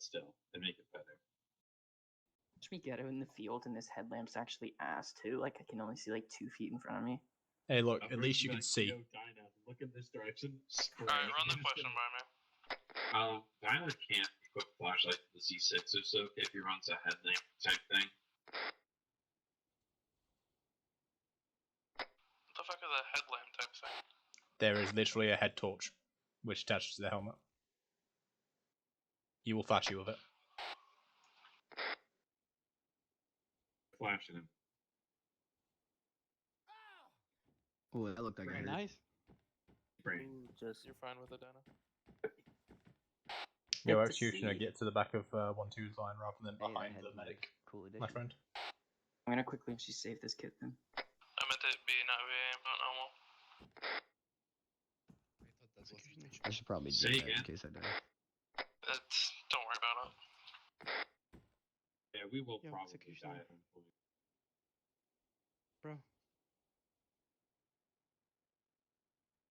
but still, they make it better. Watch me get out in the field, and this headlamp's actually ass too. Like I can only see like 2 feet in front of me. Hey, look, at least you can see. Yo, Dinah, look in this direction. Alright, run the question by me. Dinah can't equip flashlight to the Z6, so it's okay if he runs a headlamp type thing. What the fuck is a headlamp type thing? There is literally a head torch, which attaches to the helmet. You will flash you with it. Flashing him. Oh, that looked like Very a Nice. Brain. Just You're fine with it, Dana. Yo, Good to executioner, see. get to the back of 1-2's line rather than Hey, that behind had the like medic, cool my addition. friend. I'm gonna quickly actually save this kit then. I meant it be not VA, but normal. I should probably do Say that again. in case I die. Don't worry about it. Yeah, we will Yo, probably executioner. die at some point. Bro.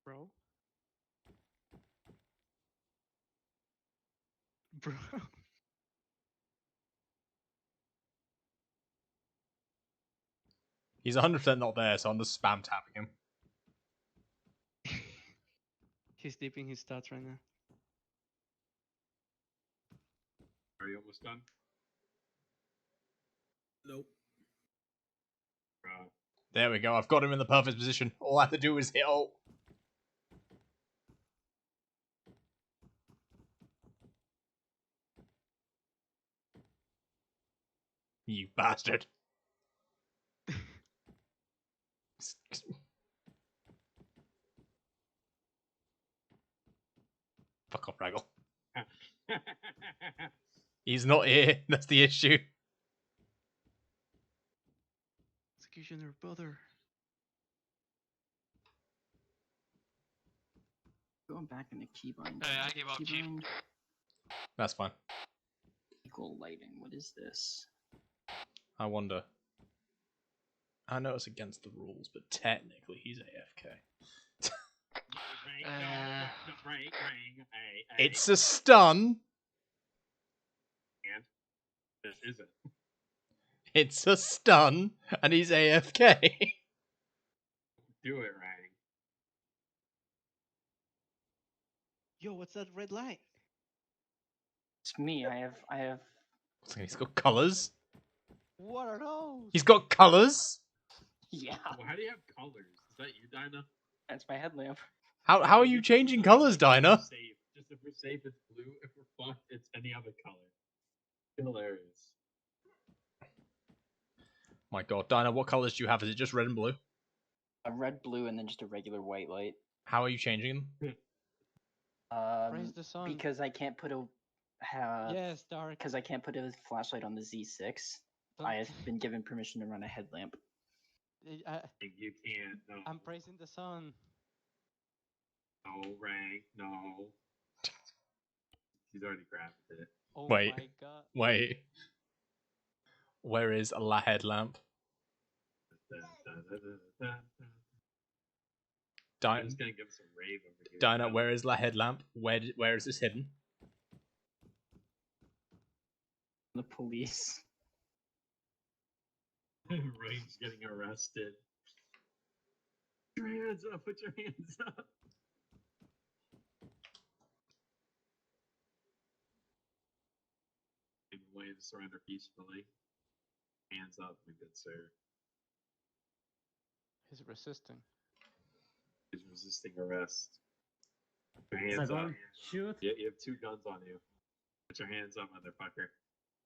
Bro? Bro. He's 100% not there, so I'm just spam tapping him. He's dipping his stats right now. Are you almost done? Nope. There we go, I've got him in the perfect position. All I have to do is hit ult. You bastard. Fuck off, Raggle. He's not here, that's the issue. Executioner, brother. Going back in the keybind. Hey, I give up, Chief. Keybind That's fine. equal lighting. What is this? I wonder. I know it's against the rules, but technically he's AFK. It's a stun. And this isn't. It's a stun, and he's AFK. Do it, Rang. Yo, what's that red light? It's me. I have. He's got colours. What are those? He's got colours. Yeah, Well, how do you have colors? Is that you, Dinah? that's my headlamp. How are you changing colours, Dinah? Safe. Just if we're safe, it's blue. If we're fucked, it's any other color. Hilarious. My god, Dinah, what colours do you have? Is it just red and blue? A red, blue, and then just a regular white light. How are you changing them? Praise the sun. Because I can't put a. Yes, dark. Because I can't put a flashlight on the Z6. I have been given permission to run a headlamp. You can't. No. I'm praising the sun. No, Rang. No. He's already crafted it. Oh Wait. my god. Wait. Where is La Headlamp? I'm just gonna give some rave over here. Dinah, where is La Headlamp? Where is this hidden? The police. Rang's getting arrested. Put your hands up. Put your hands up. Way to surrender peacefully. Hands up, my good sir. He's resisting. He's resisting arrest. Put your hands up. Shoot. Yeah, you have 2 guns on you. Put your hands up, motherfucker.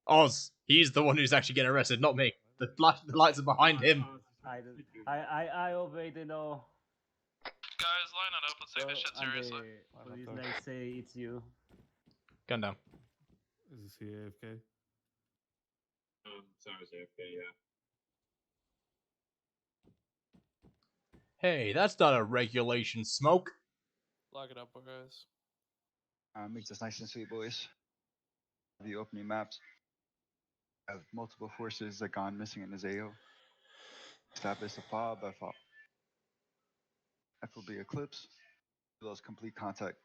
Oz, he's the one who's actually getting arrested, not me. The lights are behind him. I obey the law. Guys, line it up. Let's take this shit seriously. Please, they say it's you. Gun down. Is he AFK? Sorry, AFK, yeah. Hey, that's not a regulation smoke. Lock it up, guys. Makes this nice and sweet, boys. The opening maps have multiple forces that gone missing in his AO. Established a fob by fob. FOB Eclipse, as well as complete contact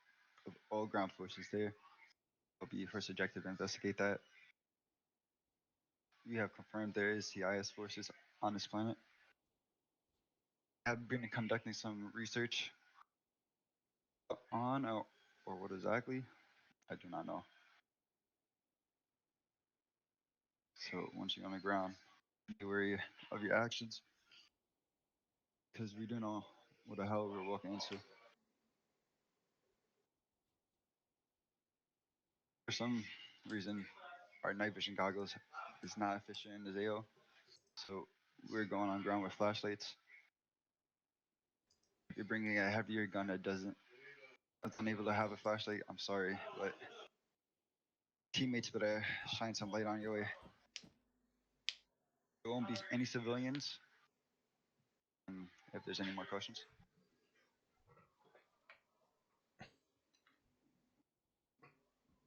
of all ground forces there. will be first objective to investigate that. We have confirmed there is CIS forces on this planet. Have been conducting some research on or what exactly, I do not know. So once you're on the ground, be wary of your actions, because we do know what the hell we're walking into. For some reason, our night vision goggles is not efficient in the Zao, so we're going on ground with flashlights. If you're bringing a heavier gun that's unable to have a flashlight, I'm sorry, but teammates better shine some light on your way. There won't be any civilians. If there's any more questions.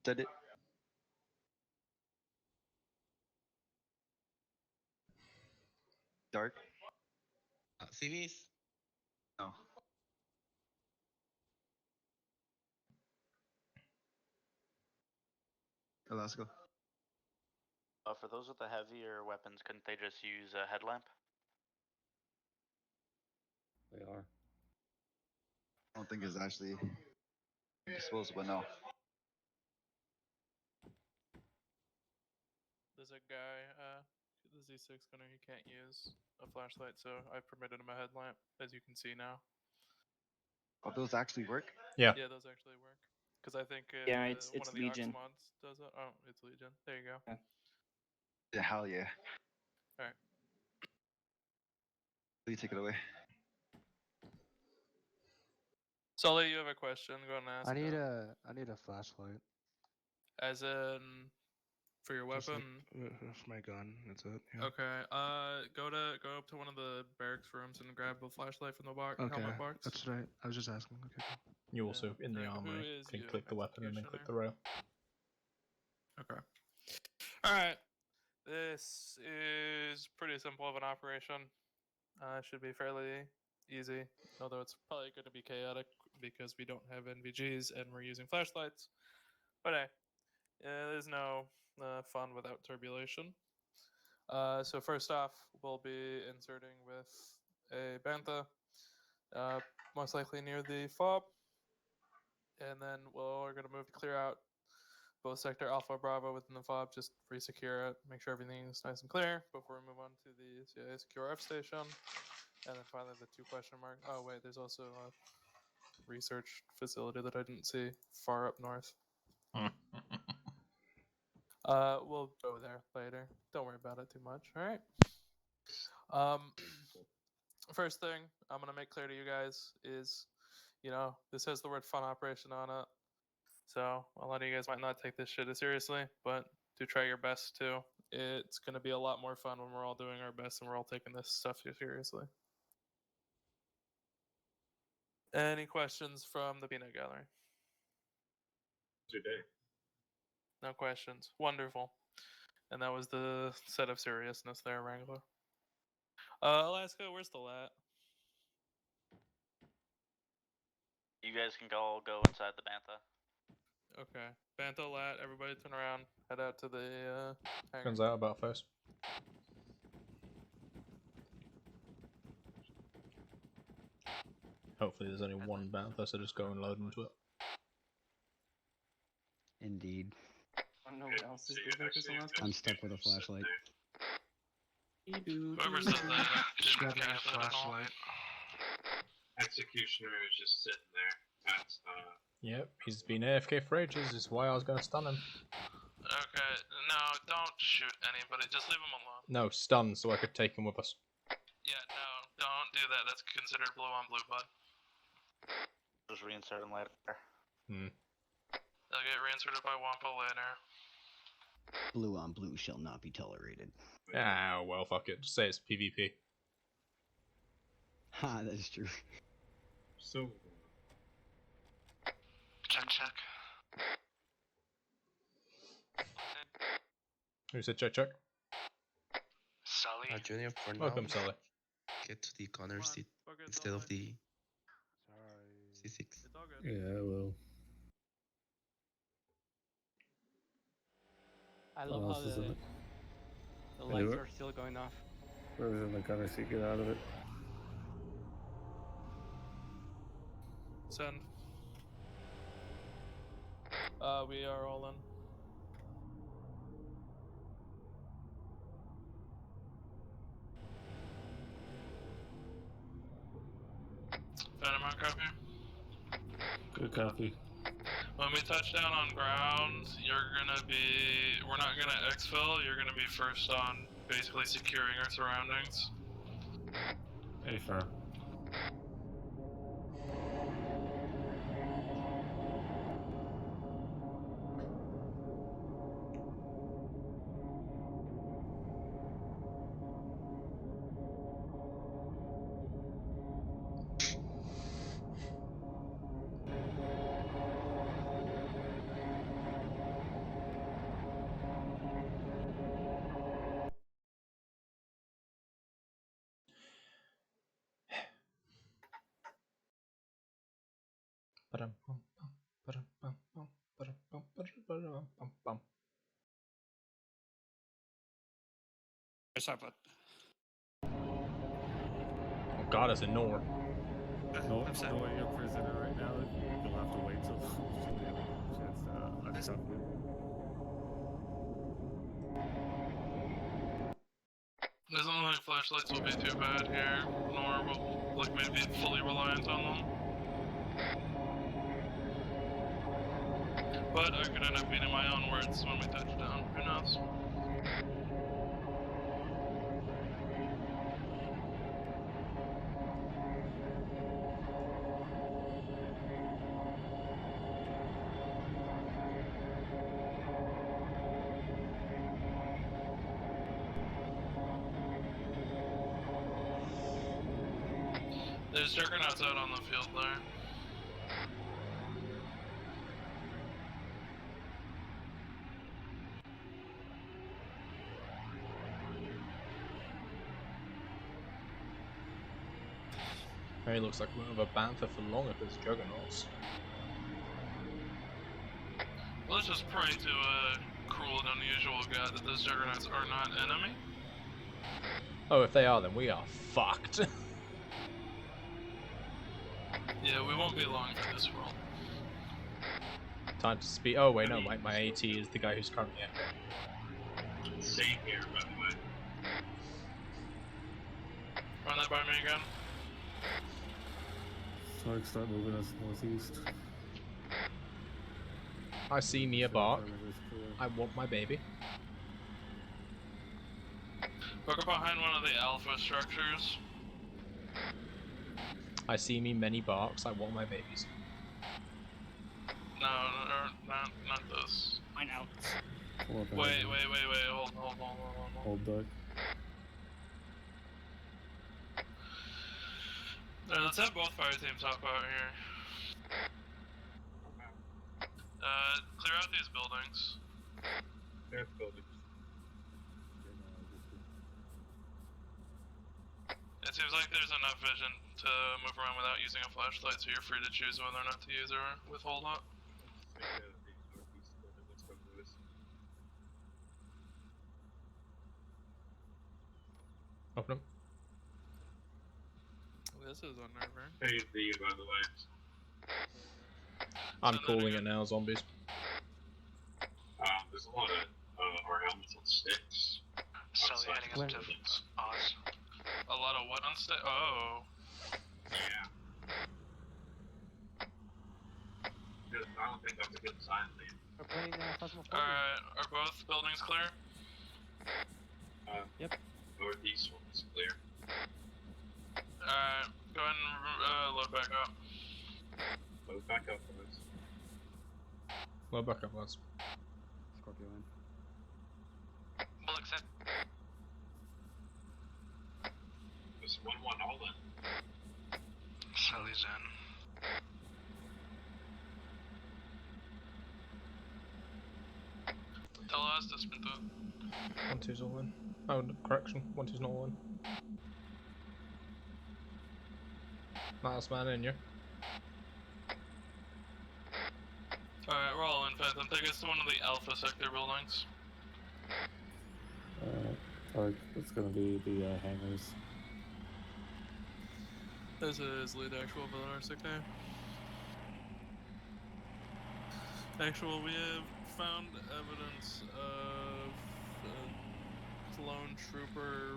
Said it. Dark? CVs? No. Alaska? For those with the heavier weapons, couldn't they just use a headlamp? They are. I don't think it's actually disposable, no. There's a guy, the Z6 gunner, he can't use a flashlight, so I permitted him a headlamp, as you can see now. Oh, those actually work? Yeah. Yeah, those actually work. Because I think Yeah, it's one of the Legion. Ox mods does it. Oh, it's Legion. There you go. Yeah. Yeah, hell yeah. Alright. Please take it away. Sully, you have a question? Go ahead and ask. I need a flashlight. As in, for your Just weapon. with my gun, that's it. Yeah. Okay. Go up to one of the barracks rooms and grab a flashlight from the Okay, helmet box. that's right. I was just asking. Okay. You also, in the Alright, armory, who is can you, click the weapon and then click the executioner? rail. Okay. Alright. This is pretty simple of an operation. Should be fairly easy, although it's probably going to be chaotic because we don't have NVGs and we're using flashlights. But hey, there's no fun without turbulation. So first off, we'll be inserting with a bantha, most likely near the fob, and then we're going to move to clear out both sector Alpha Bravo within the fob, just re-secure it, make sure everything's nice and clear before we move on to the CIA Secure F station. And then finally the two question mark. Oh wait, there's also a research facility that I didn't see far up north. We'll go there later. Don't worry about it too much. All right. First thing I'm gonna make clear to you guys is, this has the word fun operation on it. So a lot of you guys might not take this shit as seriously, but do try your best to. It's gonna be a lot more fun when we're all doing our best and we're all taking this stuff seriously. Any questions from the peanut gallery? Today. No questions. Wonderful. And that was the set of seriousness there, Wrangler. Alaska, where's the lat? You guys can all go inside the bantha. Okay. Bantha, lat, everybody turn around. Head out to the hangar. Guns out about face. Hopefully there's only one bantha, so just go and load into it. Indeed. I don't know what else is good with this Alaska. I'm stuck with a flashlight. Whoever said that, Just didn't grabbing a catch that at all. flashlight. Executioner is just sitting there. That's Yep, he's been AFK for ages, is why I was going to stun him. Okay, no, don't shoot anybody. Just leave him alone. No, stun so I could take him with us. Yeah, no, don't do that. That's considered blue on blue, bud. Just reinsert him later. They'll get reinserted by Wampa later. Blue on blue shall not be tolerated. Ah, well, fuck it. Just say it's PvP. Ha, that is true. so. Check. Who said check check? Sully. Junior, for now, Welcome, Sully. get to the gunner seat Okay, it's instead of alright. the Sorry. C6. It's all good. Yeah, well. I What love how else is in it? the lights Anywhere? are still going off. Whoever's in the gunner seat, get out of it. Send. We are all in. Phantom on copy. Good copy. When we touch down on ground, we're not gonna exfil, you're gonna be first on basically securing our surroundings. Hey, firm. Oh god, it's a Nor. No, knowing you're prisoner right now, you'll have to wait till you have a chance to uncuff you. Doesn't look like flashlights will be too bad here, nor will like maybe fully reliant on them. But I could end up beating my own words when we touch down, who knows? There's juggernauts out on the field there. Very looks like we don't have a bantha for long if there's juggernauts. Let's just pray to a cruel and unusual god that those juggernauts are not enemy. Oh, if they are, then we are fucked. Yeah, we won't be long for this world. Time to speed. Oh wait, no, my AT is the guy who's currently FK. Same here, by the way. Run that by me again. Tark, start moving us northeast. I see Mia bark. I want my baby. Look up behind one of the alpha structures. I see me many barks. I want my babies. No, not this. Mine out. Wait, hold. Hold back. Let's have both fire teams hop out here. Clear out these buildings. Clear the buildings. It seems like there's enough vision to move around without using a flashlight, so you're free to choose whether or not to use or withhold it. Let's go, Lewis. Open them. This is unnerving. Hey, the by the way. I'm calling it now, zombies. There's a lot of our helmets on sticks. So heading up to Oz. A lot of what on state? Oh. Yeah. I don't think that's a good sign, man. We're playing Phasmophobia. Alright, are both buildings clear? Yep. Northeast one's clear. Alright, go ahead and load back up. Load back up, boys. Well, back up, lads. Scorpio in. We'll accept. There's 1-1 all in. Sully's in. Tell us to spin through. 1-2's all in. Oh, no, correction. 1-2's not all in. Last man in you. Alright, we're all in Phantom. Take us to one of the Alpha Sector buildings. It's gonna be the hangars. This is lead actual for our 6 name. Actual, we have found evidence of clone trooper.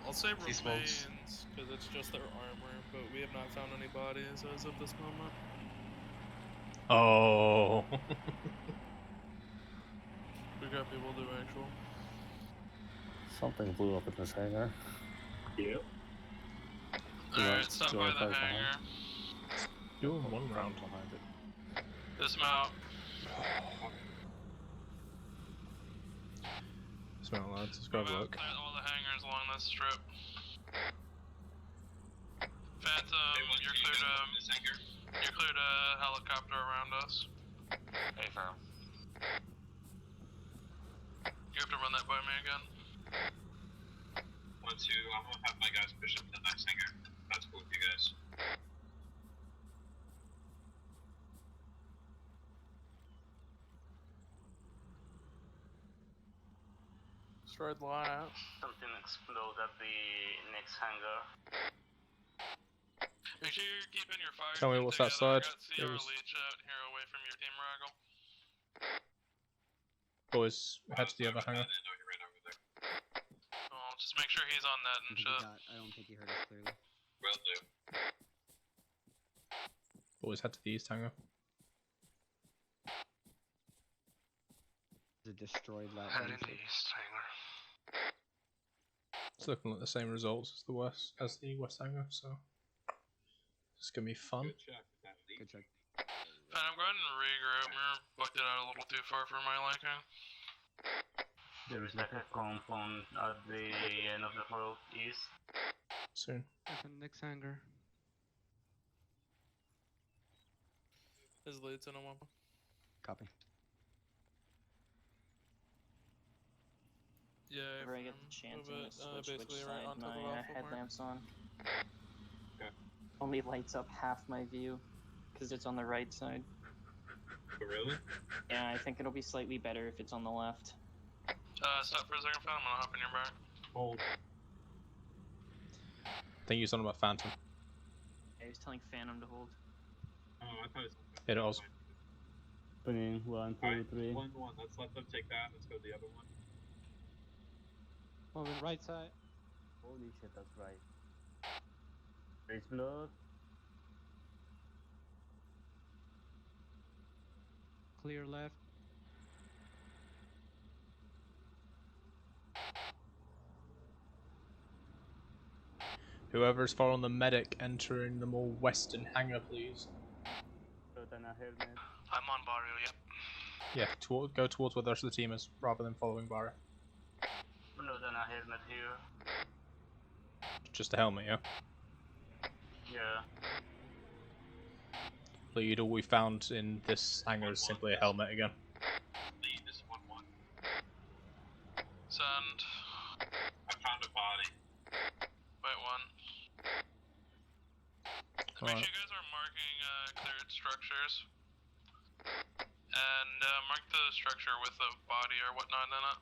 I'll say He smokes. remains because it's just their armor, but we have not found any bodies as of this moment. Oh. We got people do actual. Something blew up in this hangar. Yep. Alright, stop by the behind. hangar. Doing one round behind it. Dismount. Dismount, lads. Let's go have a look. All the hangars along this strip. Phantom, you're clear to helicopter around us. Hey, firm. You have to run that by me again. 1-2, I'm gonna have my guys push up to the next hangar. That's cool with you guys. Destroyed line. Something exploded at the next hangar. Make sure you're keeping your fire. Tell me what's that side. I got Sierra Leach out here away from your team, Raggle. Boys, head to the other hangar. Oh, just make sure he's on that and shit. I don't think he heard us clearly. Will do. Boys, head to the east hangar. The destroyed lab. Heading to east hangar. It's looking like the same results as the west hangar, so it's gonna be fun. Good check. Good check. I'm going to regroup. We're booked it out a little too far for my liking. There is like a compound at the end of the world east. Soon. Next hangar. His lead's in a one. Copy. Yeah, Whenever I get the chance, I'm gonna switch which basically right side onto the my left one more. headlamp's on. Okay. Only lights up half my view, because it's on the right side. Oh, really? Yeah, I think it'll be slightly better if it's on the left. Stop for a second, Phantom. I'm gonna hop in your back. Hold. I think you're talking about Phantom. I was telling Phantom to hold. Oh, I thought it was. It was. Bringing 1, 2, Alright, 3. 1-1. Let's let them take that. Let's go to the other one. Moving right side. Holy shit, that's right. There's blood. Clear left. Whoever's following the medic, entering the more western hangar, please. I'm on Barrio, yep. Yeah, go towards where the rest of the team is, rather than following Barra. No, then I helmet here. Just a helmet, yeah? Yeah. Lead, all we found in this hangar is simply a helmet again. Lead is 1-1. Send. I found a body. Wait, one. Make Alright. sure you guys are marking cleared structures. And mark the structure with a body or whatnot in it.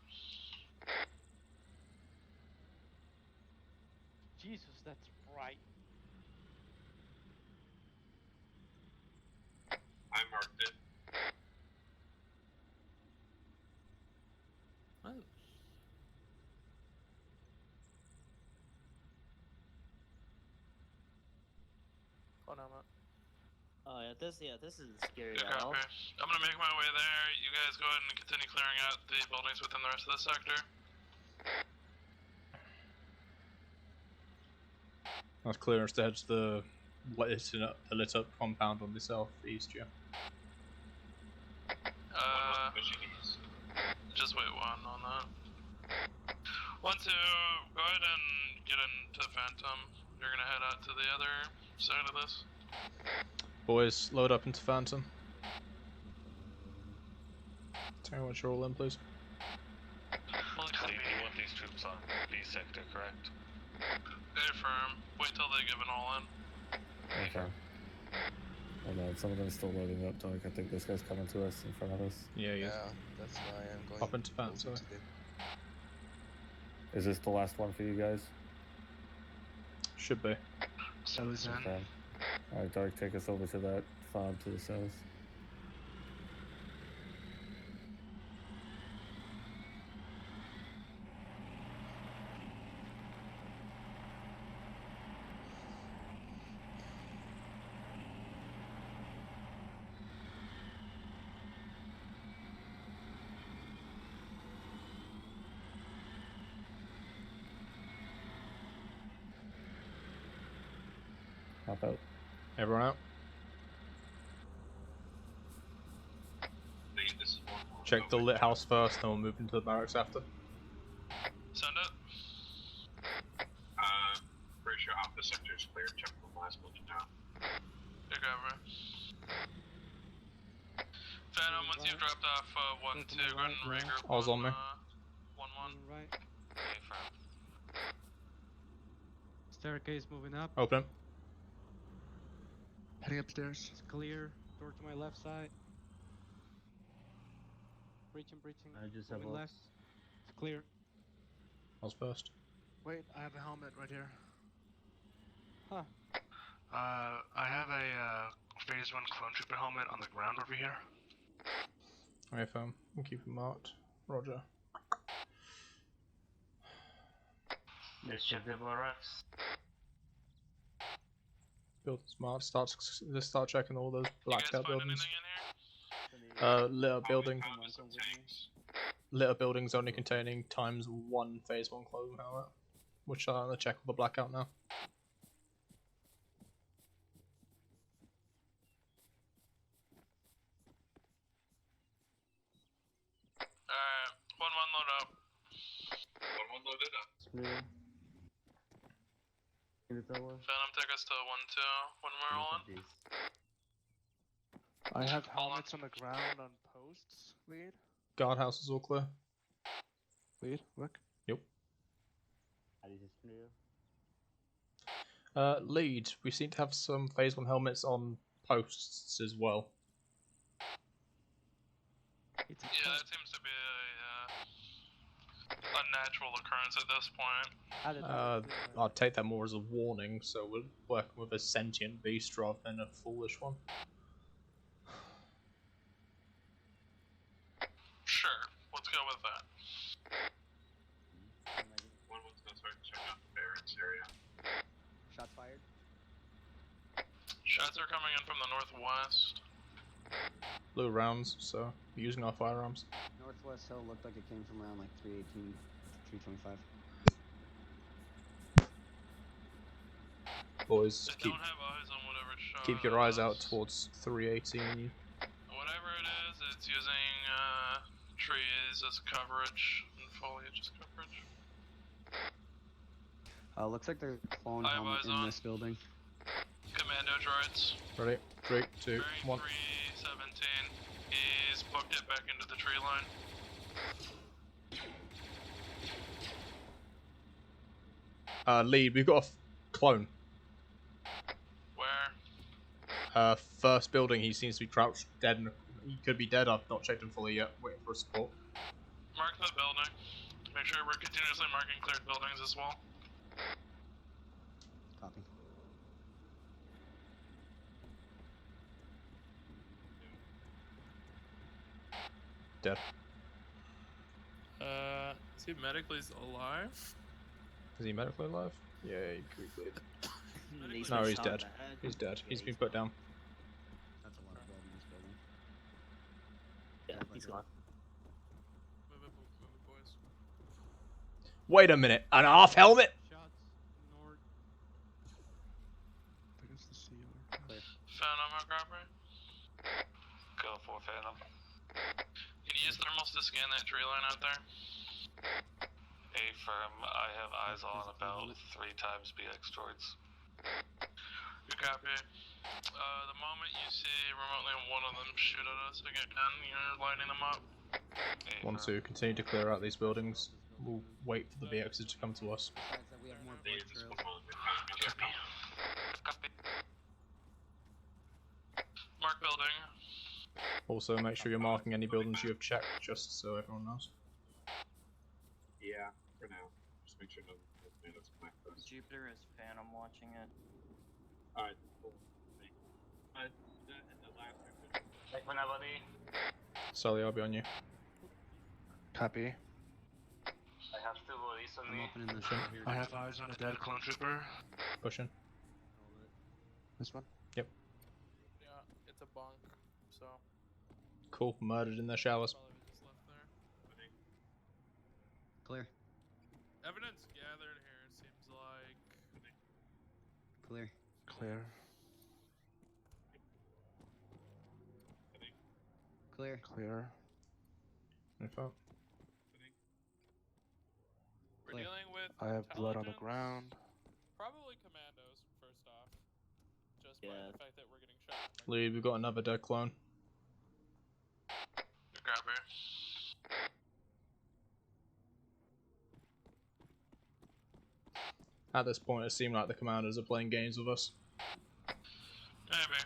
Jesus, that's bright. I marked it. What? Oh no, Matt. Oh yeah, this is scary. Good copy. I'm gonna make my way there. You guys go ahead and continue clearing out the buildings within the rest of the sector. That's clearance to head to the lit up compound on the southeast, yeah. Just wait one on that. 1, 2, go ahead and get into Phantom. You're gonna head out to the other side of this. Boys, load up into Phantom. Tell me what you're all in, please. You want these troops on B sector, correct? Stay firm. Wait till they give an all in. Okay. Oh no, some of them are still loading up, Doug. I think this guy's coming to us in front of us. Yeah, yeah. That's why I'm going Pop into that, closer sorry. to them. Is this the last one for you guys? Should be. Sally's in. Okay. Alright, Dark, take us over to that fob to the south. Hop out. Everyone out? This is one more Check the lit house first, then we'll move into the barracks after. Send it. Pretty sure half the sector is clear. Check the last building now. Take over. Phantom, once you've dropped off 1-2, go ahead and regroup. All's on me. 1-1. Right. Affirm. Staircase moving up. Open. Heading upstairs. It's clear. Door to my left side. Breaching. I just have Moving a left. It's clear. I was first. Wait, I have a helmet right here. Huh. I have a phase 1 clone trooper helmet on the ground over here. Okay, fam. We'll keep it marked. Roger. let's check the barracks. Build smart. Let's start checking all those You guys blacked out find buildings. anything in here? Lit up building. Found some tanks. Lit up buildings only containing ×1 phase 1 clone helmet. Which are on the check of the blackout now. Alright, 1-1 load up. 1-1 loaded up. Clear. In the tower. Phantom, take us to 1-2 when we're rolling. I have helmets on the ground on posts. Lead. Guardhouse is all clear. Lead. Look. Yep. This is clear. Lead. We seem to have some phase 1 helmets on posts as well. It's a Yeah, that seems to be a unnatural occurrence at this point. I'd take that more as a warning, so we're working with a sentient beast rather than a foolish one. Sure, let's go with that. 1-1's gonna start checking out the barracks area. Shots fired. Shots are coming in from the northwest. Blue rounds, so we're using our firearms. Northwest hill looked like it came from around like 318, 325. Boys, They don't have eyes on whatever shot. keep your eyes out towards 318. Whatever it is, it's using trees as coverage and foliage as coverage. Looks like there's a clone I have helmet eyes in on. this building. Commando droids. Ready? 3, 2, Bearing 1. 317. He's booked it back into the tree line. Lead, we've got a clone. Where? First building, he seems to be crouched dead, and he could be dead. I've not checked him fully yet. Waiting for support. Mark the building. Make sure we're continuously marking cleared buildings as well. Copy. Dead. Is he medically alive? Is he medically alive? Yeah, he could be bleed. He's No, been he's shot dead. in the head. He's dead. Yeah, He's been put down. That's a lot of blood in this building. Yeah, he's gone. Move it, boys. Wait a minute. An off helmet? Shots north. I think it's the sealer. Phantom, our copy. Go for Phantom. Can you use thermals to scan that tree line out there? Affirm, I have eyes on about 3 times BX droids. Good copy. The moment you see remotely one of them shoot at us again, you're lighting them up. 1, 2. Continue to clear out these buildings. We'll wait for the VXs to come to us. Besides that, we have more blood trails. Copy. Mark building. Also, make sure you're marking any buildings you have checked, just so everyone knows. Yeah, for now. Just make sure no tomatoes come back first. Jupiter is phantom watching it. Alright, cool. The last room. Like for nobody. Sully, I'll be on you. Copy. I have two bodies on I'm me. opening this door here. I have eyes on a dead clone trooper. Pushing. This one? Yep. Yeah, it's a bunk, so Cool. Murdered in their showers. probably just left there. Clear. Evidence gathered here seems like Clear. Clear. Clear. Clear. Info. we're Clear. dealing with I have blood on the intelligence, ground. Probably commandos, first off. Just by Yeah. the fact that we're getting shot. Lead, we've got another dead clone. Copy. At this point, it seemed like the commanders are playing games with us. Maybe.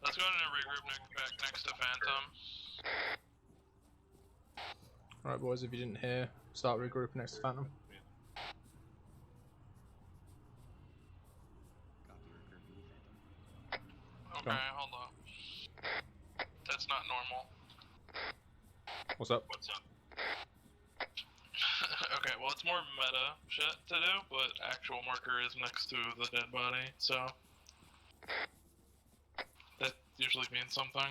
Let's go ahead and regroup back next to Phantom. Alright, boys, if you didn't hear, start regrouping next to Phantom. Okay, hold on. That's not normal. What's up? What's up? Okay, well it's more meta shit to do, but actual marker is next to the dead body, so that usually means something.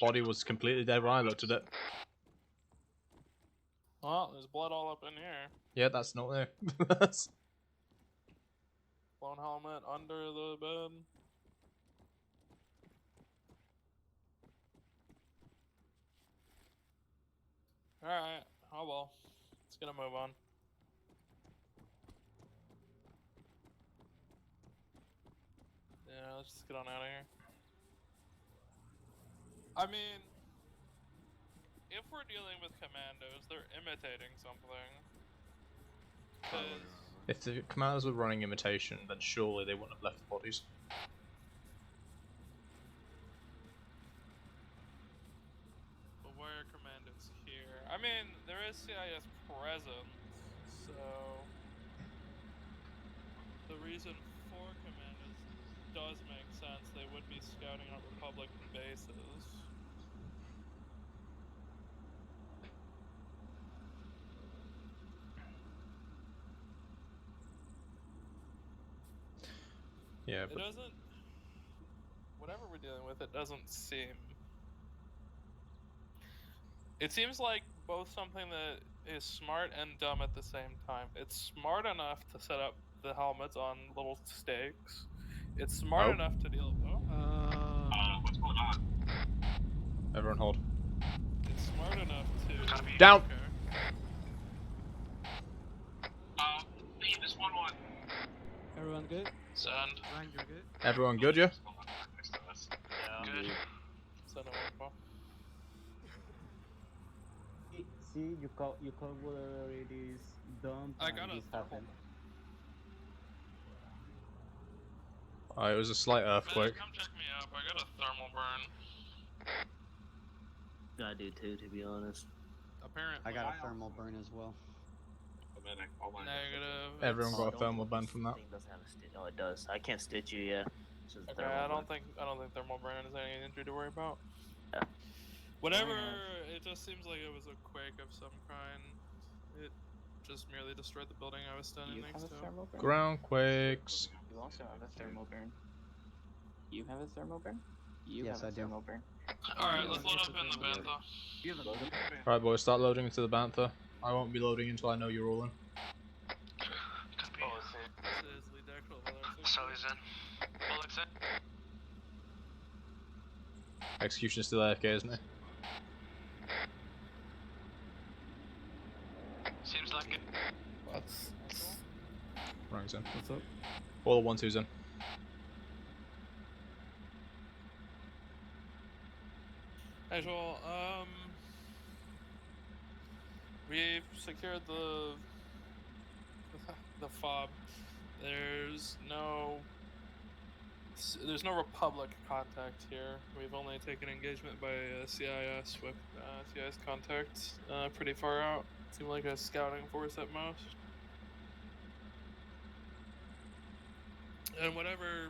Body was completely dead when I looked at it. Well, there's blood all up in here. Yeah, that's not there. Blown helmet under the bed. Alright, oh well. Let's get a move on. Yeah, let's just get on out of here. I mean, if we're dealing with commandos, they're imitating something. 'Cause If the commanders were running imitation, then surely they wouldn't have left the bodies. but why are commandos here? I mean, there is CIS present, so the reason for commandos does make sense. They would be scouting out Republic bases. Yeah, It but doesn't. Whatever we're dealing with, it doesn't seem. It seems like both something that is smart and dumb at the same time. It's smart enough to set up the helmets on little stakes. It's smart Oh. enough to deal. Oh, What's going on? everyone hold. it's smart enough to. Down! Okay. Leave this one. Everyone good? Send. Ryan, you're good? Everyone good, yeah? Next to us. Yeah. Good. Send a info. See, you cover it is dump I and got a this thermal. happened. It was a slight earthquake. Come check me up. I got a thermal burn. I do too, to be honest. Apparently. I got a thermal burn as well. Negative. Everyone It's- got a thermal ban from that. Thing doesn't have a stitch. Oh, it does. I can't stitch you, yeah. It's just Okay, thermal I don't burn. think thermal burn is any injury to worry about. Yeah. Whatever, it just seems like it was a quake of some kind. It just merely destroyed the building I was standing You have next a to. thermal burn? Ground quakes. You also have a thermal burn. You have a thermal burn? You Yes, have a I do. thermal burn. Alright, let's load up in the Bantha. You have a load up. Right, boys, start loading into the Bantha. I won't be loading until I know you're all in. Copy. This is lead deck over there. Sully's in. Bullock's in. Execution's still AFK, isn't it? Seems like it. What's Rang's in. What's up? All the 1-2's in. Actual, we've secured the fob. There's no There's no Republic contact here. We've only taken engagement by CIS with CIS contacts pretty far out. Seem like a scouting force at most. And whatever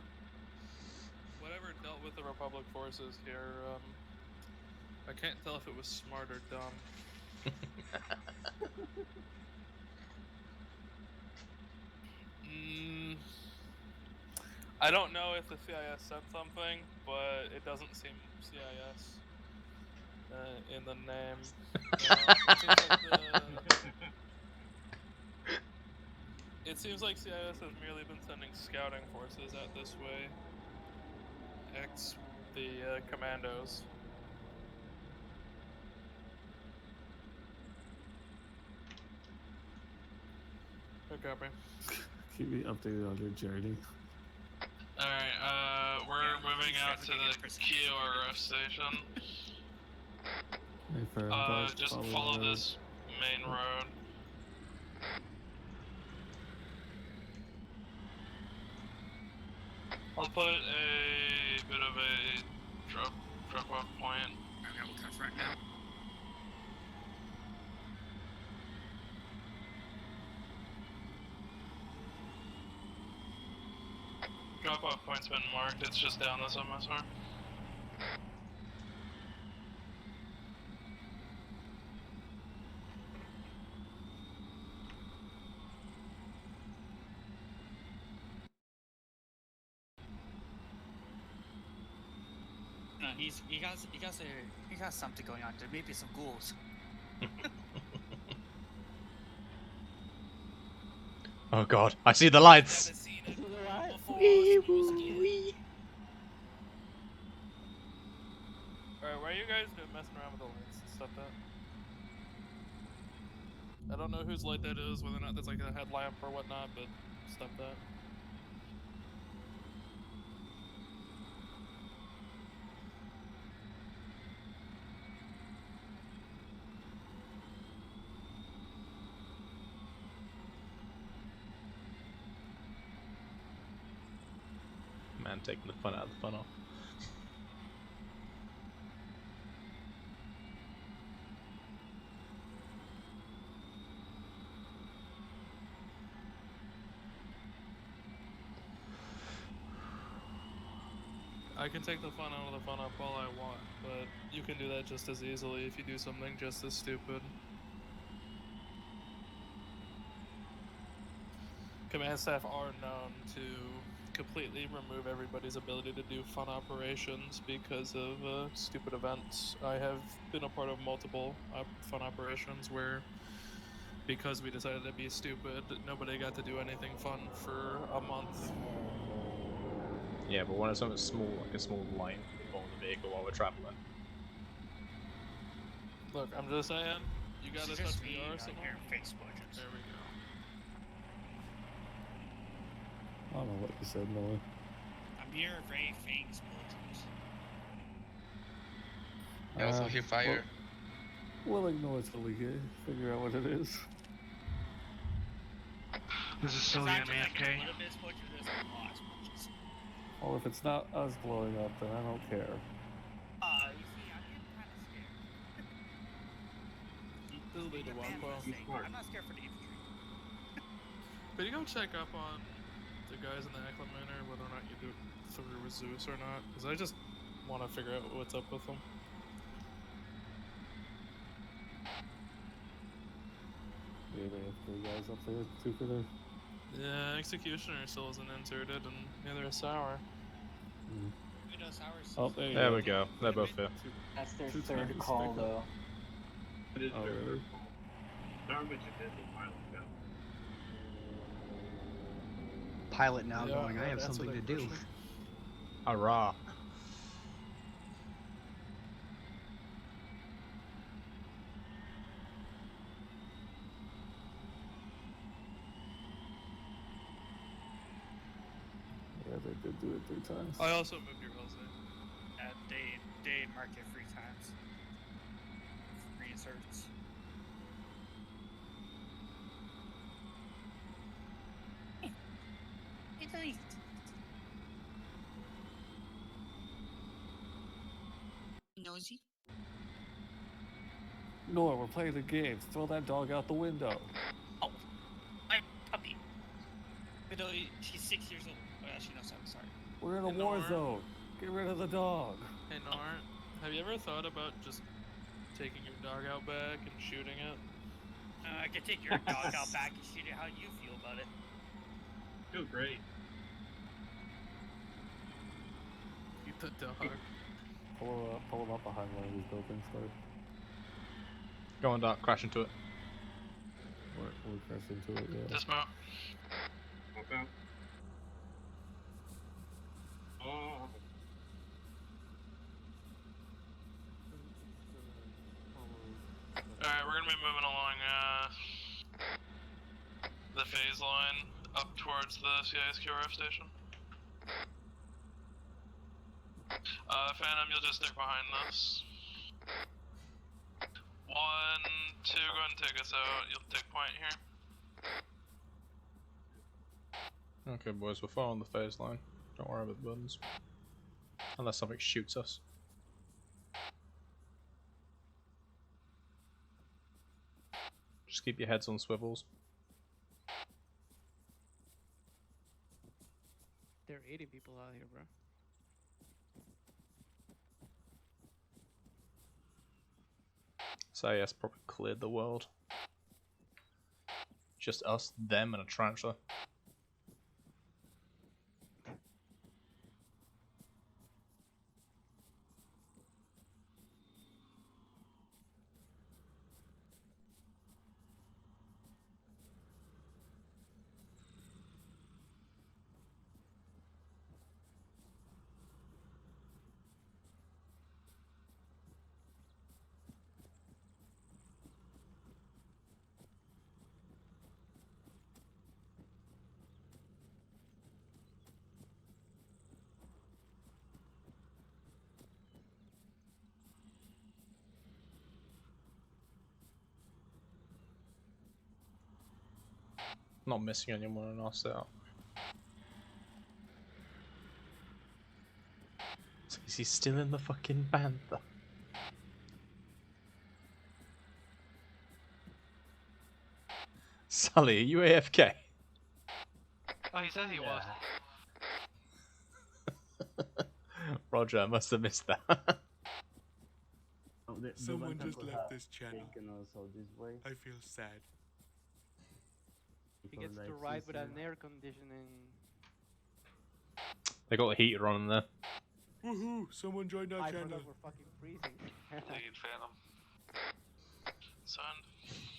dealt with the Republic forces here, I can't tell if it was smart or dumb. I don't know if the CIS said something, but it doesn't seem CIS in the name. It seems like CIS has merely been sending scouting forces out this way. X the commandos. Good copy. Keep me updated on your journey. Alright, we're moving out to the Kiora station. Hey, fair, Just follow this main road. I'll put a bit of a drop-off point. Okay, we'll cut right now. Drop-off point's been marked, it's just down this MSR. No, he got something going on. There may be some ghouls. Oh god, I see the lights! Alright, why are you guys messing around with the lights and stuff that? I don't know whose light that is, whether or not that's like a headlamp or whatnot, but stop that. Man, taking the fun out of the funnel. I can take the fun out of the fun up all I want, but you can do that just as easily if you do something just as stupid. Command staff are known to completely remove everybody's ability to do fun operations because of stupid events. I have been a part of multiple fun operations where, because we decided to be stupid, nobody got to do anything fun for a month. Yeah, but when it's something small, like a small light on the vehicle while we're traveling. Look, I'm just saying, you gotta touch the R somewhere. Here, fake explosions. There we go. I don't know what you said, Noah. I'm here, very fake explosions. I also hear fire. We'll ignore it till we figure out what it is. This is still the AFK. Well, if it's not us blowing up, then I don't care. You see, I'm kind of scared. This will lead to Wampo. I'm not scared for the infantry. Could you go check up on the guys in the Acclimator, whether or not you do it through with Zeus or not? Because I just want to figure out what's up with them. Yeah, they have 3 guys up there, 2 for there. Yeah, Executioner still isn't inserted, and neither is Sour. Oh, there you There go. we go. They're both here. That's their Two third times call, bigger. though. It is Oh, very really? cool. Arma just did the pilot go. Pilot now Yeah, going, I have that's something what to I do. question. Hurrah. Yeah, they did do it 3 times. I also moved your LZ. They marked it 3 times. Reinserts. It's nice. Fuzzy? No, we're playing the game. Throw that dog out the window. Oh, my puppy. But no, she's 6 years old. Oh, actually, no, sorry. We're in a Hey, war Nor. zone. Get rid of the dog. Hey Nor, have you ever thought about just taking your dog out back and shooting it? I can take your dog out back and shoot it how you feel about it. Feel great. Eat the dog. Pull him up behind one of these buildings first. Go on, Dark, crash into it. We'll crash into it, yeah. Dismount. Okay. Oh. Alright, we're gonna be moving along the phase line up towards the CISQRF station. Phantom, you'll just stick behind this. 1, 2, go ahead and take us out. You'll take point here. Okay, boys, we're following the phase line. Don't worry about the buttons. Unless something shoots us. Just keep your heads on swivels. They're 80 people out here, bro. So yes, probably cleared the world. Just us, them, and a tarantula. Not missing anyone in our setup. So is he still in the fucking Panther? Sully, are you AFK? Oh, he said he was. Roger, I must have missed that. Oh, Someone just left this channel. Also this way. I feel sad. He Because, gets like, to ride with an CC. air conditioning. They got a heater on in there. Woohoo! Someone joined our I channel. thought we're fucking freezing. Lead Phantom. Son,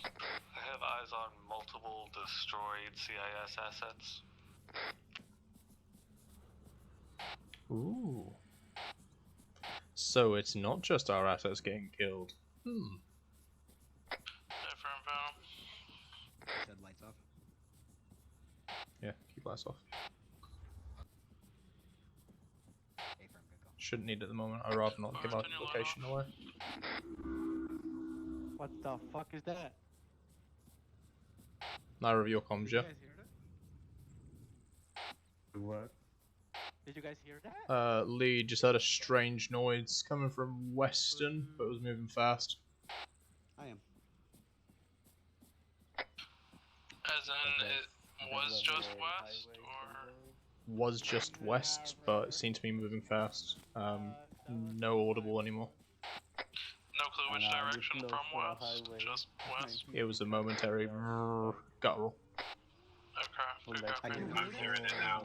I have eyes on multiple destroyed CIS assets. Ooh. So it's not just our assets getting killed. Hmm. Affirm Phantom. Said lights off. Yeah, keep lights off. Affirm, good call. Shouldn't need it at the moment. I'd rather not give our location away. What the fuck is that? Neither of your comms, Did you yeah? guys hear that? What? Did you guys hear that? Lee just heard a strange noise coming from Western, but it was moving fast. I am. As in, it was just west, or? Was just west, but it seemed to be moving fast. No audible anymore. No clue which direction from west, just west. It was a momentary guttural. Okay, okay. I'm hearing it now.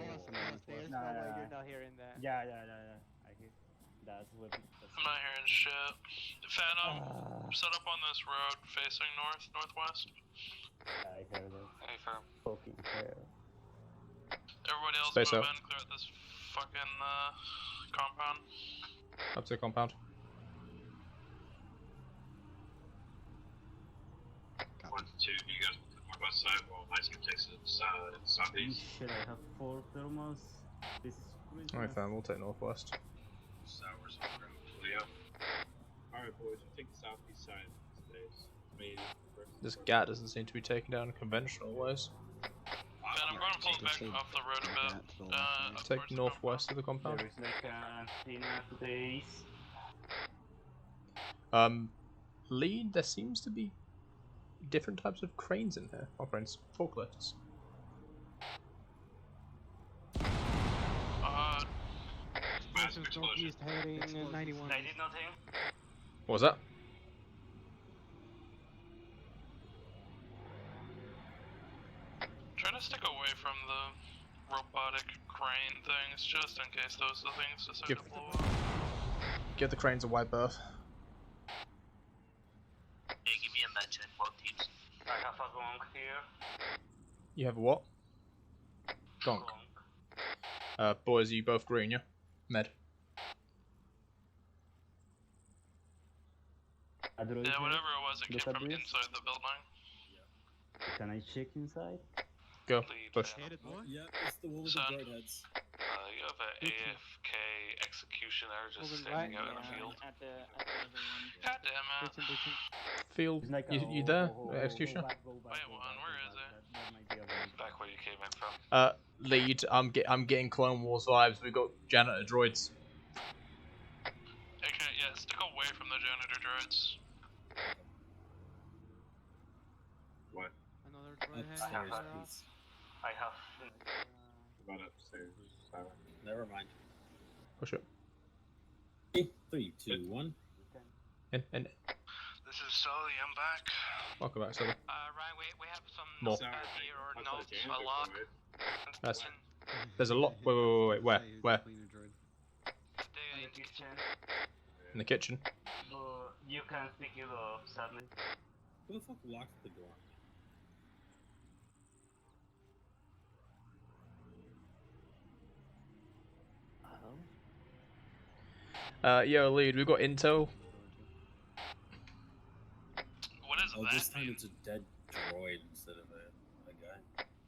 There's no way you're not hearing that. Yeah. I hear. That's what. I'm not hearing shit. Phantom, set up on this road facing northwest. I heard it. Hey, firm. Fucking hell. Everybody else Space move out. in, clear out this fucking compound. Up to the compound. One, two, you guys on the west side while my team takes the southeast. Shit, I have 4 thermals. This is crazy. Alright, fam, we'll take northwest. Sours on the ground. Yeah. Alright, boys, we'll take the southeast side today. This gat doesn't seem to be taken down in conventional ways. And I'm going to pull back off the road a bit. Up Take towards the northwest of the compound. There is like a thing to the east. Lead, there seems to be different types of cranes in here. Oh, cranes. Forklifts. Massive northeast heading 91. I did nothing. What was that? Try to stick away from the robotic crane things, just in case those are the things decide to blow up. Give the cranes a wide berth. Hey, give me a med check, both teams. I have a gong here. You have what? Gonk. Boys, are you both green, yeah? Med. Yeah, whatever it was, it came from inside the building. Can I check inside? Go. Push. Yeah, it's the one with the droid heads. You have an AFK executioner just standing out in the field. God damn it. Field, you there, executioner? Wait, one, where is it? Back where you came in from. Lead, I'm getting Clone Wars vibes. We've got janitor droids. Okay, yeah, stick away from the janitor droids. What? Another droid head. I have. About upstairs. Never mind. Push it. 3, 2, 1. In. This is Sully, I'm back. Welcome back, Sully. Ryan, we have some More. notes here or notes, a lot. That's, there's a lot. Wait. Where? In the kitchen. In the kitchen. You can pick it up, sadly. Who the fuck locked the door? Yo, Lead, we've got intel. What is that? This time it's a dead droid instead of a guy.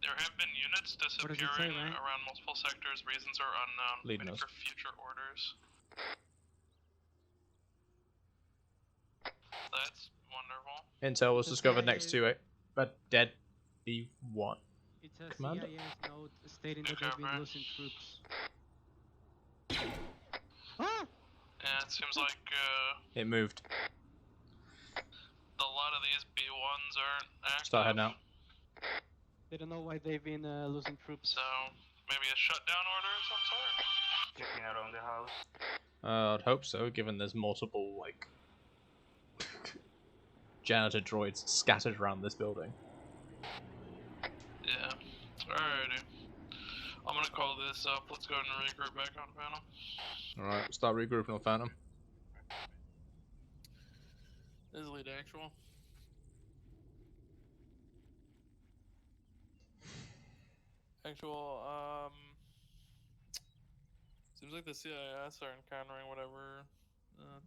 There have been units disappearing around multiple sectors. Reasons are unknown. Leading Waiting us. for future orders. That's wonderful. Intel was discovered next to it. But dead B1. It's a Commander? CIS note stating that they've been losing troops. Yeah, it seems like It moved. a lot of these B1s aren't active. Start heading out. They don't know why they've been losing troops. So, maybe a shutdown order of some sort? Checking around the house. I'd hope so, given there's multiple, like, janitor droids scattered around this building. Yeah. Alrighty. I'm gonna call this up. Let's go ahead and regroup back on Phantom. Alright, start regrouping on Phantom. This is lead actual. Seems like the CIS are encountering whatever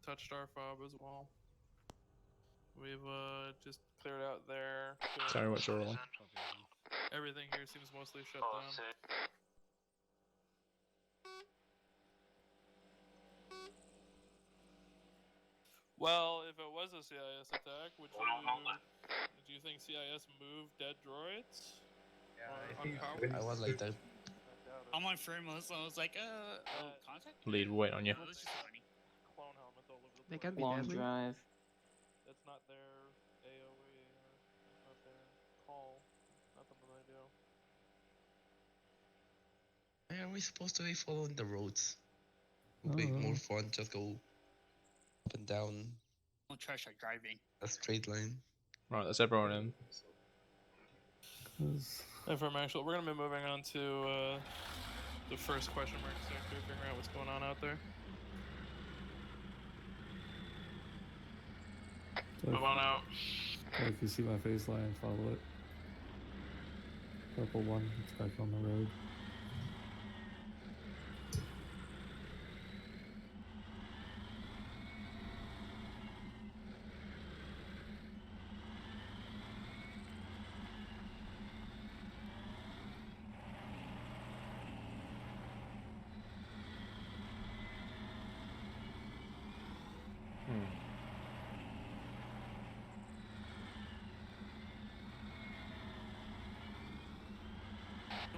touched our fob as well. We've just cleared out there. Sorry, what's your role? Everything here seems mostly shut down. Well, if it was a CIS attack, do you think CIS moved dead droids? I was like that. On my frame, I was like, contact? Lead, we're waiting on you. Oh, this is funny. Clone helmets all over the They place. can be Long deadly. drive. That's not their AoE, or that's not their call. Nothing that I do. Why are we supposed to be following the roads? Would be more fun, just go up and down Don't trash our driving. a straight line. Right, that's everyone in. From actual, we're gonna be moving on to the first question mark sector, figuring out what's going on out there. Move on out. If you see my face line, follow it. Purple one, it's back on the road.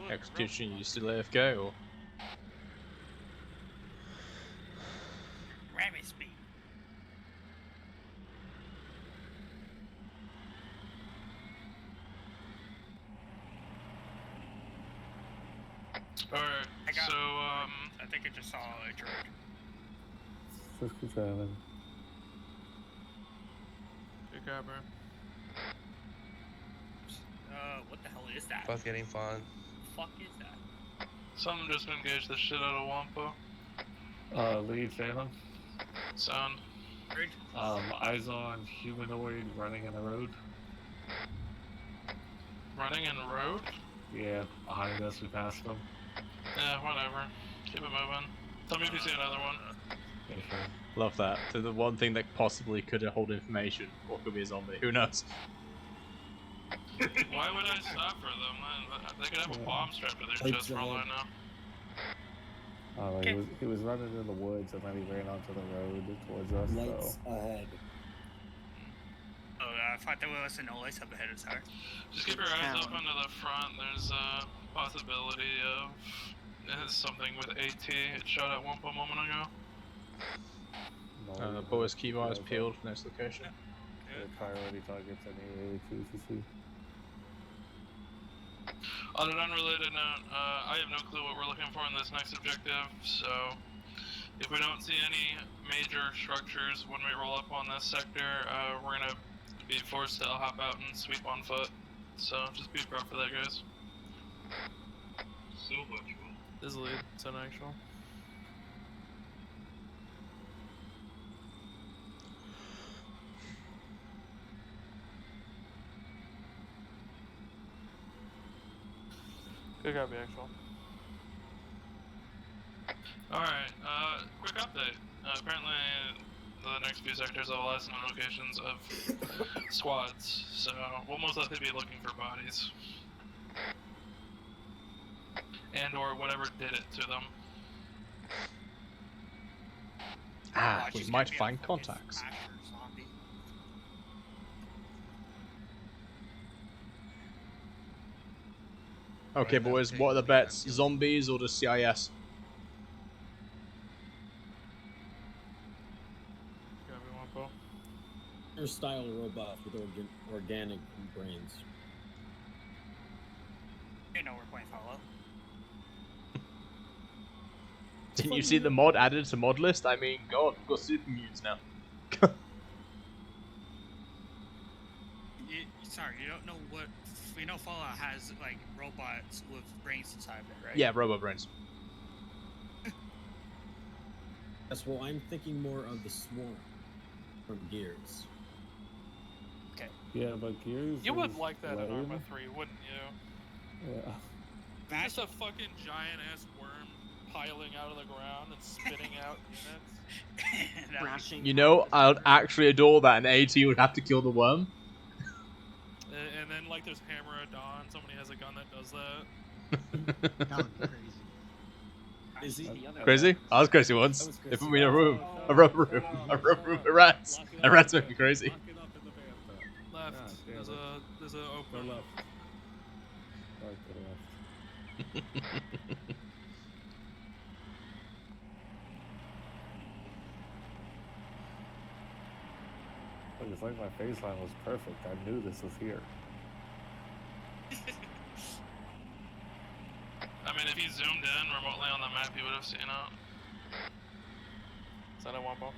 Execution, you still AFK or? Rabbit speed. Alright, so, I think I just saw a droid. Just keep driving. Good job, bro. What the hell is that? Both getting fun. Fuck is that? Someone just engaged the shit out of Wampa. Lead Phantom. Sound. Eyes on humanoid running in the road. Running in the road? Yeah, behind us, we passed them. Yeah, whatever. Keep it moving. Tell me if you see another one. Yeah, sure. Love that. So the one thing that possibly could hold information, or could be a zombie. Who knows? Why would I stop for them? They could have a bomb strapped to their chest for all I know. He was running in the woods and then he ran onto the road towards us. Lights ahead. Oh, I thought there was no lights up ahead. Sorry. Just keep your eyes open to the front. There's a possibility of something with AT. It shot at Wampa a moment ago. Boys, keep eyes peeled for next location. Priority targets any AT. On an unrelated note, I have no clue what we're looking for in this next objective, so if we don't see any major structures when we roll up on this sector, we're gonna be forced to hop out and sweep on foot. So just be prepared for that, guys. So much fun. This is lead. It's an actual. Good copy, actual. Alright, quick update. Apparently, the next few sectors are the last known locations of squads, so we'll most likely be looking for bodies. And or whatever did it to them. Ah, we might find contacts. Okay, boys, what are the bets? Zombies or the CIS? Your style robot with organic brains. You know we're playing follow. Didn't you see the mod added to mod list? I mean, God, we've got super mutants now. Sorry, you don't know what. We know Fallout has like robots with brains inside of it, right? Yeah, robo brains. That's well, I'm thinking more of the swarm from Gears. Okay. Yeah, but Gears. You would like that in lame. Arma 3, wouldn't you? Yeah. Just a fucking giant ass worm piling out of the ground and spitting out units. You know, I'd actually adore that, and AT would have to kill the worm. And then like there's Hammer at Dawn, somebody has a gun that does that. That would be crazy. Is he? Crazy? I was crazy once. They put me in a room. A rubber room. A rubber room with rats. And rats make me crazy. Left. There's a open. Left. Right to the left. Look, it's like my baseline was perfect. I knew this was here. I mean, if he zoomed in remotely on the map, he would have seen it. Is that a Wampa?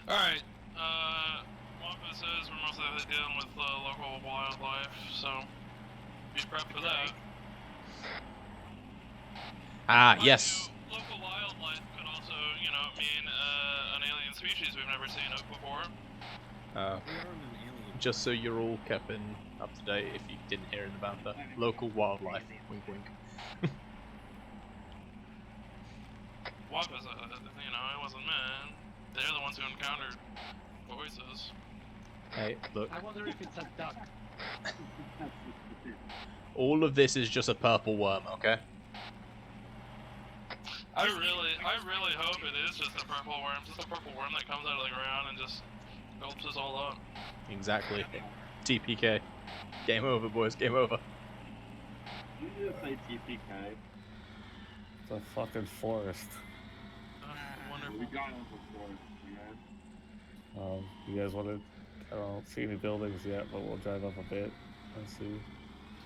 Alright, Wampa says we're mostly dealing with local wildlife, so be prepped for that. Ah, yes. Local wildlife could also, you know, mean an alien species we've never seen before. Just so you're all kept in up to date, if you didn't hear in the banter, local wildlife. Wink, wink. Wampa's, you know, it wasn't me. They're the ones who encountered voices. Hey, look. I wonder if it's a duck. All of this is just a purple worm, okay? I really hope it is just a purple worm. Just a purple worm that comes out of the ground and just gulps us all up. Exactly. TPK. Game over, boys. Game over. You just say TPK. It's a fucking forest. wonderful. We got him before, man. You guys want to? I don't see any buildings yet, but we'll drive up a bit and see.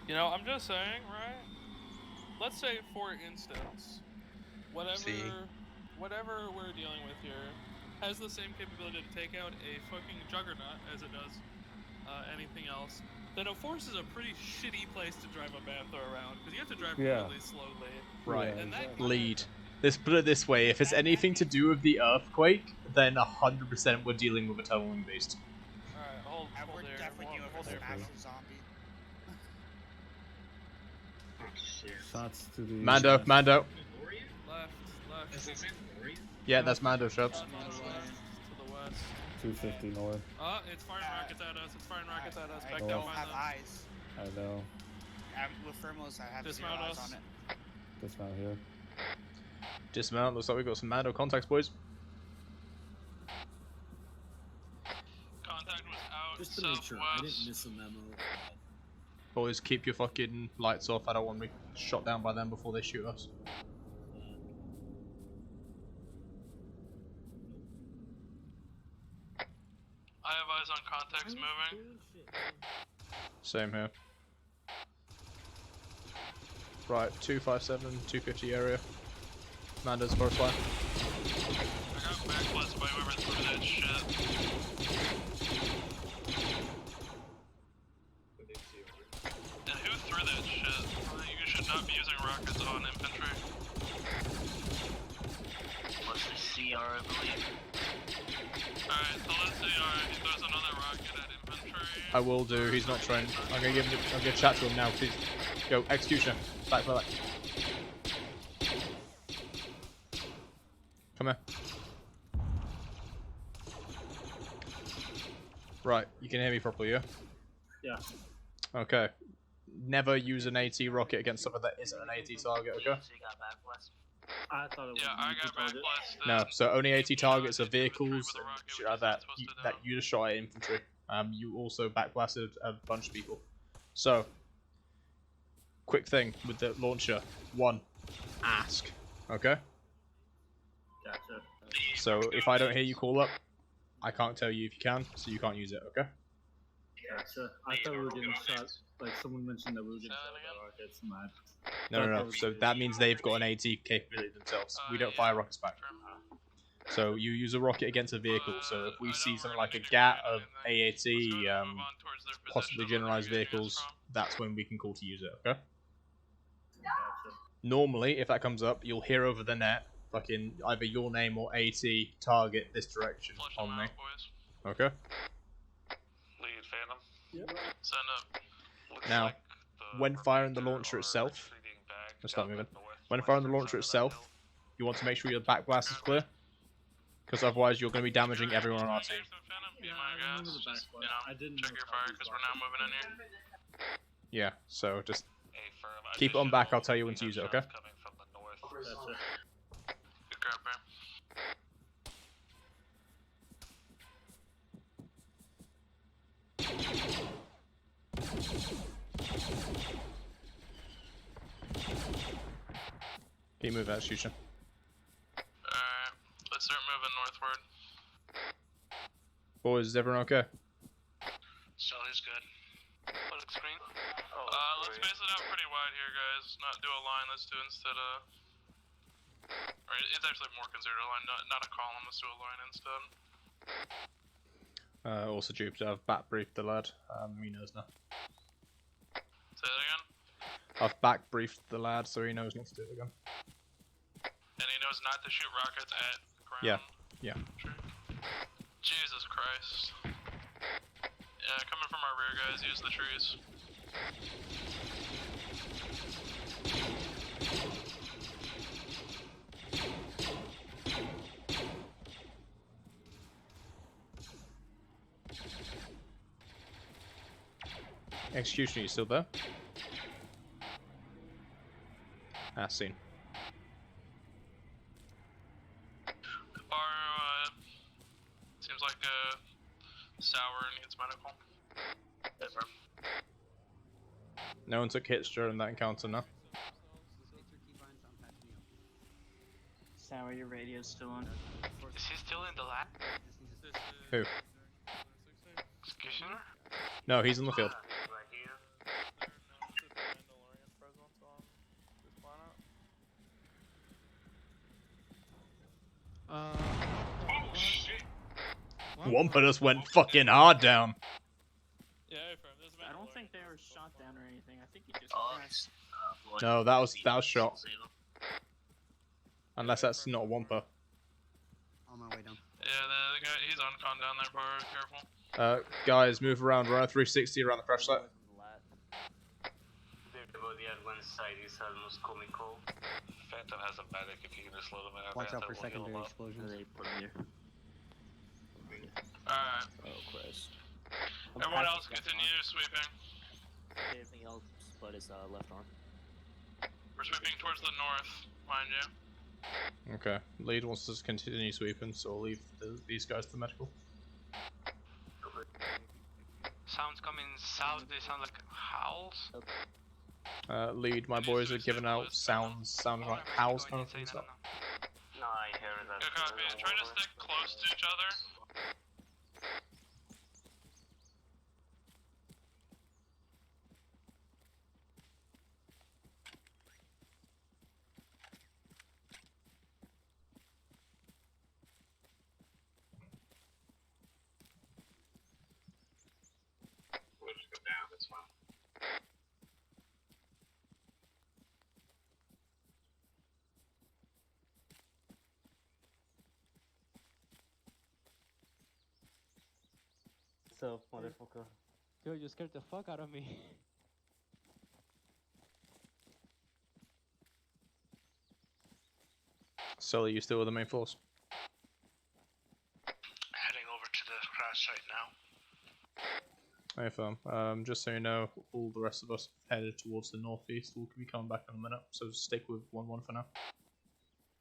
You know, I'm just saying, right? Let's say, for instance, whatever we're dealing with here has the same capability to take out a fucking juggernaut as it does anything else. Then a force is a pretty shitty place to drive a Bantha around because you have to drive really slowly. Right. And that Lead. Let's put it this way: if it's anything to do with the earthquake, then 100% we're dealing with a tunneling beast. Alright, hold there. Definitely Hold there. massive zombie. Oh shit. Shots to the Mando. Left. Yeah, that's Mando shots. To the west. 250 north. It's firing rockets at us. It's firing rockets at us. I Back don't down have by eyes. I know. With thermals, I have Dismount 0 eyes us. on it. Dismount here. Dismount. Looks like we've got some Mando contacts, boys. Contact was out. Just to make sure, I didn't miss a memo. Boys, keep your fucking lights off. I don't want to be shot down by them before they shoot us. I have eyes on contacts moving. Same here. Right, 257, 250 area. Mando's first line. I got backblast by whoever threw that shit. And who threw that shit? You should not be using rockets on infantry. What's the CR, I believe? Alright, so let's see, he throws another rocket at infantry. I will do. He's not trained. I'm gonna give him. I'm gonna chat to him now. Please go. Executioner. Back. Come here. Right. You can hear me properly, yeah? Yeah. Okay. Never use an AT rocket against something that isn't an AT target. Okay. So you got backblast? I thought it was I got backblast. No. So only AT targets are vehicles and shit like that. That you just shot at infantry. You also backblasted a bunch of people. So, quick thing with the launcher. 1, ask. Okay? Gotcha. So, if I don't hear you call up, I can't tell you if you can, so you can't use it, okay? Gotcha. I thought we were getting shot. Like someone mentioned that we were getting shot by rockets. No. So that means they've got an AT capability themselves. We don't fire rockets back. So you use a rocket against a vehicle. So if we see something like a GAT of AAT, possibly generalized vehicles, that's when we can call to use it, okay? Normally, if that comes up, you'll hear over the net, fucking either your name or AT target this direction on me. Okay? Lead Phantom. Yep. Send up. Now, when firing the launcher itself, let's start moving. When firing the launcher itself, you want to make sure your backblast is clear, because otherwise you're going to be damaging everyone on our team. I didn't check your fire because we're now moving in here. Yeah, so just keep it on back. I'll tell you when to use it, okay? Good grab, man. Keep moving, execution. Alright, let's start moving northward. Boys, is everyone okay? Charlie's good. Loading screen. Let's space it out pretty wide here, guys. Not do a line, let's do instead of... Or it's actually more considered a line, not a column, let's do a line instead. Also, Jupiter, I've back briefed the lad. He knows now. Say that again? I've back briefed the lad, so he knows not to do it again. And he knows not to shoot rockets at ground? Yeah. Jesus Christ. Yeah, coming from our rear, guys, use the trees. Executioner, you still there? Seen. Baru, seems like sour and needs medical. No one took hits during that encounter, no? Sour, your radio's still on. Is he still in the lab? Who? Executioner? No, he's on the field. Right here. Mandalorian presence on this planet. Oh shit! Wampa just went fucking hard down. Yeah, from this I don't think they were shot down or anything. I think he just Oh, crashed. No, that was shot. Unless that's not Wampa. On my way down. Yeah, the guy, he's on con down there, bar, careful. Guys, move around. Run a 360 around the crash site. The body at one side is almost comical. Phantom has a medic if you can just load him in. Watch out for Phantom will heal him secondary up. explosions. They put him here. Alright. Oh, Christ. Everyone else continue sweeping. Everything else but his left arm. We're sweeping towards the north, mind you. Okay. Lead wants us to continue sweeping, so we'll leave these guys to the medical. Sounds coming south, they sound like howls. Lead, my boys are giving out sounds like howls kind of things. No, I hear that. Good copy. Try to stick close to each other. We'll just go down, that's fine. So, motherfucker. Dude, you scared the fuck out of me. Sully, you still with the main force? Heading over to the crash site now. Hey, firm. Just so you know, all the rest of us headed towards the northeast. We'll be coming back in a minute, so stick with 1-1 for now.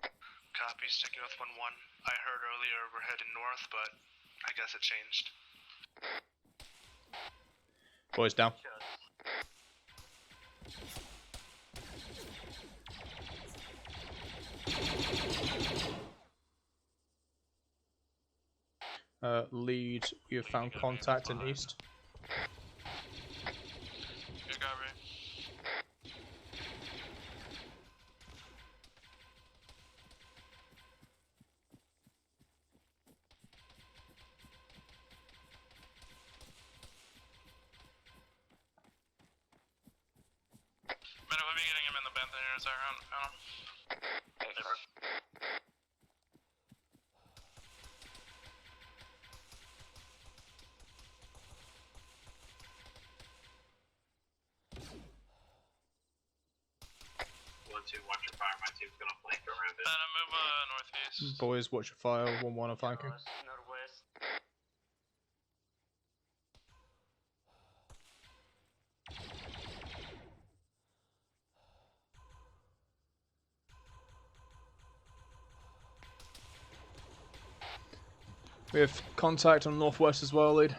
Copy, sticking with 1-1. I heard earlier we're heading north, but I guess it changed. Boys down. Lead, we have found contact in east. Good copy. But we'll be getting him in the bend here, is that right? Watch your fire. My team's gonna flank around it. Then move northeast. Boys, watch your fire. 1-1 on flanking. Northwest. We have contact on northwest as well, lead.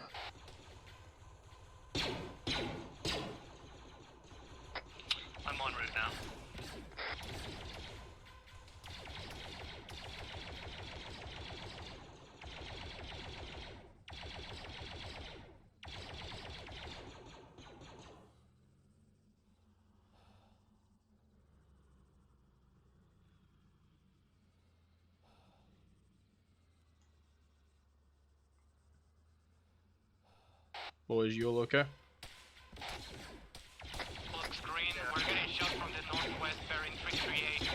I'm on route now. Boys, you all okay? Looks green, we're getting shot from the northwest bearing 338.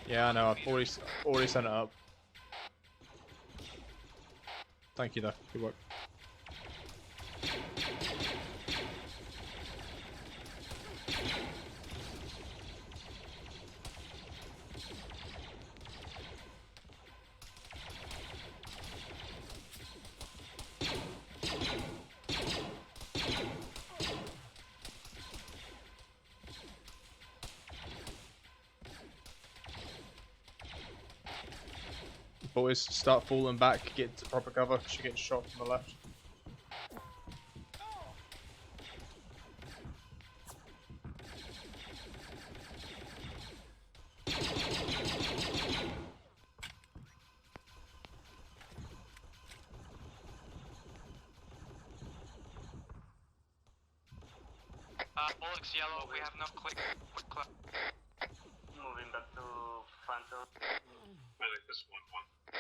Yeah, I know. I've already sent it up. Thank you, though. Good work. Boys, start falling back, get to proper cover, because you're getting shot from the left. Bullock's yellow, we have no quick clip. Moving back to Phantom. Medic, this 1-1.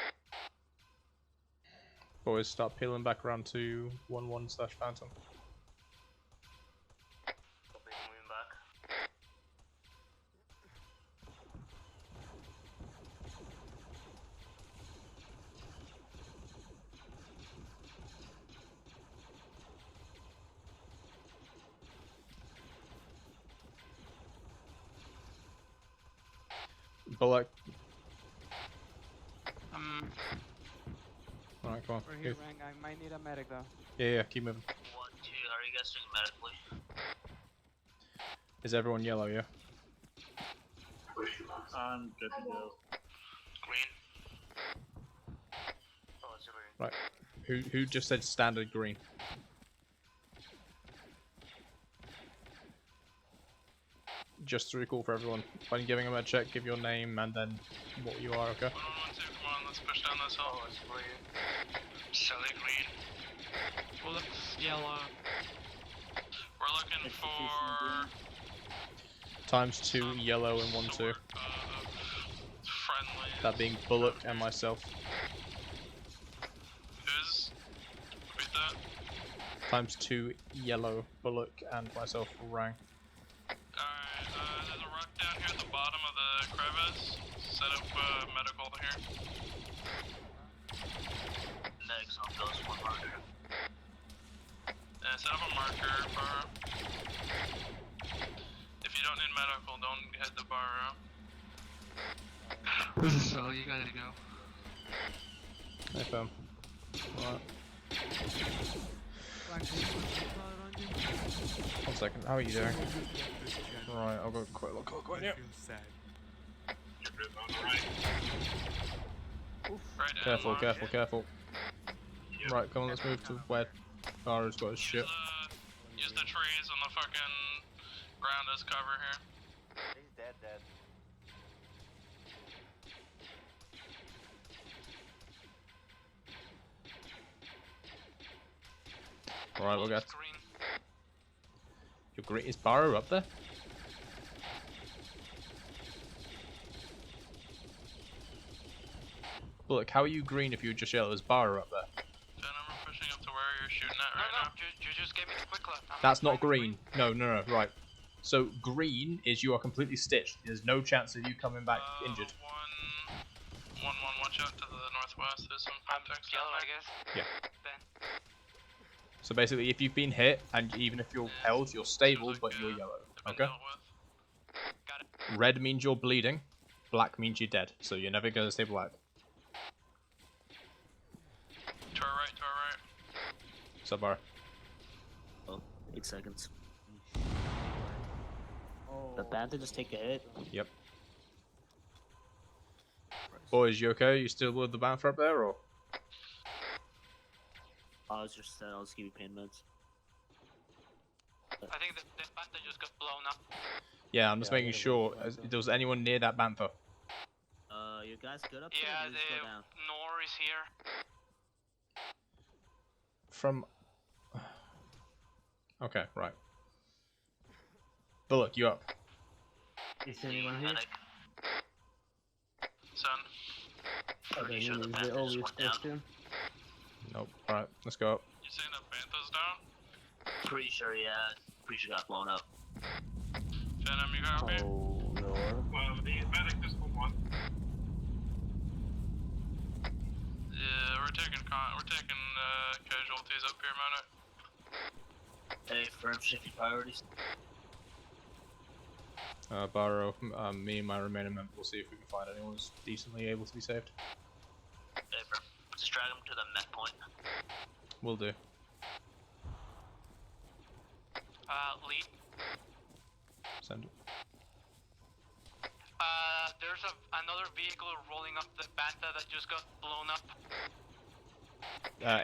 Boys, start peeling back around to 1-1/Phantom. Copy, moving back. Bullock. We're Alright, come on. here, Rang. I might need a medic though. Yeah, keep moving. 1, 2, are you guys doing medically? Is everyone yellow, yeah? I'm good to go. Green. Oh, it's green. Right. Who just said standard green? Just to recall for everyone, when giving a med check, give your name and then what you are, okay? 1-1-2, come on, let's push down this hill. Oh, it's green. Shelly green. Bullock's yellow. We're looking for ×2 yellow and 1-2. friendly. That being Bullock and myself. Who's? Repeat that. ×2 yellow, Bullock and myself will rang. Alright, there's a rock down here at the bottom of the crevice. Set up medical here. Next on goes 1 marker. Set up a marker, Barrow. If you don't need medical, don't head to Barrow. This is so, you gotta go. Hey, fam. Alright. 1 second, how are you doing? Right, I'll go quick look. Right Careful, careful, careful. Right, come on, let's move to where Barrow's got his shit. Use the trees on the fucking ground as cover here. He's dead. Alright, we'll get. Your green is Barrow up there? Look, how are you green if you were just yellow? Is Barrow up there? I'm pushing up to where you're shooting at right now. You just gave me the quick left. That's not green. No, right. So green is you are completely stitched. There's no chance of you coming back injured. 1-1, watch out to the northwest. There's some contacts yellow, I guess. Yeah. So basically, if you've been hit, and even if you're held, you're stable, but you're yellow. Okay? Red means you're bleeding. Black means you're dead. So you're never going to stay black. To our right. Subbar. Oh, 8 seconds. The Panther just take a hit. Yep. Boys, you okay? You still with the Panther up there, or? I was just give you pain meds. I think the Panther just got blown up. Yeah, I'm just making sure. Was anyone near that Panther? You guys good up there? Yeah, the Nor is here. From. Okay, right. Bullock, you up? Is anyone here? Son. Okay, is the always question? Nope. Alright, let's go up. You saying the Panther's down? Pretty sure, yeah. Pretty sure got blown up. Phantom, you got me? Oh, Lord. Well, the medic just 1-1. Yeah, we're taking casualties up here, medic. Hey, firm shifting priorities. Barrow, me and my remaining member will see if we can find anyone who's decently able to be saved. Hey, firm. Just drag him to the med point. Will do. Lead. Send it. There's another vehicle rolling up the Panther that just got blown up.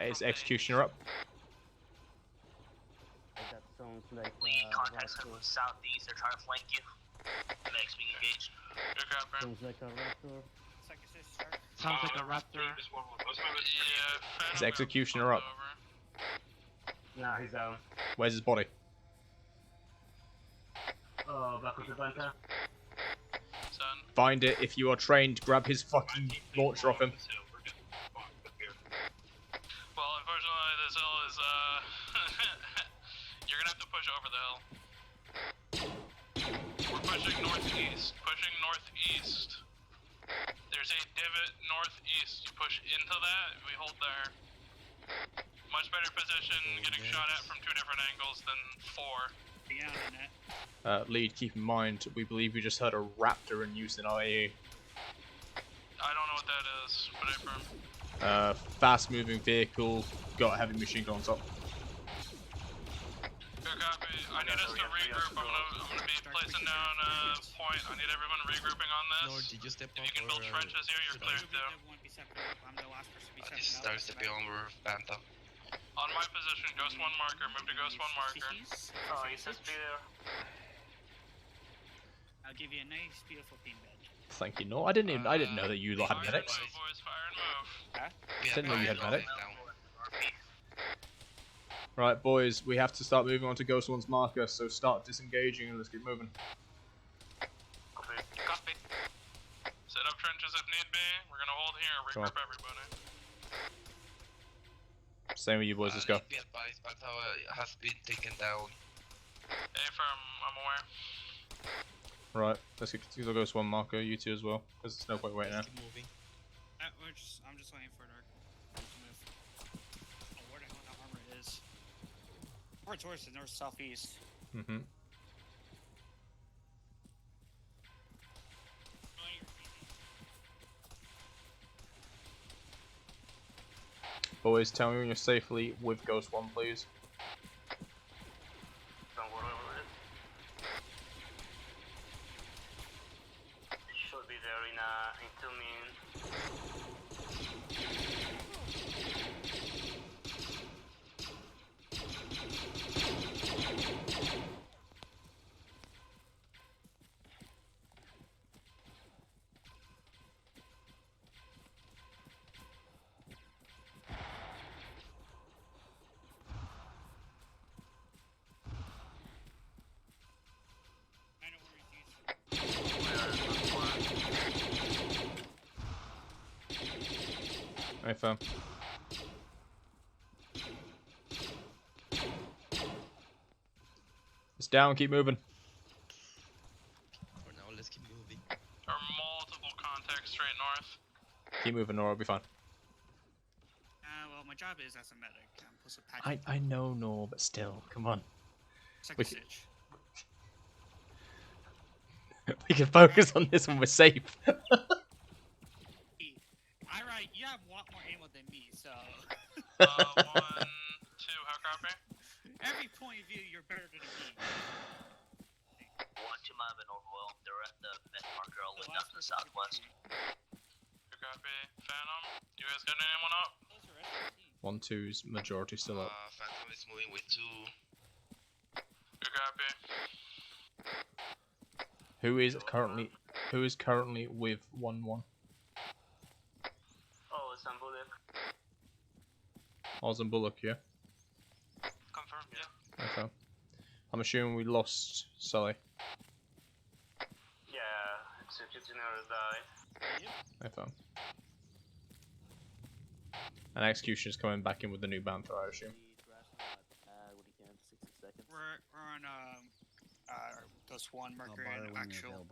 Is Executioner up? That sounds like Lead contacts from the southeast. They're trying to flank you. Max being engaged. sounds like a raptor. Sounds like a raptor. Yeah, Is Executioner up? Nah, he's down. Where's his body? Oh, back with the bunker. Find it. If you are trained, grab his fucking launcher off him. Well, unfortunately, this hill is, you're gonna have to push over the hill. We're pushing northeast. Pushing northeast. There's a divot northeast. You push into that, we hold there. Much better position, getting shot at from 2 different angles than 4. Lead, keep in mind, we believe we just heard a raptor in use in our AE. I don't know what that is, but I affirm. Fast moving vehicle, got a heavy machine gun on top. Good copy. I need us to regroup. I'm gonna be placing down a point. I need everyone regrouping on this. Lord, did you step If you can build trenches here, you're clear too. This starts to be on roof, Phantom. On my position, Ghost 1 marker. Move to Ghost 1 marker. Oh, he says be there. I'll give you a nice, beautiful bean bed. Thank you. No, I didn't know that you lot had medics. Boys, fire and move. Didn't know you had medics. Right, boys, we have to start moving on to Ghost 1's marker, so start disengaging and let's keep moving. Copy. Set up trenches if need be. We're gonna hold here. Regroup everybody. Same with you boys, let's go. Be advised, my tower has been taken down. Affirm, I'm aware. Right, let's get to the Ghost 1 marker, you two as well, because there's no point waiting now. I'm just waiting for Dark to move. Oh, where the hell that armor is? Or towards the north southeast. Mm-hmm. Boys, tell me when you're safely with Ghost 1, please. Don't worry about it. Should be there in 2 minutes. Hey, fam. It's down, keep moving. For now, let's keep moving. There are multiple contacts straight north. Keep moving, Nora, it'll be fine. Well, my job is as a medic. I'm supposed to patch. I know, no, but still, come on. Second stitch. We can focus on this when we're safe. Alright, you have a lot more ammo than me, so. 1, 2, how copy? Every point of view, you're better than me. 1-2 might have been overwhelmed. They're at the mid marker all the way down to the southwest. Good copy. Phantom, you guys got anyone up? 1-2's majority still up. Phantom is moving with 2. Good copy. Who is currently with 1-1? Oh, it's on Bullock. Oz and Bullock, yeah? Confirm, yeah. Okay. I'm assuming we lost Sully. Yeah, executioner died. Okay. And Executioner's coming back in with the new Banther, I assume. We're on Ghost 1 marker and actual.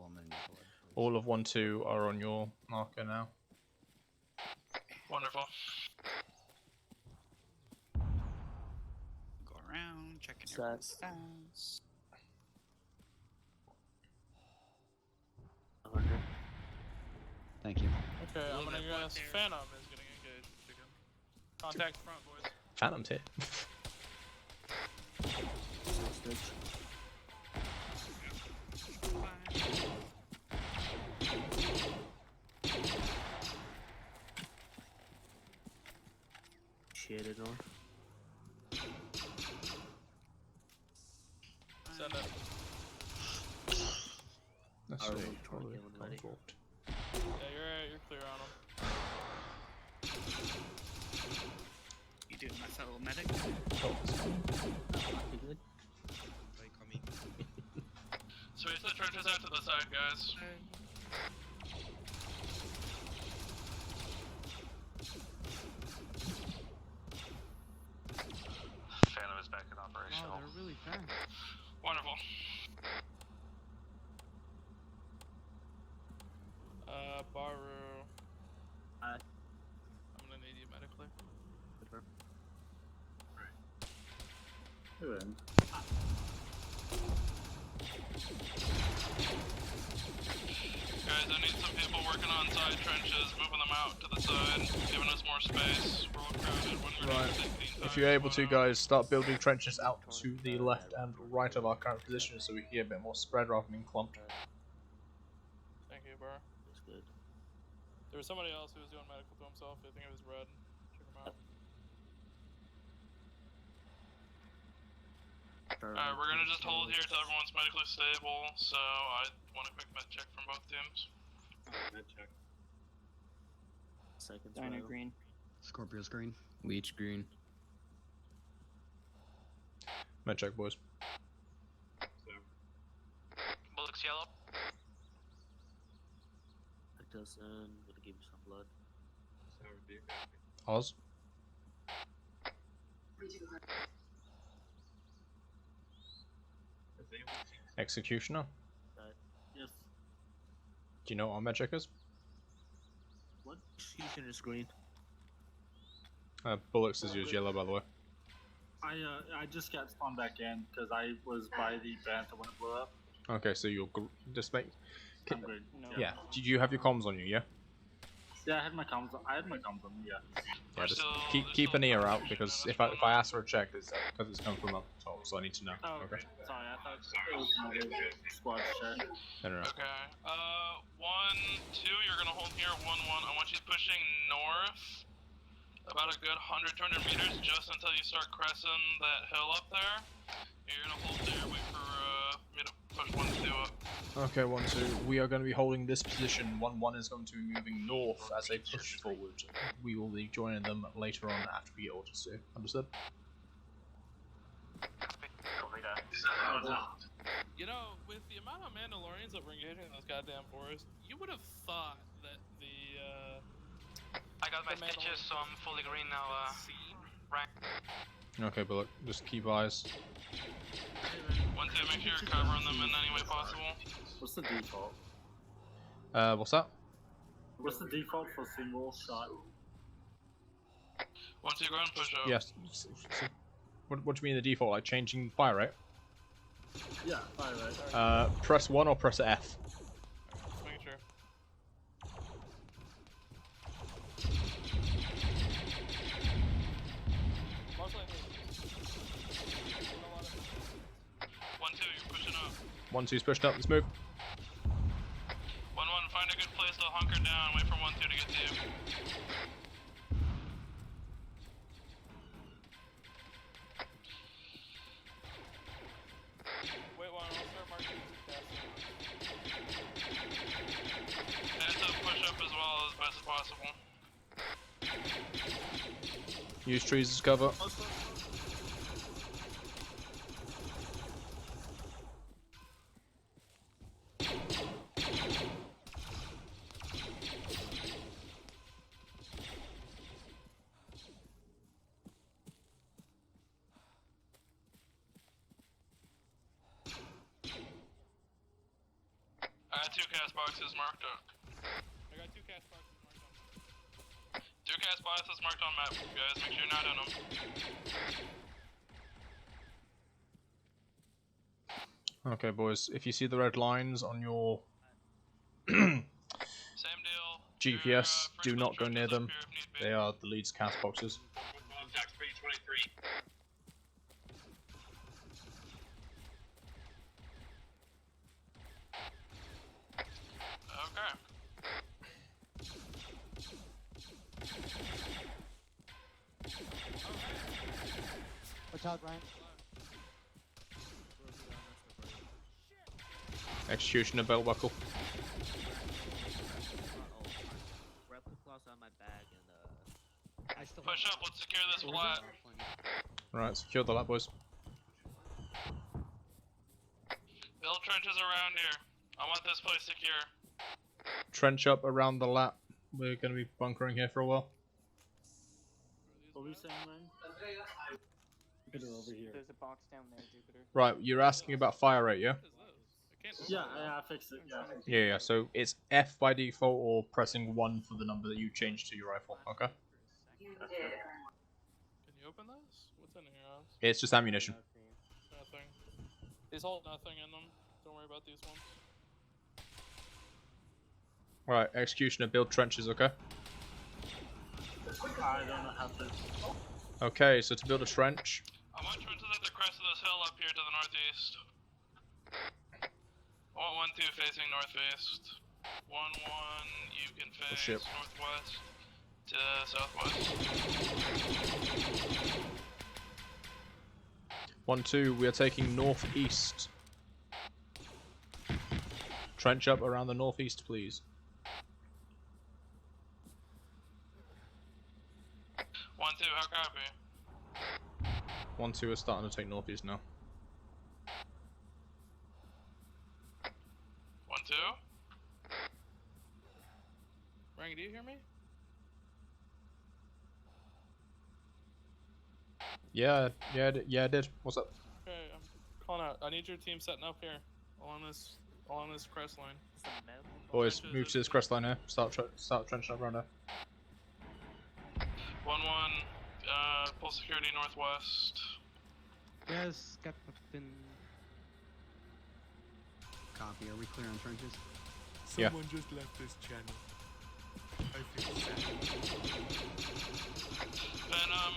All of 1-2 are on your marker now. Wonderful. Go around, checking your stats. Thank you. Okay, I'm gonna guess Phantom is getting engaged. Contact front, boys. Phantom's here. Shaded on. Send it. That's Alright, really totally ready. Yeah, you're clear on them. You do my fellow medic. Switch the trenches out to the side, guys. Phantom is back in operational. Wow, they're really fast. Wonderful. Baru. Hi. I'm gonna need you medically. Good. Guys, I need some people working on side trenches, moving them out to the side, giving us more space. We're all crowded when we're Right. doing the If you're able to, guys, start building trenches out to the left and right of our current position so we can get a bit more spread rather than clumped. Thank you, bro. That's good. There was somebody else who was doing medical to himself. I think it was Red. Check him out. Alright, we're gonna just hold here till everyone's medically stable, so I want a quick med check from both teams. Med check. Seconds. Dino row. green. Scorpio's green. Leech green. Med check, boys. Bullocks yellow. Hector's in. Gonna give you some blood. Oz. Executioner. Yes. Do you know what our med check is? What? Execution is green. Bullocks is used yellow, by the way. I just got spawned back in because I was by the Bantha when it blew up. Okay, so you'll just make. I'm good. Yeah. Did you have your comms on you? Yeah. Yeah, I had my comms. I had my comms on. Yeah. Yeah. Just keep an ear out because if I ask for a check, it's because it's coming from up top, so I need to know. Oh, Okay. Sorry, I thought it was another squad check. No, no, no. Okay. 1, 2, you're gonna hold here. 1, 1. I want you pushing north about a good 100, 200 meters just until you start cresting that hill up there. You're gonna hold there, wait for me to push 1, 2 up. Okay, 1, 2. We are going to be holding this position. 1, 1 is going to be moving north as they push forward. We will be joining them later on after we get orders to. Understood? You know, with the amount of Mandalorians that we're engaging in this goddamn forest, you would have thought that the I got my stitches, so I'm fully green now. Rank. Okay, Bullock. Just keep eyes. 1, 2, make sure you're covering them in any way possible. What's the default? What's that? What's the default for single shot? 1, 2, go ahead and push up. Yes. What do you mean the default? Like changing fire rate? Yeah, fire rate. Press 1 or press F. Just making sure. One, 2, you're pushing up. 1, 2's pushed up. Let's move. 1, 1, find a good place to hunker down. Wait for 1, 2 to get to you. Wait, 1, I'll start marking and to push up as well as best as possible. Use trees as cover. I got 2 cast boxes marked up. I got 2 cast boxes marked on. 2 cast boxes marked on map, guys. Make sure you're not in them. Okay, boys. If you see the red lines on your Same deal. GPS, do not go near them. They are the lead's cast boxes. Contact 323. Okay. Watch out, Ryan. Executioner belt buckle. Replica claws on my bag and I still Push up, let's secure this flat. Right, secure the lap, boys. Build build trenches around here. I want this place secure. Trench up around the lap. We're going to be bunkering here for a while. What were you saying, man? Jupiter over here. There's a box down there, Jupiter. Right, you're asking about fire rate, yeah? Yeah, I fixed it. Yeah. Yeah, so it's F by default or pressing 1 for the number that you changed to your rifle, okay? Can you open this? What's in here, Oz? It's just ammunition. Nothing. These hold nothing in them. Don't worry about these ones. Right, Executioner, build trenches, okay? I don't know how to. Okay, so to build a trench, I want trenches at the crest of this hill up here to the northeast. I want 1-2 facing northeast. 1-1, you can face shit. northwest to southwest. 1-2, we are taking northeast. Trench up around the northeast, please. 1-2, how copy? 1-2 is starting to take northeast now. 1-2? Rang, do you hear me? Yeah, I did. What's up? Okay, I'm calling out. I need your team setting up here along this crest line. Boys, move to this crest line here. Start trenching up around here. 1-1, pull security northwest. Yes, Captain. Copy. Are we clear on trenches? Yeah. Someone just left this channel. I feel sad. Venom,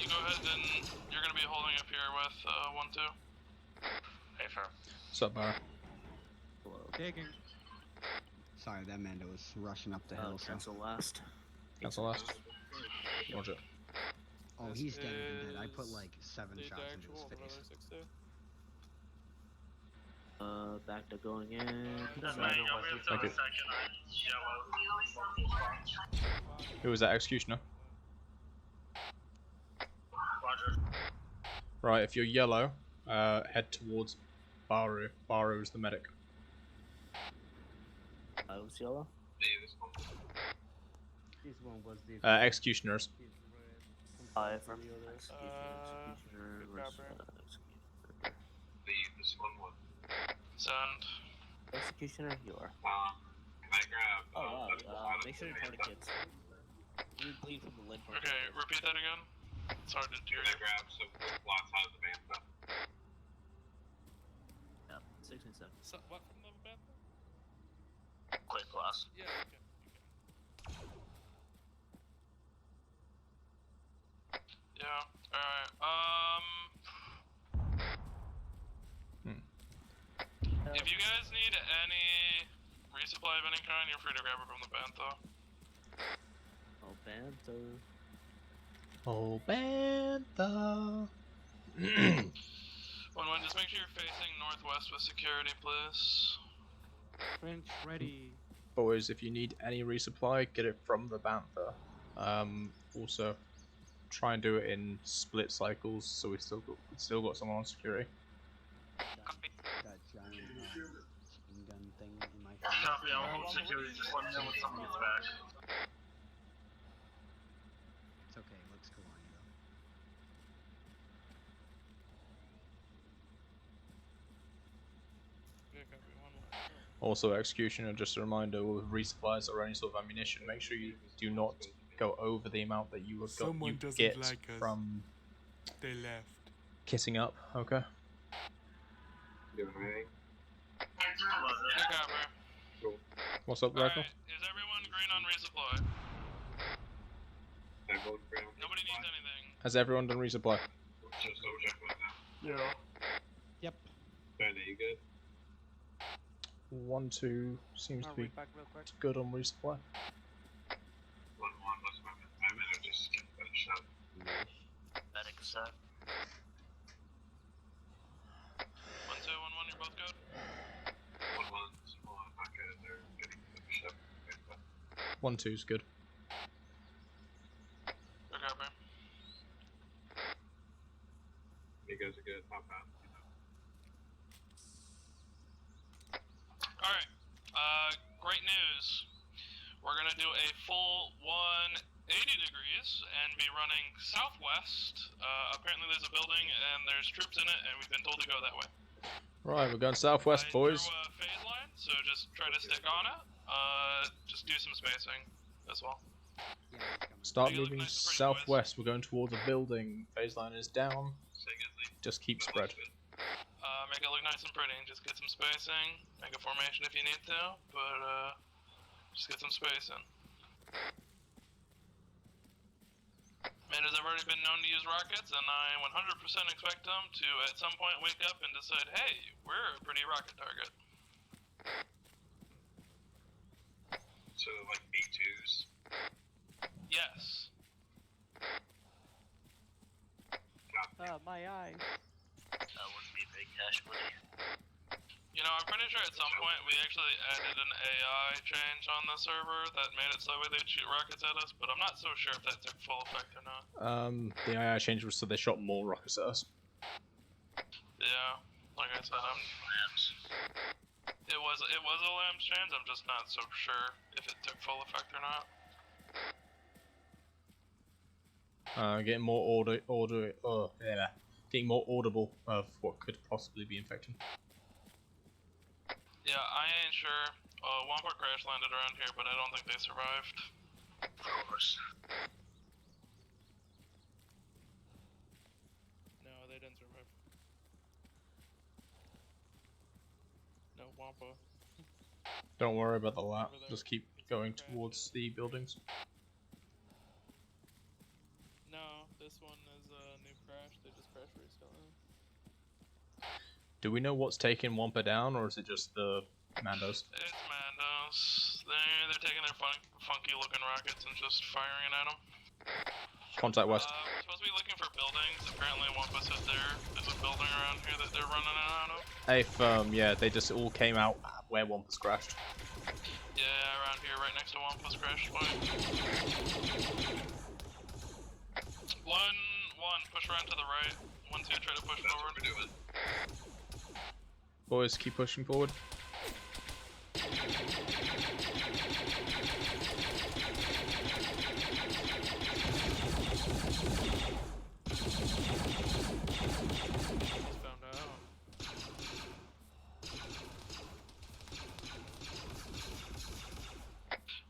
you go ahead and you're gonna be holding up here with 1-2. Hey, fair. What's up, Barra? Taking. Sorry, that Mando was rushing up the hill. Cancel last. Cancel last. Roger. Oh, This he's dead and dead. I put is like 7 the shots into his actual face. another 6-2. Back to going in. Then, man, yeah, we have to Thank you. second on yellow. Who was that? Executioner? Roger. Right, if you're yellow, head towards Baru. Baru is the medic. I was yellow. This one was the Executioners. I from Good copper. This one. Send. Executioner, you are. Can I grab? Oh wow. Make sure you turn kids. You bleed from the lid. Okay, repeat that again. It's hard to hear. Can I grab some blocks out of the bantha? Yeah, 16 seconds. So, what from the bantha? Quick class. Yeah, okay. Yeah, alright. If you guys need any resupply of any kind, you're free to grab it from the bantha. Oh, Bantha. Oh, Bantha. 1-1, just make sure you're facing northwest with security, please. Trench ready. Boys, if you need any resupply, get it from the Bantha. Also, try and do it in split cycles, so we still got someone on security. That giant machine gun thing in my face. Copy, I'll hold security. Just let me know when someone gets back. It's okay. Looks cool on you though. Yeah, copy. 1-1. Also, Executioner, just a reminder, with resupplies or any sort of ammunition, make sure you do not go over the amount that you have got. Someone You doesn't get like us. from They left. kitting up. Okay. Doing anything? Yeah, copy. What's up, Rifle? Alright, is everyone green on resupply? I'm going for Nobody needs anything. Has everyone done resupply? Just double check right now. Yeah. Yep. Benny, you good? 1-2 seems to I'll be read back real quick. good on resupply. 1-1, what's my minute? Just get finished up. Medic set. 1-2, 1-1, you're both good? 1-1, not good. They're getting finished up. 1-2's good. Yeah, copy. You guys are good. Hop out. is we're gonna do a full 180 degrees and be running southwest. Apparently there's a building and there's troops in it, and we've been told to go that way. Right, we're going southwest, boys. Through a phase line, so just try to stick on it. Just do some spacing as well. Start moving southwest. We're going towards a building. Phase line is down. Just keep spread. Make it look nice and pretty. Just get some spacing. Make a formation if you need to, but just get some spacing. Man has already been known to use rockets, and I 100% expect them to at some point wake up and decide, hey, we're a pretty rocket target. So like B2s? Yes. My eyes. That would be big cash money. You know, I'm pretty sure at some point we actually added an AI change on the server that made it so they'd shoot rockets at us, but I'm not so sure if that took full effect or not. The AI change was so they shot more rockets at us. Yeah, like I said, it was a lamb's change. I'm just not so sure if it took full effect or not. Getting more getting more audible of what could possibly be infected. Yeah, I ain't sure. Wampa crash landed around here, but I don't think they survived. Of course. No, they didn't survive. No, Wampa. Don't worry about the lap. Just keep going towards the buildings. No, this one is a new crash. They just crashed recently. Do we know what's taking Wampa down, or is it just the Mandos? It's Mandos. They're taking their funky looking rockets and just firing at them. Contact west. We're supposed to be looking for buildings. Apparently Wampa said there's a building around here that they're running out of. Yeah, they just all came out where Wampa's crashed. Yeah, around here, right next to Wampa's crash point. One, push around to the right. 1, 2, try to push forward. Boys, keep pushing forward.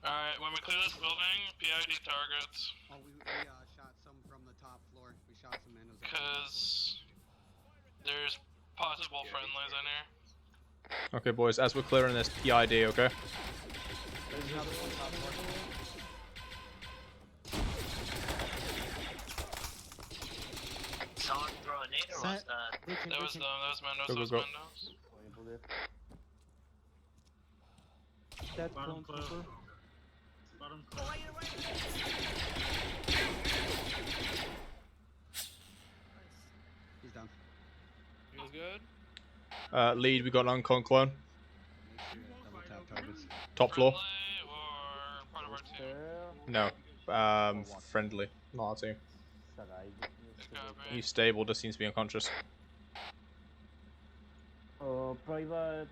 Alright, when we clear this building, PID targets. Oh, we shot some from the top floor. We shot some Mandos. Because there's possible friendlies in here. Okay, boys, as we're clearing this, PID, okay? Someone throw a nade or was that? That was them, that was Mandos, Go, that was go, go. Mandos. Dead Bottom clone close. trooper. Bottom close. He's down. He was good? Lead, we got an uncon clone. Double tap targets. Top floor. Or part of our team? No. Friendly. Not our team. He's stable, just seems to be unconscious. Private.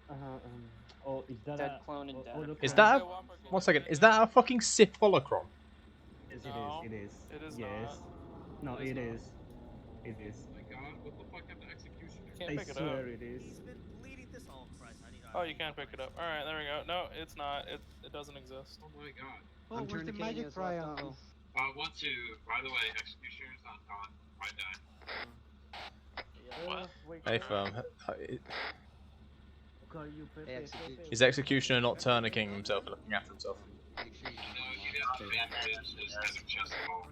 Oh, is that Dead clone and dead. Is that a... One second, is that a fucking Sith holocron? Yes, No, it is. it is Yes. not. No, it is. It is. Oh my god, what the fuck happened to executioner? Can't I pick it swear up. it is. He's been bleeding this. Oh Christ! I need. Oh, you can't pick it up. Alright, there we go. No, it's not. It doesn't exist. Oh my god. Oh, I'm where's the tourniqueting magic his left triangle? elbow. 1, 2, by the way, executioner's not gone. Might die. What? Hey, firm. Hey, execute. Is Executioner not tourniqueting himself and looking after himself? Make sure you No, you didn't fit his kind of chest hole.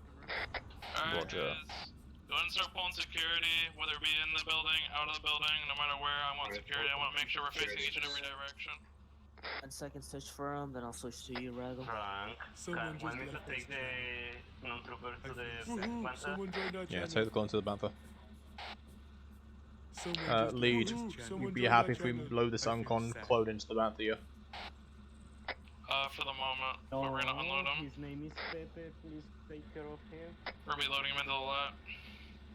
Alright, Roger. guys. Go ahead and start pulling security, whether it be in the building, out of the building, no matter where. I want security. I want to make sure we're facing each and every direction. 10 seconds switch for him, then I'll switch to you, Raggle. Frank, want me to take the non-troopers to the Panther? Yeah, take the clone to the Bantha. Lead, you'd be happy if we blow this uncon clone into the Bantha, yeah? For the moment, but we're gonna unload him. His name is Pepe, please take care of him. We're gonna be loading him into the lab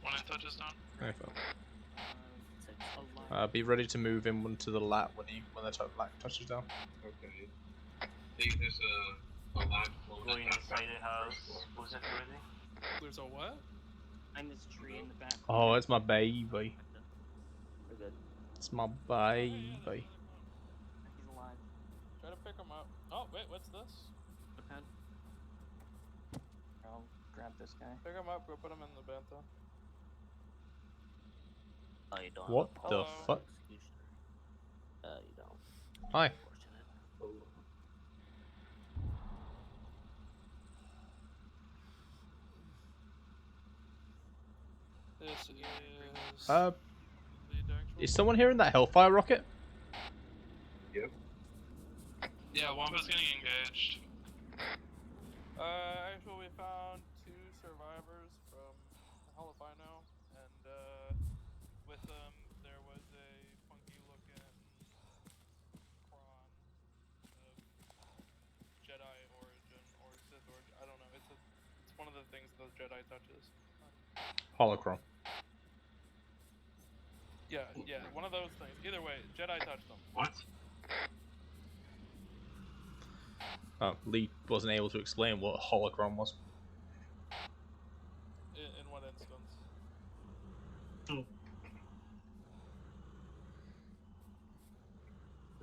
when it touches down. Okay, fine. Be ready to move him to the lat when the lap touches down. Okay. think there's a lab Going inside the house. Full security. There's a what? Behind this tree in the back. Oh, it's my baby. We're good. It's my baby. He's alive. Try to pick him up. Oh, wait, what's this? Footpad. I'll grab this guy. Pick him up, go put him in the banta. Oh, you don't. What the fuck? You don't. Hi. This is... Is someone here in that Hellfire rocket? Yep. Yeah, Wampa's getting engaged. Actually, we found 2 survivors from Halifino, and with them there was a funky-looking prawn of Jedi origin or Sith origin. I don't know. It's one of the things the Jedi touches. Holocron. Yeah, one of those things. Either way, Jedi touched them. What? Oh, Lee wasn't able to explain what holocron was. In what instance? Oh.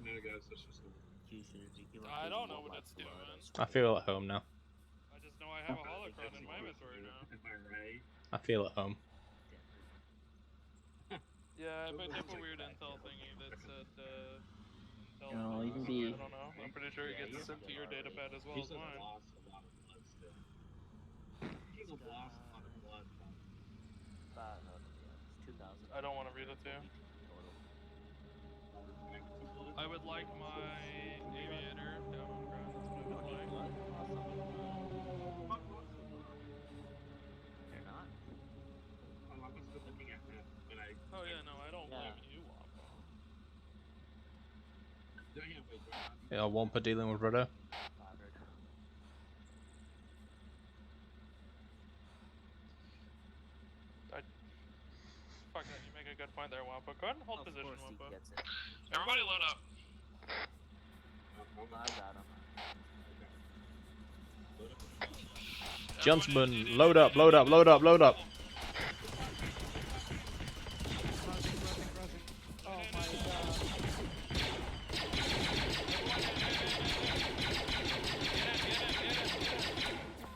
No, guys, that's just I don't know what it's doing. I feel at home now. I just know I have a holocron in my inventory now. Am I right? I feel at home. Yeah, I picked up a weird intel thingy that said, intel. No, you can be. I don't know. I'm pretty sure it gets sent to your datapad as well as mine. Lost a lot of blood still. He's lost a lot of blood. It's 2,000. I don't want to read it to you. I would like my aviator down on ground. That's what I would like. You're not? Oh, I was still looking at that when I. Oh yeah, no, I don't blame you, Wampa. Yeah, Wampa dealing with Rudder. Fuck that, you make a good point there, Wampa. Go ahead and hold position, Wampa. Everybody load up. I got him. Gentlemen, load up, load up, load up, load up. Oh my god.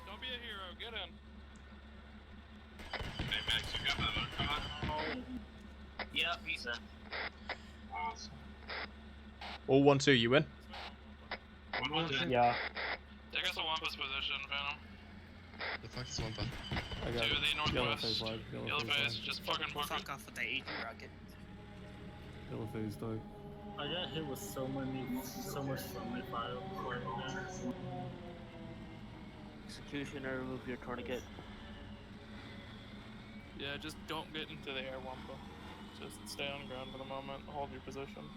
Don't be a hero, get in. Hey, Max, you got that on? Yep, he's in. Awesome. All 1-2, you win? 1-1. Yeah. Take us to Wampa's position, Phantom. The fuck is Wampa? I got To it. the northwest. Yellow Yellow phase phase, just fucking book it. Fuck off with the 80 rocket. Yellow phase dog. I got hit with so much friendly fire before I went down. Executioner, remove your tourniquet. Yeah, just don't get into the air, Wampa. Just stay on ground for the moment, hold your position.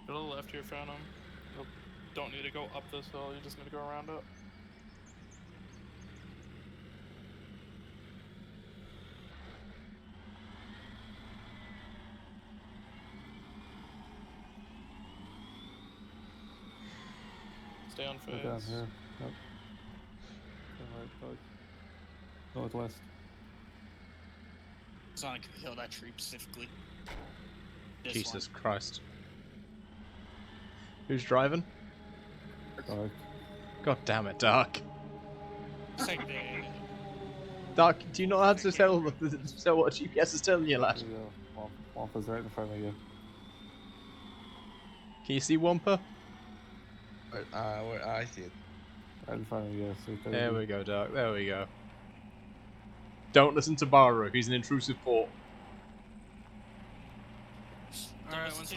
To the left here, Phantom. You don't need to go up this hill, you just need to go around it. Stay on Go phase. down here. Yep. Turn right, dog. Northwest. Sonic could kill that tree specifically. This Jesus one. Christ. Who's driving? Dark. God damn it, Dark. Second day. Dark, do you not have to tell what GPS is telling you, lad? There you go. Wampa's right in front of you. Can you see Wampa? Where I see it. Right in front of you, so There we go, Dark. There we go. Don't listen to Baru. He's an intrusive port. Alright, once we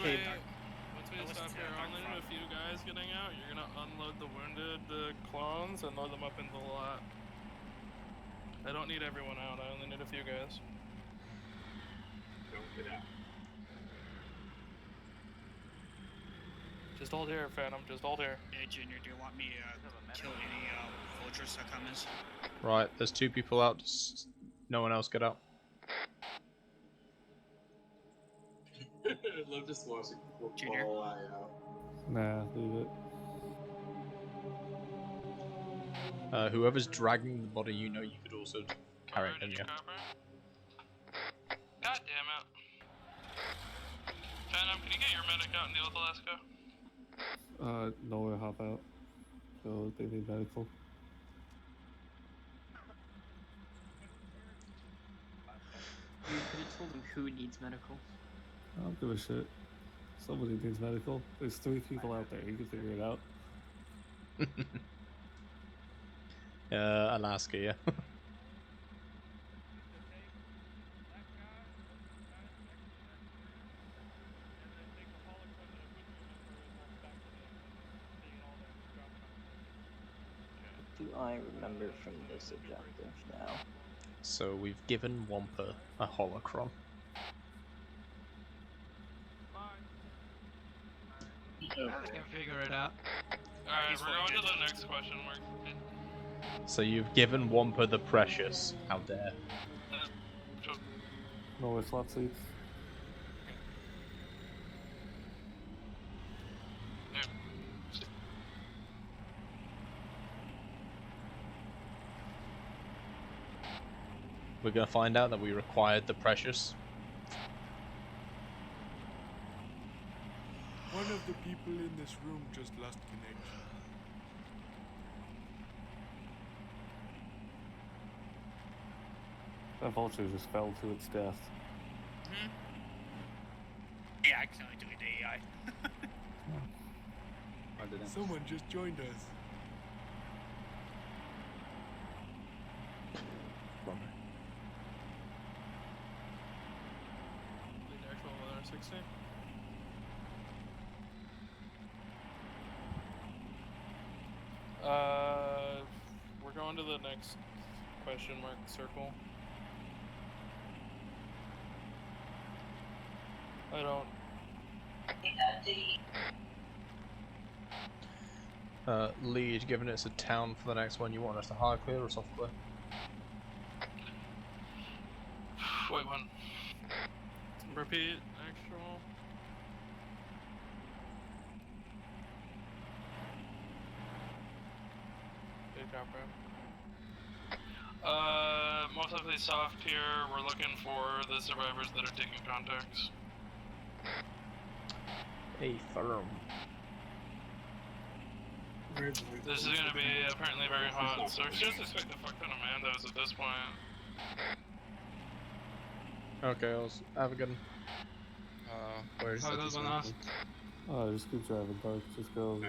stop here, only a few guys getting out. You're gonna unload the wounded clones and load them up into the lot. I don't need everyone out, I only need a few guys. Don't get out. Just hold here, Phantom, just hold here. Yeah, Junior, do you want me to kill any Fortress are coming. Right, there's 2 people out. Just no one else get up. I love just watching people fall out. Nah, leave it. Whoever's dragging the body, you know you could also carry it, can you? God damn it. Phantom, can you get your medic out and deal with Alaska? Nowhere hop out. So they need medical. You could have told him who needs medical. I don't give a shit. Somebody needs medical. There's 3 people out there. You can figure it out. Alaska, yeah. Do I remember from this objective now? So we've given Wampa a holocron. I can figure it out. Alright, we're going to the next question mark. So you've given Wampa the precious. How dare. Nowhere slot seats. We're gonna find out that we required the precious. One of the people in this room just lost connection. That vulture just fell to its death. Hmm? Yeah, I can only do it to AI. Someone just joined us. The actual 160. We're going to the next question mark circle. I don't. Lead, given it's a town for the next one, you want us to hard clear or soft clear? Wait, one. Repeat, actual. Good job, bro. Most likely soft here. We're looking for the survivors that are taking contacts. A firm. This is gonna be apparently very hot, so just expect a fuck ton of Mandos at this point. Okay, have a good one. Where's Have a good one, Us. Just keep driving, Dark. Just go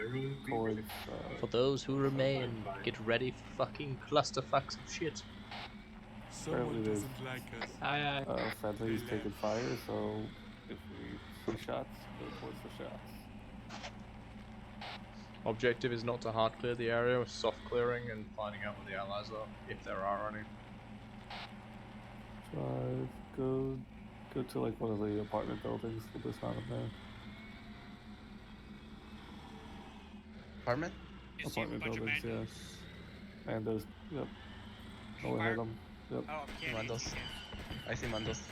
towards. For those who remain, get ready for fucking clusterfucks of shit. Someone doesn't like us. Friendly's taking fire, so if we see shots, go towards the shots. Objective is not to hard clear the area, with soft clearing and finding out where the allies are, if there are any. Drive, go to like one of the apartment buildings. We'll dismount them there. Apartment? Apartment buildings, yes. And those, yep. Go ahead them. Yep. Mandos. I see Mandos.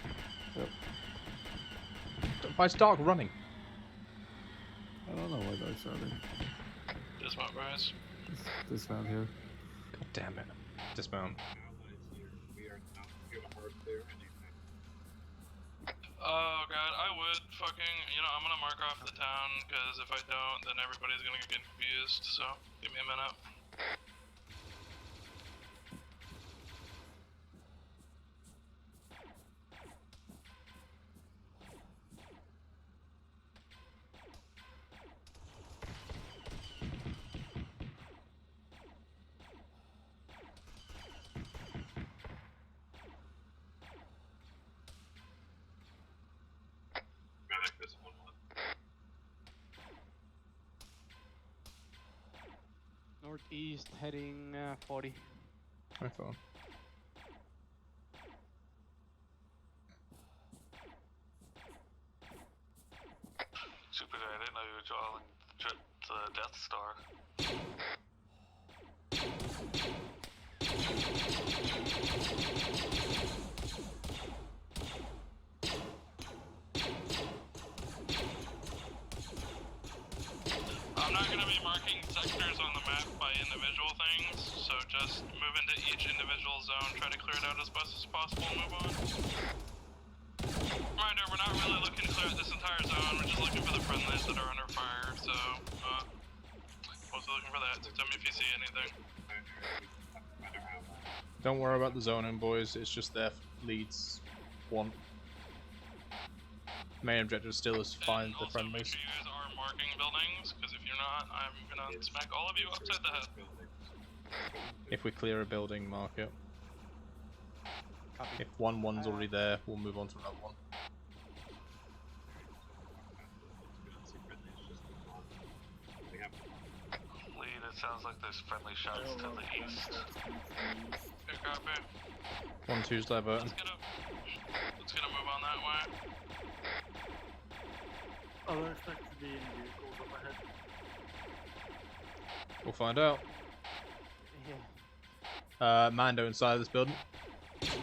Yep. Why is Dark running? I don't know why Dark's running. Dismount, guys. Dismount here. God damn it. Dismount. Oh god, I would fucking, I'm gonna mark off the town, because if I don't, then everybody's gonna get confused, so give me a minute. Northeast heading 40. I thought. Super guy, I didn't know you were drawing the Death Star. Just move into each individual zone, try to clear it out as best as possible, and move on. Reminder, we're not really looking to clear out this entire zone, we're just looking for the friendlies that are under fire, so, mostly looking for that, so tell me if you see anything. Don't worry about the zoning, boys, it's just their leads want. Main objective still is find the friendlies. Make sure you guys are marking buildings, because if you're not, I'm gonna smack all of you upside the head. If we clear a building, mark it. If one's already there, we'll move on to another one. Lead, it sounds like there's friendly shots to the east. Good copy. 1-2's diverting. Let's get a move on that way. Oh, they're expected to be in vehicles up ahead. We'll find out. Mando inside this building. Same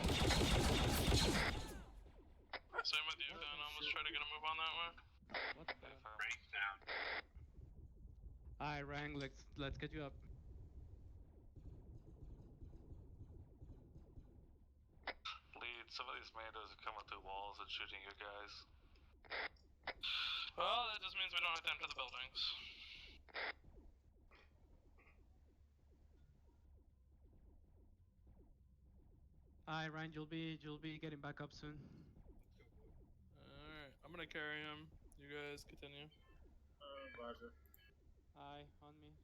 with you, Dan. Let's try to get a move on that way. Alright, Rang, let's get you up. Lead, some of these Mandos are coming through walls and shooting your guys. Well, that just means we don't have to enter the buildings. Alright, Rang, you'll be getting back up soon. Alright, I'm gonna carry him. You guys continue. Roger. Aye, on me.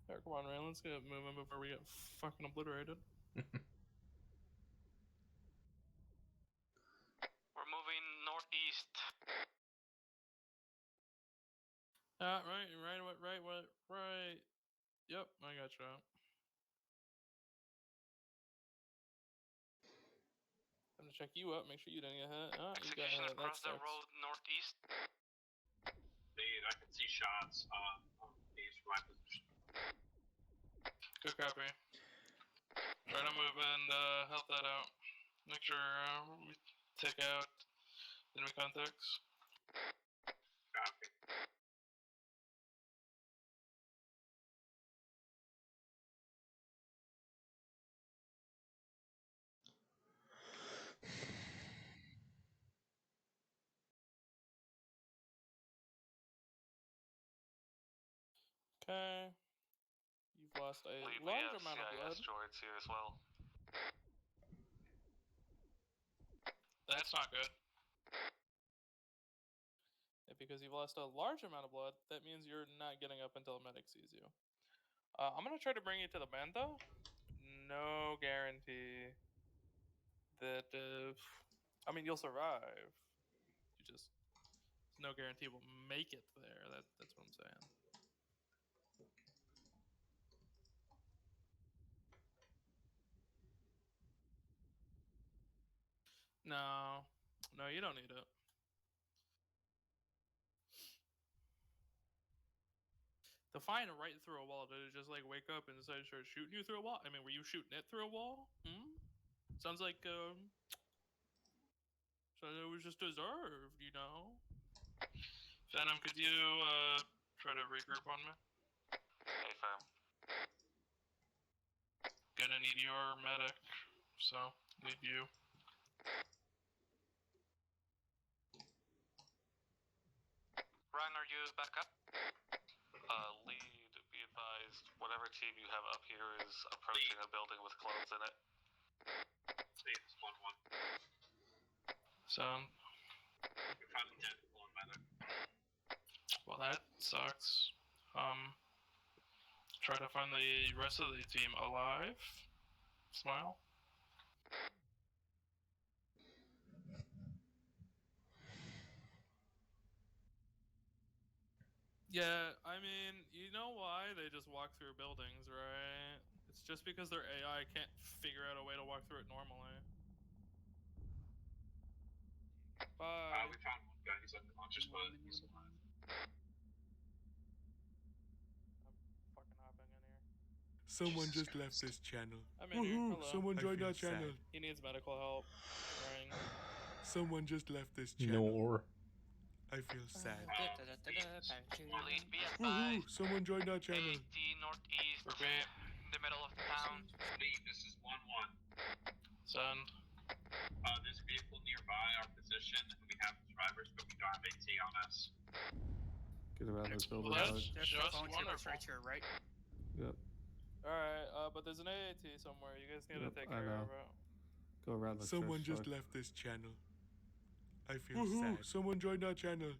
Alright, come on, Ryan, let's get moving before we get fucking obliterated. We're moving northeast. Right. Yep, I got you. I'm gonna check you up, make sure you didn't get hit. Oh, you got hit. Across the road northeast. Dude, I can see shots on these from my position. Good copy. Try to move and help that out. Make sure we take out enemy contacts. Copy. Okay. You've lost a Lead, large we have amount of blood. CIS droids here as well. That's not good. Yeah, because you've lost a large amount of blood, that means you're not getting up until a medic sees you. I'm gonna try to bring you to the bando. No guarantee that I mean, you'll survive. You just no guarantee we'll make it there. That's what I'm saying. No, you don't need it. To find right through a wall, did it just like wake up and decide to start shooting you through a wall? I mean, were you shooting it through a wall? Sounds like so it was just deserved, you know. Venom, could you try to regroup on me? Hey, fam. Gonna need your medic, so need you. Ryan, are you back up? Lead, be advised, whatever team you have up here is approaching a building with clothes in it. Lead is 1-1. So, We found a dead blown medic. well, that sucks. Try to find the rest of the team alive. Smile. Yeah, I mean, you know why they just walk through buildings, right? It's just because their AI can't figure out a way to walk through it normally. Bye. We found one guy, he's unconscious, but he's alive. I'm fucking hopping in here. Someone just left this channel. I'm in here. Woohoo! Hello. Someone I joined feel our channel. sad. He needs medical help. Right. Someone just left this channel. No. I feel sad. Lead, be Woohoo! advised. Someone joined our channel. 80 northeast, in the middle of town. Lead, this is 1-1. Send. There's a vehicle nearby our position. We have drivers, but we don't have AT on us. Get around this building. Well, Doug. There's just phone chippers wonderful. right to your right. Yep. Alright, but there's an AAT somewhere. You guys need to take I care know. of it. Go around the Someone church. just Doug. left this channel. I feel sad. Someone joined our channel.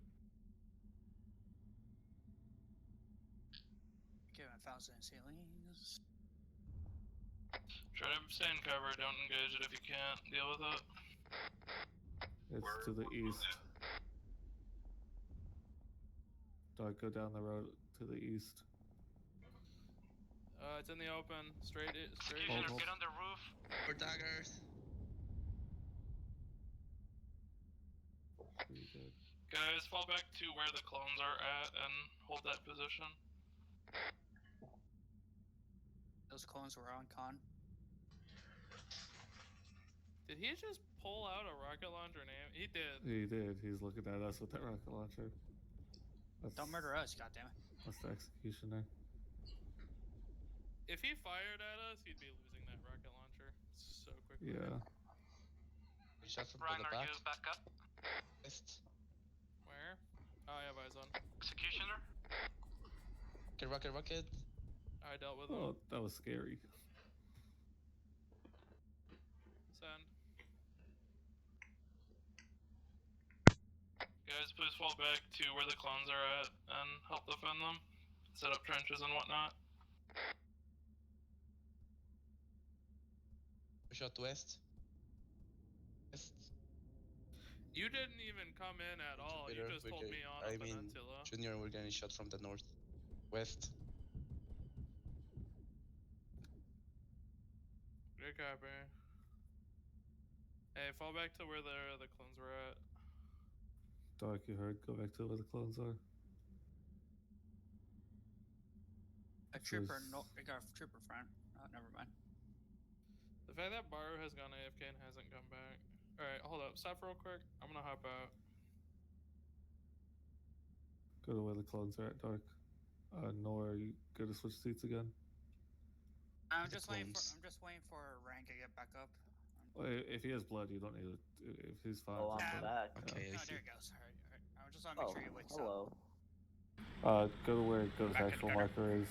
Give him 1,000 ceilings. Try to stay in cover, don't engage it if you can't deal with it. It's to the east. Doug, go down the road to the east. It's in the open. Straight. Executioner, Hold. get on the roof. For daggers. Pretty good. Guys, fall back to where the clones are at and hold that position. Those clones were on con. Did he just pull out a rocket launcher name? He did. He did. He's looking at us with that rocket launcher. Don't murder us, goddammit. That's the executioner. If he fired at us, he'd be losing that rocket launcher so quickly. Yeah. Shot from Ryan, the are back. you back up? West. Where? Oh, I have eyes on. Executioner? Rocket. I dealt with him. Oh, that was scary. Send. Guys, please fall back to where the clones are at and help defend them. Set up trenches and whatnot. Shot west. West. You didn't even come in at all. You just told me on a peninsula. Junior, we're getting shot from the north. West. Good copy. Hey, fall back to where the clones were at. Dark, you heard? Go back to where the clones are. A trooper, no, I got a trooper front. Oh, never mind. The fact that Baru has gone AFK and hasn't come back. Alright, hold up. Stop real quick. I'm gonna hop out. Go to where the clones are at, Dark. Nor, you go to switch seats again. I'm The just waiting clones. for Rank to get back up. Well, if he has blood, you don't need it. If he's fine. Oh, just I'm fine. back. Okay, I No, see. there he goes. Alright. I just want to make sure he wakes up. Hello. Go to where Go's Back in the actual gutter. marker is.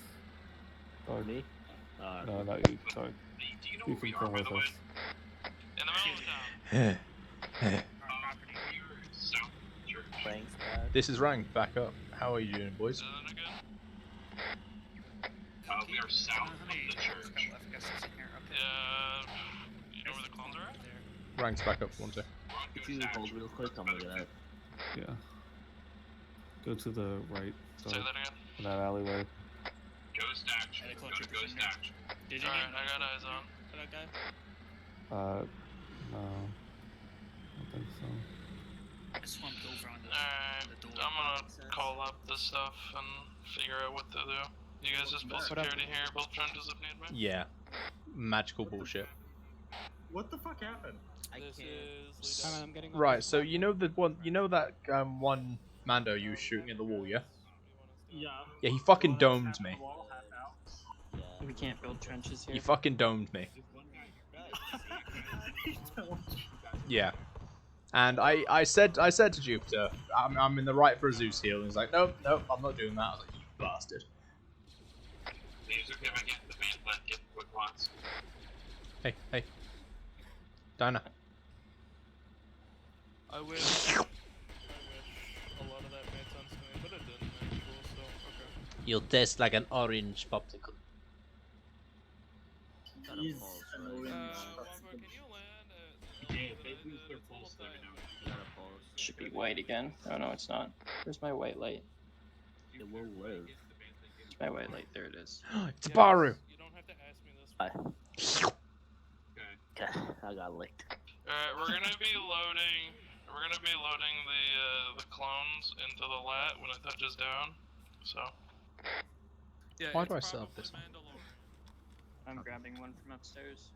Dark. Me? No, not you. Dark. Do you know You where we can are, come by with the way? us. In the middle of town. We're south of the church. Thanks, Dad. This is Rank, back up. How are you doing, boys? Is it again? We are south How of many the church. got left? I guess it's in here. Okay. Yeah. You know where the clones are at? There. Rank's back up, one sec. If you hold real quick, I'm looking at it. Yeah. Go to the right. Say Dark. that again. In that alleyway. Go stash. Yeah, they call Go to troopers go in there. stash. Did you Alright, need I got eyes on. for that guy? No. I don't think so. I just want to go over on Alright, the door. I'm gonna call up the stuff and figure out what to do. You guys just pull What up? security here, both trenches if need be. Yeah. Magical bullshit. What the fuck happened? This is I'm getting on Right, this so side. you know the one, you know that one Mando you was shooting in the wall, yeah? Yeah. Yeah, he fucking domed Half me. the wall, half out. We can't build trenches here. He fucking domed me. Yeah. And I said to Jupiter, I'm in the right for a Zeus heal, and he's like, nope, I'm not doing that. I was like, you bastard. Please, okay, I get the main left, get quick lots. Hey. Dinah. I wish a lot of that made sense to me, but it didn't actually, so okay. You'll taste like an orange popsicle. He's Wampa, can you land at They're pulse there now. Should be white again. Oh no, it's not. Where's my white light? It will live. It's my white light. There it is. It's Baru. You don't have to ask me this. Okay. Okay, I got licked. Alright, we're gonna be loading the clones into the lat when it touches down. So Yeah, Why it's do I still have probably this one? Mandalorian. I'm grabbing one from upstairs.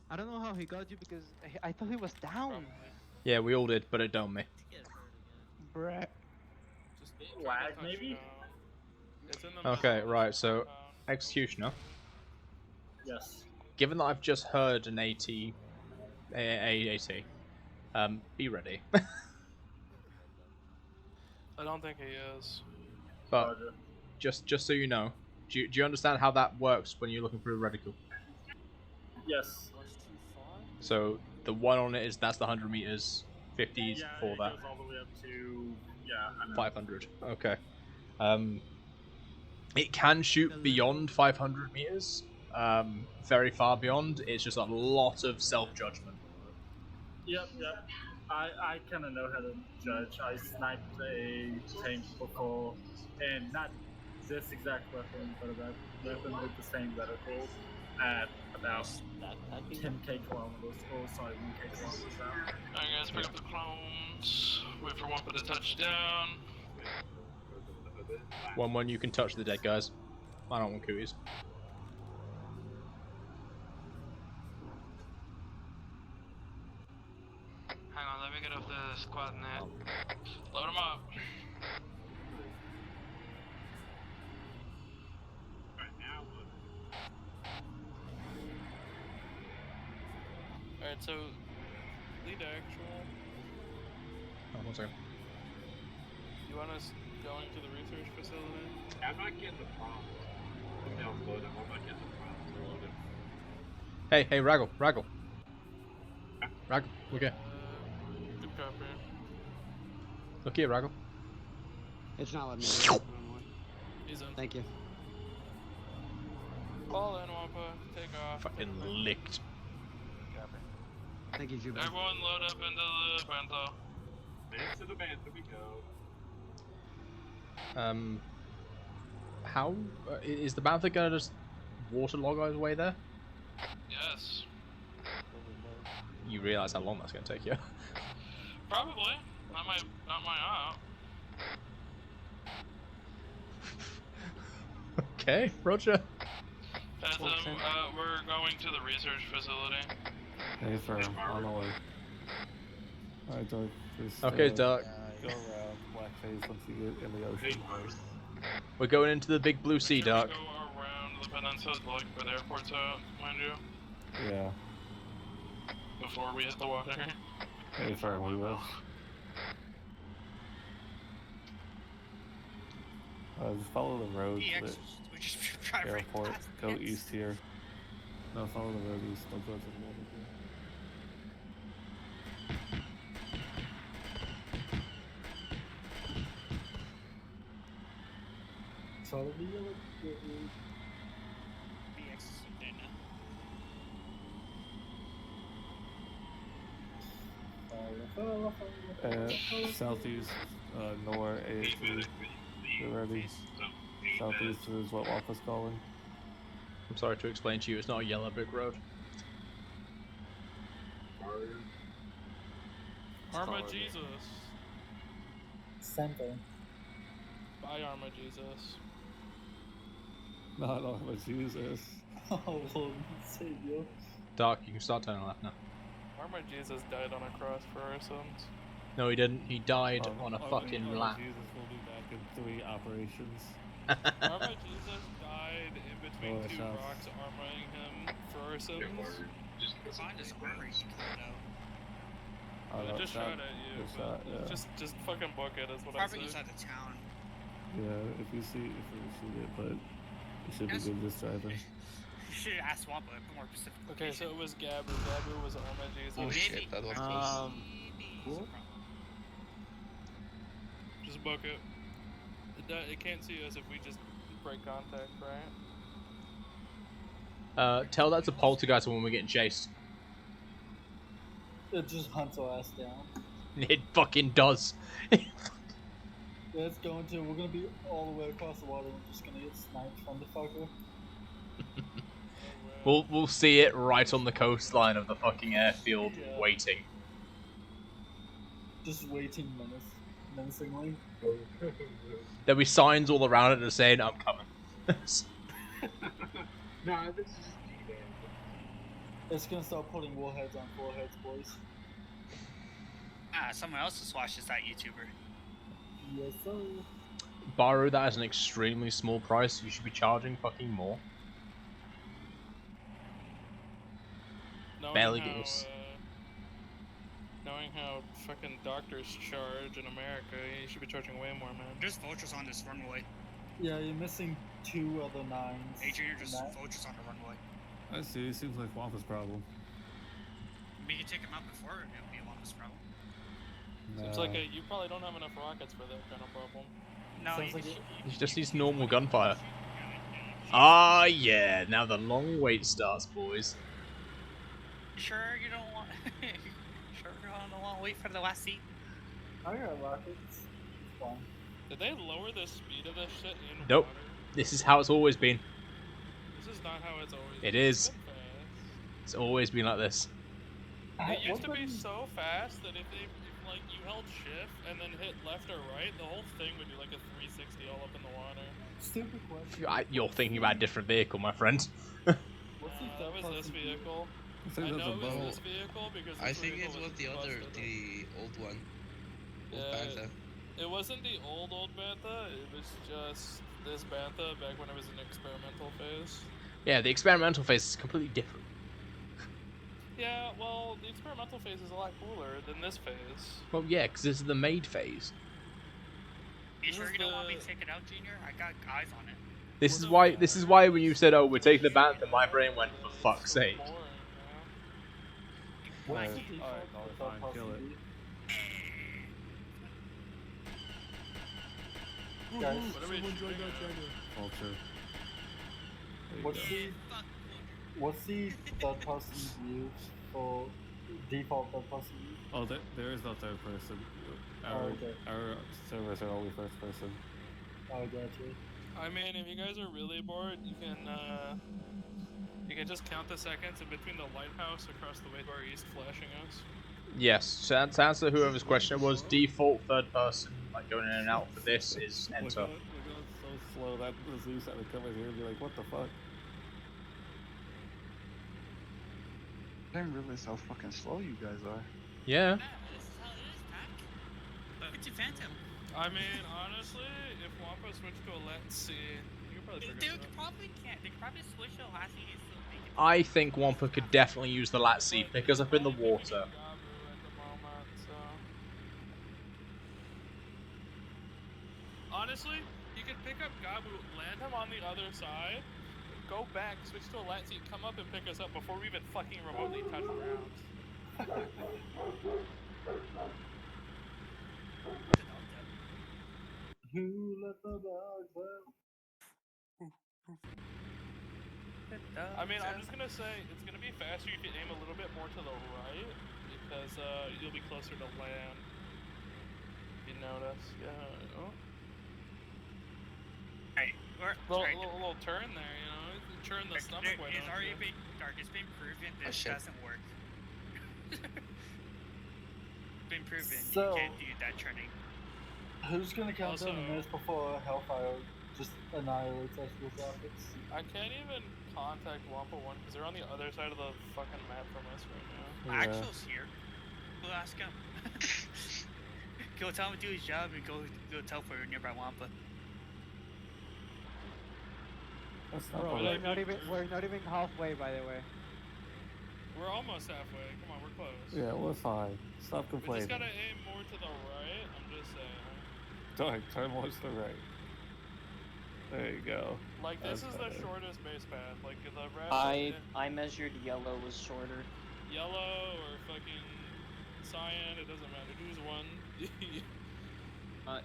I don't know how he got you because I thought he was down. Probably. Yeah, we all did, but it domed me. Crap. Just Lag, maybe? It's in the Okay, right. So, executioner. Yes. Given that I've just heard an AT, be ready. I don't think he is. But just so you know, do you understand how that works when you're looking for a reticle? Yes. So the one on it that's the 100 meters, 50s Yeah, for it that. goes all the way up to, I know. 500. Okay. It can shoot beyond 500 meters. Very far beyond. It's just a lot of self-judgment. Yep. I kind of know how to judge. I sniped a tank before, and not this exact weapon, but a weapon with the same reticle at about 10k kilometers. Oh, sorry, 1k kilometers out. Alright guys, pick up the clones. Wait for Wampa to touch down. One, you can touch the dead guys. I don't want cooties. Hang on, let me get off the squad net. Load them up. Alright, so lead actual. Oh, 1 second. You want us going to the research facility? I'm not getting the prompt. I'm downloading. I'm not getting the prompt to load it. Hey, Raggle. Look here. Good copy. Look here, Raggle. It's not letting me do it anymore. He's in. Thank you. Fall in, Wampa. Take off. Fucking licked. Copy. Thank you, Juba. Everyone load up into the bento. Into the bantha we go. How is the Bantha gonna just waterlog our way there? Yes. You realize how long that's gonna take you? Probably. Not my op. Okay, Roger. Phantom, we're going to the research facility. Hey, firm, on the way. Alright, Dark. Just, Okay, Dark. Go around Blackface once you get in the ocean. We're going into the big blue sea, Dark. Go around the peninsula, like where the airport's at, mind you. Yeah. Before we hit the water. Hey, firm, we will. Just follow the road to the airport. Go east here. No, follow the road east. Don't go to the water. Follow the yellow. Southeast, Nor, AAT, get ready. Southeast is what Wampa's calling. I'm sorry to explain to you, it's not a yellow brick road. Arma Jesus. Something. Bye, Arma Jesus. Not Arma Jesus. Oh, Lord Savior. Dark, you can start turning left now. Arma Jesus died on a cross for our sins. No, he didn't. He died on a fucking Arma lap. Jesus will be back in 3 operations. Arma Jesus died in between two shots. rocks, armoring him for our sins. Find his armor, you can know. I just shot at you. Good shot, yeah. Just fucking book it is what Probably I goes said. out of town. Yeah, if you shoot it, but you should be good just driving. You should have asked Wampa a bit more specific. Okay, so it was Gabu. Gabu was Arma Jesus. Oh shit, that was close. Cool. Just book it. It can't see us if we just break contact, right? Tell that to Poltergeist when we're getting chased. It just hunts our ass down. It fucking does. It's going to. We're gonna be all the way across the water. We're just gonna get sniped from the fucker. We'll see it right on the coastline of the fucking airfield, waiting. Just waiting menacingly. There'll be signs all around it that are saying, "I'm coming." Nah, this is It's gonna start putting warheads on foreheads, boys. Someone else just watches that YouTuber. Yes, sir. Borrow that as an extremely small price. You should be charging fucking more. Barely gives. Knowing how fucking doctors charge in America, you should be charging way more, man. There's vultures on this runway. Yeah, you're missing 2 other 9s. Adrian, there's vultures on the runway. I see. It seems like Wampa's problem. We could take him out before it would be a Wampa's problem. Seems like you probably don't have enough rockets for that kind of problem. No, He just needs normal gunfire. Ah, yeah. Now the long wait starts, boys. Sure, you don't want. Sure, you don't want to wait for the last seat. I got rockets. It's fine. Did they lower the speed of this shit in Nope. water? This is how it's always been. This is not how it's always It been. is. It's always been like this. It used to be so fast that if like you held shift and then hit left or right, the whole thing would do like a 360 all up in the water. Stupid question. You're thinking about a different vehicle, my friend. That was this vehicle. I think that's know a it was boat. this vehicle because I this think it vehicle was the other, busted. the old one. Old Yeah, Panther. it wasn't the old Bantha, it was just this Bantha back when it was in experimental phase. Yeah, the experimental phase is completely different. Yeah, well, the experimental phase is a lot cooler than this phase. Well, yeah, because this is the made phase. You sure you don't want me to take it out, Junior? I got eyes on it. This is why when you said, "Oh, we're taking the Bantha," my brain went, "For fuck's sake." Alright, fine, kill it. Guys, Someone joined our channel. Vulture. What's the third person view for default third person view? Oh, there is no third person. Our servers are only first person. Oh, gotcha. I mean, if you guys are really bored, you can just count the seconds in between the lighthouse across the way to our east flashing us. Yes, to answer whoever's question it was, default third person, like going in and out for this is enter. We're going so slow that the Zeus had to come in here and be like, what the fuck? I didn't realize how fucking slow you guys are. Yeah. Look at your Phantom. I mean, honestly, if Wampa switched to a Let's See, you could probably figure it out. Probably can't. They could probably switch to last seat so they can. I think Wampa could definitely use the Lat-C because up in the water. Honestly, you could pick up Gabu, land him on the other side, go back, switch to a Lat seat, come up and pick us up before we even fucking remotely touch ground. Who let the dogs out? I mean, I'm just gonna say, it's gonna be faster if you aim a little bit more to the right, because you'll be closer to land. If you notice, yeah. Oh. Hey, Little turn there, you know, turn the stomach way. It's already been dark. It's been proven this doesn't work. Been proven So- you can't do that turning. Who's gonna count Also- down the minutes before Hellfire just annihilates us with rockets? I can't even contact Wampa 1 because they're on the other side of the fucking map from us right now. Axel's here. We'll ask him. Go tell him to do his job and go tell for nearby Wampa. That's Bro, we're not even halfway, by the way. We're almost halfway. Come on, we're close. Yeah, we're fine. Stop We complaining. just gotta aim more to the right. I'm just saying. Turn more to the right. There you go. Like this That's is better. the shortest base path. Like the red. I measured yellow was shorter. Yellow or fucking cyan. It doesn't matter. Choose one.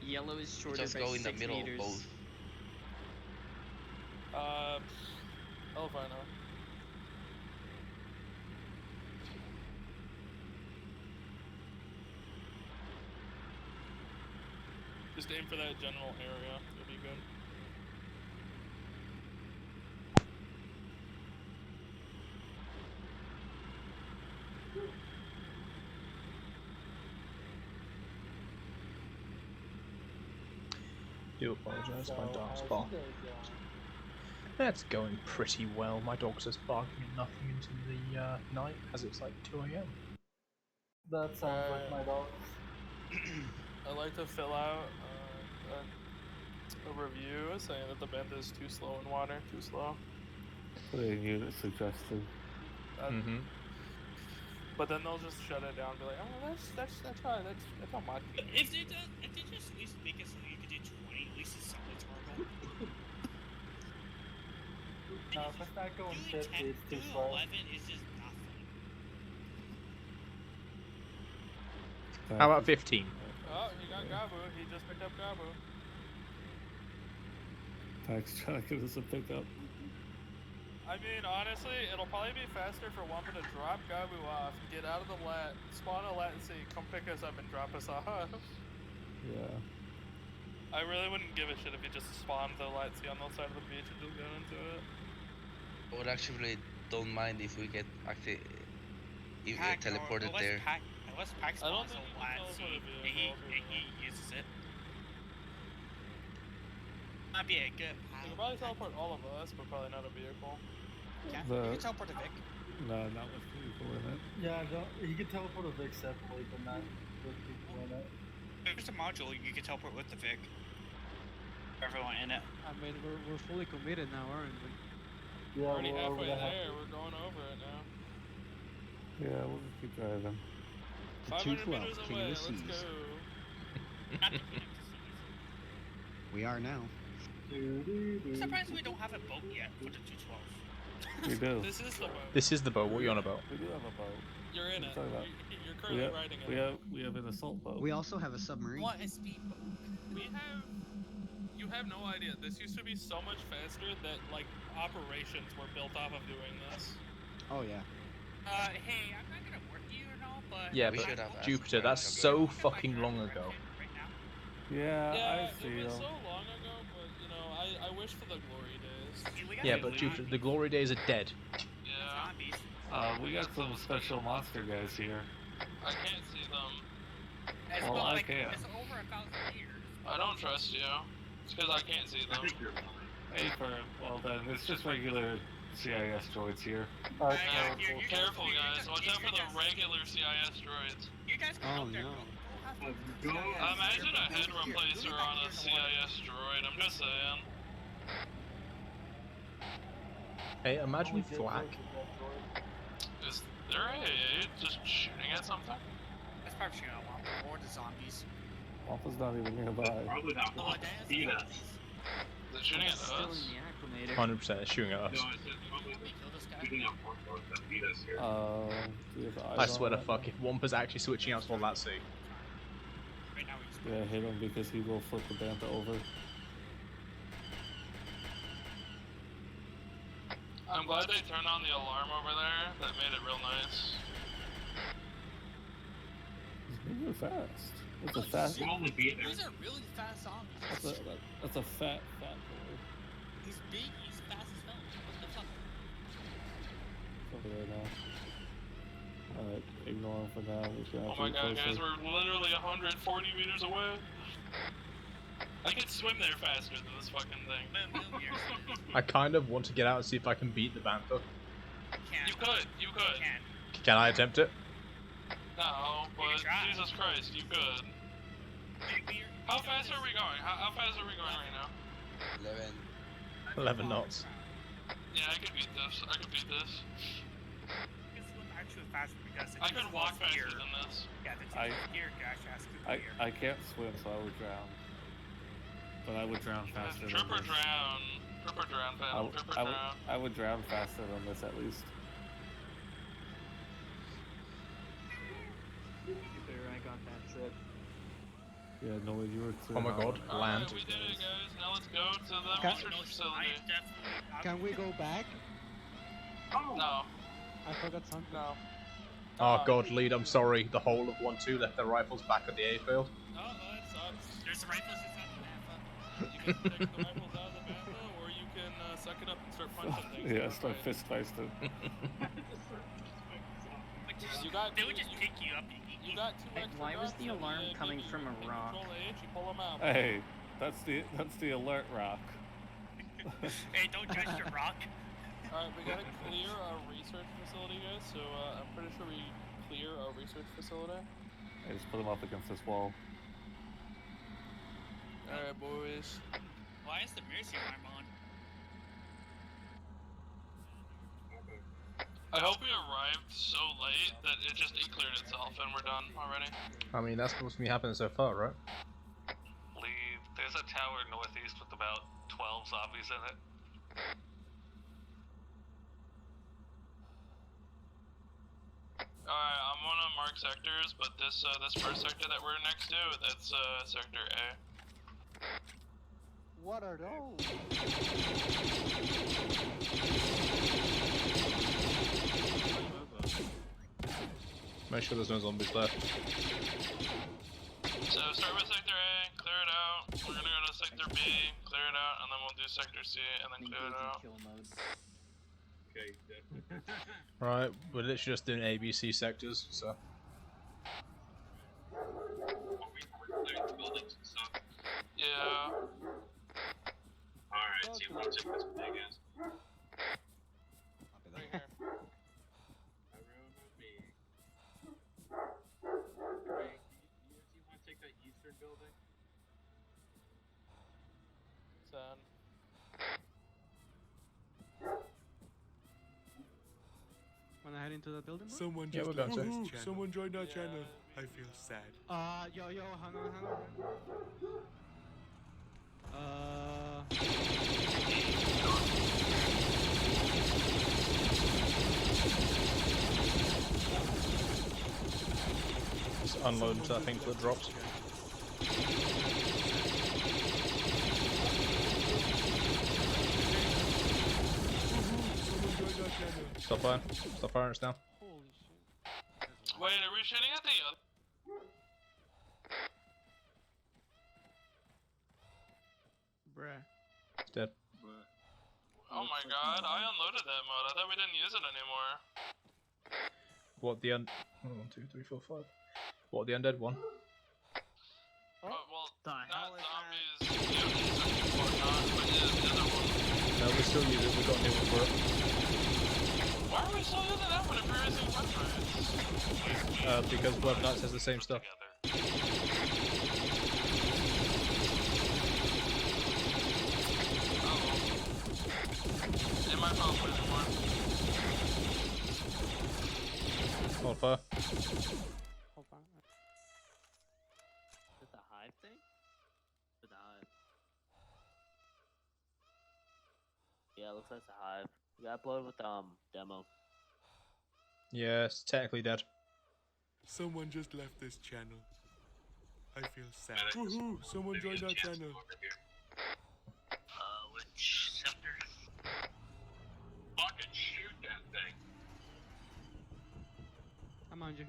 Yellow is shorter Just by go in the 6 middle of meters. both. Elvino. Just aim for that general area. It'll be good. Do apologise, So, my dog's how's barking. your day going? That's going pretty well. My dog's just barking at nothing into the night as it's like 2 AM. That sounds like my dogs. I like to fill out a review saying that the band is too slow in water, too slow. Putting unit suggested. But then they'll just shut it down and be like, oh, that's not much. If they just at least make it so you can do 20, at least it's somewhat tolerable. No, if it's not going 50, it's too doing slow. 11 is just nothing. How about 15? Oh, he got Gabu. He just picked up Gabu. Pack's trying to give us a pickup. I mean, honestly, it'll probably be faster for Wampa to drop Gabu off, get out of the lat, spawn a latency, come pick us up and drop us off. Yeah. I really wouldn't give a shit if he just spawned the latency on the side of the beach and just got into it. I would actually don't mind if we get actually teleported there. Unless Pack spawns a latency and he uses it. Might be a good. You could probably teleport all of us, but probably not a vehicle. Yeah, The- you can teleport to Vic. No, not with people in it. Yeah, you can teleport a Vic separately, but not with people in it. There's a module you can teleport with the Vic. Everyone in it. I mean, we're fully committed now, aren't we? Yeah, We're already we're over halfway the there. We're going over it now. Yeah, we'll just keep driving. 500 212, meters King of away. the Let's Seas. go. We are now. I'm surprised we don't have a boat yet for the 212. We do. This is the boat. This is the boat. What are you on about? We do have a boat. You're in it. What are you talking about? You're currently riding it. We have an assault boat. We also have a submarine. What a speedboat. You have no idea. This used to be so much faster that like operations were built off of doing this. Oh yeah. Hey, I'm not gonna work you or no, but Yeah, We but should have Jupiter, asked that's so fucking long ago. Yeah, Yeah, I see it was them. so long ago, but you know, I wish for the glory days. Yeah, but Jupiter, the glory days are dead. Yeah. We got some special monster guys here. I can't see them. It's Well, been I like, can. it's over 1,000 years. I don't trust you. It's because I can't see them. Hey, well then, it's just regular CIS droids here. Careful, guys. Watch out for the regular CIS droids. You guys Oh no. Imagine a head replacer on a CIS droid. I'm just saying. Hey, imagine flak. Is there a just shooting at something? That's probably shooting at Wampa or the zombies. Wampa's not even nearby. Probably not Oh, one. that's Eat us. Is it shooting at Still us? in the acclimator. 100% it's shooting at us. No, it's probably shooting at one more that beat us here. Do you have I eyes swear to on fuck, that? if Wampa's actually switching out to all that sea. Right now he's Yeah, hit him because he will flip the bantha over. I'm glad they turned on the alarm over there. That made it real nice. He's moving fast. That's a fast. You only beat there. These are really fast zombies. That's a fat boy. He's big, he's fast as hell. What the fuck? It's over there now. Alright, ignore him for now. We can Oh have my to god, get guys, closer. we're literally 140 meters away. I could swim there faster than this fucking thing. I kind of want to get out and see if I can beat the Bantha. You could. Can I attempt it? No, but Jesus Christ, you could. How fast are we going? How fast are we going right now? 11. 11 knots. Yeah, I could beat this. I could beat this. It's actually faster because I could walk faster than this. Yeah, the I- gear actually has to be I can't swim, so I would drown. But I would drown faster than Tripper this. drown. Tripper drown, Phantom. Tripper drown. I would drown faster than this at least. Jupiter, I got that trip. Yeah, no way you were clear. Oh my god, land. Alright, we did it, guys. Now let's go to the research facility. Can we go back? No. I forgot something. No. Oh god, lead, I'm sorry. The whole of 1-2 left their rifles back at the airfield. Oh, that sucks. There's rifles inside the Bantha. You can take the rifles out of the Bantha, or you can suck it up and start punching things. Yeah, start fist fighting. You got They would just pick you up. You got two Hey, extra why was dots the and alarm you coming give from a you rock? Control H, you pull them out. Hey, that's the alert rock. Hey, don't judge the rock. Alright, we gotta clear our research facility, guys, so I'm pretty sure we clear our research facility. I just put them up against this wall. Alright, boys. Why is the mercy arm on? I hope we arrived so late that it just cleared itself and we're done already. I mean, that's what's been happening so far, right? Leave. There's a tower northeast with about 12 zombies in it. Alright, I'm gonna mark sectors, but this first sector that we're next to, that's sector A. What are those? Make sure there's no zombies left. So start with sector A, clear it out. We're gonna go to sector B, clear it out, and then we'll do sector C, and then clear it out. Okay, definitely. Right, we're literally just doing ABC sectors, so. Yeah. Alright, see what took this big ass. Right here. Ray, do you want to take that eastern building? Son. Wanna head into the building, bro? Someone Yeah, just we're going to. Woohoo, someone joined our channel. I feel sad. Yo, hang on. Just unload until I think it drops. Stop firing. Stop firing, it's down. Wait, are we shooting at the other? Bruh. It's dead. Oh my god, I unloaded that mod. I thought we didn't use it anymore. What, the 1, 2, 3, 4, 5. What, the undead one? Well, The not hell is zombies, mutants, and whatnot, but yeah, the other one. No, we still use it, we got a new one for it. Why are we still using that one if we're using websites? Because Web Nuts has the same stuff. It might not play anymore. Hold fire. Hold on. Is it the hive thing? Or the hive? Yeah, it looks like it's a hive. We got uploaded with demo. Yeah, it's technically dead. Someone just left this channel. I feel sad. Woohoo, someone joined our channel. Which sector? Fucking shoot that thing. I'm on you.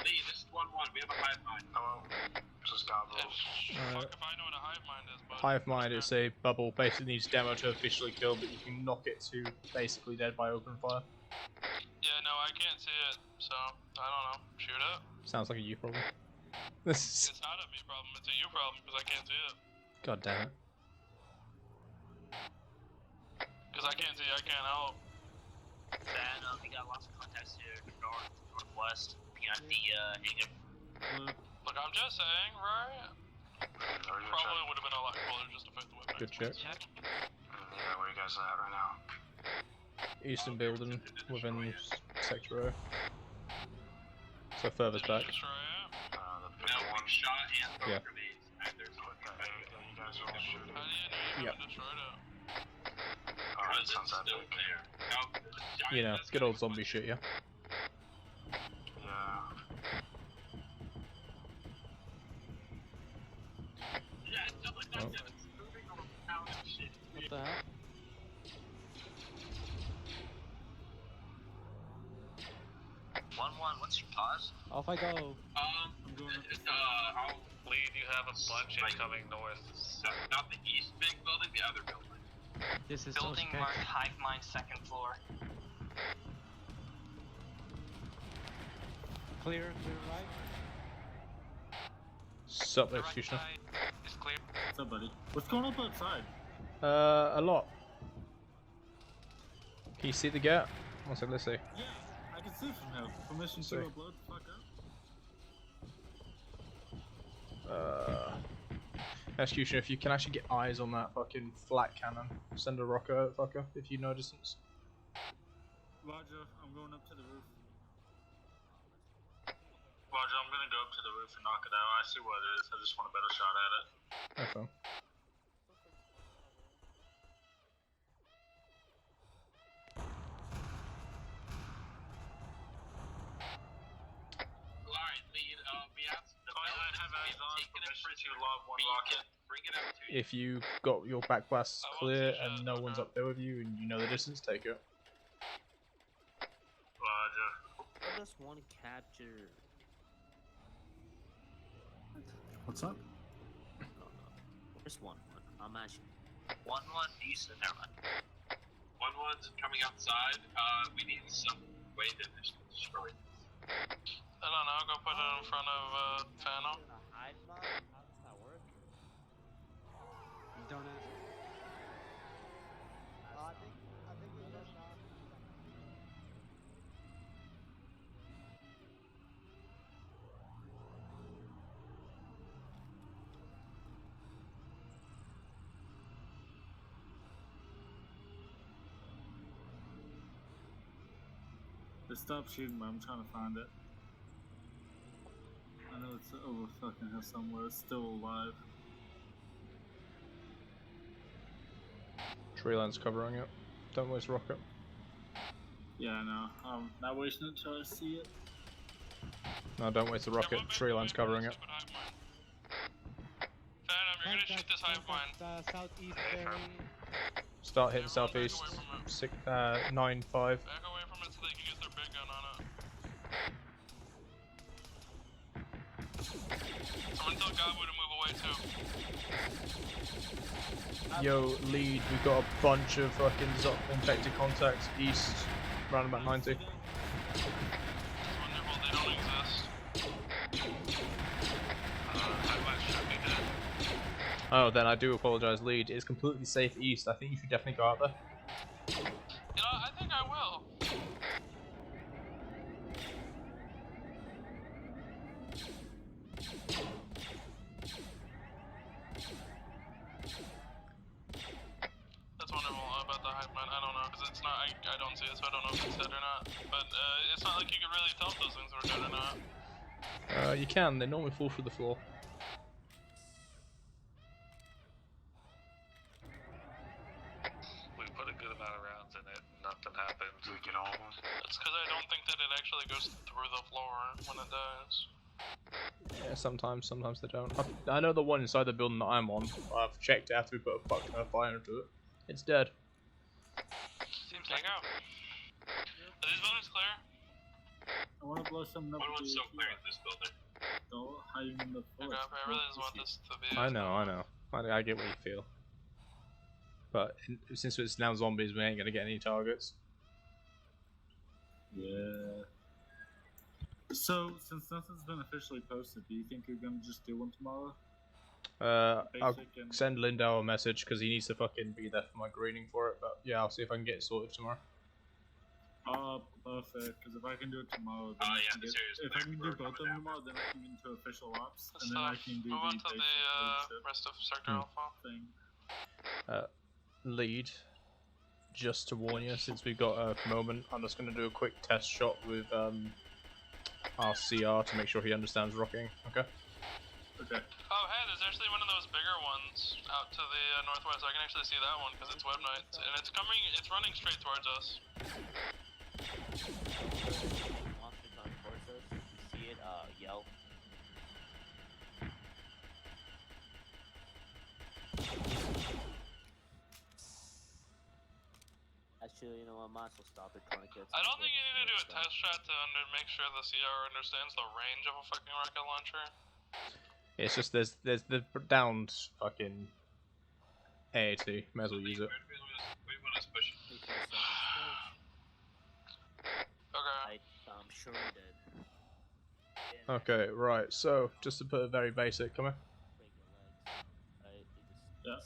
Lee, this is 1-1. We have a hive mind. Hello. This is Goblins. Fuck if I know what a hive mind is, but... Hive Mind is a bubble, basically needs demo to officially kill, but you can knock it to basically dead by open fire. Yeah, no, I can't see it, so, I don't know. Shoot it. Sounds like a you problem. It's not a me problem, it's a you problem, because I can't see it. God damn it. Because I can't see, I can't help. And we got lots of contacts here, northwest, behind the hangar. Look, I'm just saying, right? Probably would have been a lot cooler just to fight the weapon. Good check. Yeah, where you guys at right now? Eastern building within sector O. So furthest back. The big No, one. we shot and thrown Yeah. grenades. And there's You guys all shoot it. How do you know you Yep. haven't destroyed it? Alright, sounds still epic. there. No, You know, good old zombie shit, yeah? Yeah. Yeah, it's still like that. Oh. It's moving around and shit. What the hell? What's your pause? Off I go. I'll Lead, you have a bunch incoming north. not the east big building, the other building. This is Building so marked hive mind, second floor. Clear right. Sup, executioner. It's clear. What's up, buddy? What's going on outside? A lot. Can you see the gap? One second, let's see. Yeah, I can see from here. Permission See. to upload the fuck Execution, if you can actually get eyes on that fucking flat cannon, send a rocket at it, fucker, if you know distance. Roger, I'm going up to the roof. Roger, I'm gonna go up to the roof and knock it out. I see what it is. I just want a better shot at it. Have fun. Alright, lead. We asked the I have eyes on permission to lob one rocket. Bring it out to you. If you got your back blasts clear and no one's up there with you and you know the distance, take it. Roger. How does one capture? What's up? No. Where's one? I'm actually. 1-1 decent, never mind. 1-1's coming outside. We need some way to destroy this. I don't know, go put it in front of Phantom. Hide mod? How does that work? Don't ask. I think we just not. They stopped shooting, but I'm trying to find it. I know it's over fucking here somewhere. It's still alive. Tree line's covering it. Don't waste rocket. Yeah, I know. I'm not wasting it until I see it. No, don't waste the rocket. Tree line's covering it. Phantom, you're gonna shoot this hive mind. Southeast bearing. Start hitting southeast. 9-5. Back away from it so they can use their big gun on it. Someone tell Gabu to move away too. Yo, lead, we've got a bunch of fucking infected contacts east, around about 90. Wonderful, they don't exist. Oh, then I do apologize, lead. It's completely safe east. I think you should definitely go out there. You know, I think I will. That's wonderful about the hive mind. I don't know, because it's not, I don't see it, so I don't know if it's dead or not. But it's not like you can really tell if those things are dead or not. You can. They normally fall through the floor. We put a good amount of rounds in it. Nothing happened. We can almost. That's because I don't think that it actually goes through the floor when it dies. Yeah, sometimes they don't. I know the one inside the building that I'm on. I've checked it after we put a fire into it. It's dead. Seems like out. Are these buildings clear? I want to blow something up. Everyone's so clear in this building. Don't hide in the Okay, forest. I really just want this to be. I know. I get what you feel. But since it's now zombies, we ain't gonna get any targets. Yeah. So, since nothing's been officially posted, do you think you're gonna just do one tomorrow? I'll send Lindau a message because he needs to fucking be there for my greeting for it. But yeah, I'll see if I can get it sorted tomorrow. Perfect. Because if I can do it tomorrow, then I can get, if I can do both of them tomorrow, then I can get into official ops, and then I can do move on to the rest of Sector Alpha. thing. Lead. Just to warn you, since we've got a moment, I'm just gonna do a quick test shot with our CR to make sure he understands rocking. Okay. Okay. Oh, hey, there's actually one of those bigger ones out to the northwest. I can actually see that one because it's Web Night, and it's running straight towards us. Monster coming towards us. If you see it, yell. Actually, you know what? Might as well stop it. I don't think you need to do a test shot to make sure the CR understands the range of a fucking rocket launcher. It's just there's the downed fucking AAT. May as well use it. Okay. I'm sure he did. Okay, right. So just to put it very basic, come here. Yeah.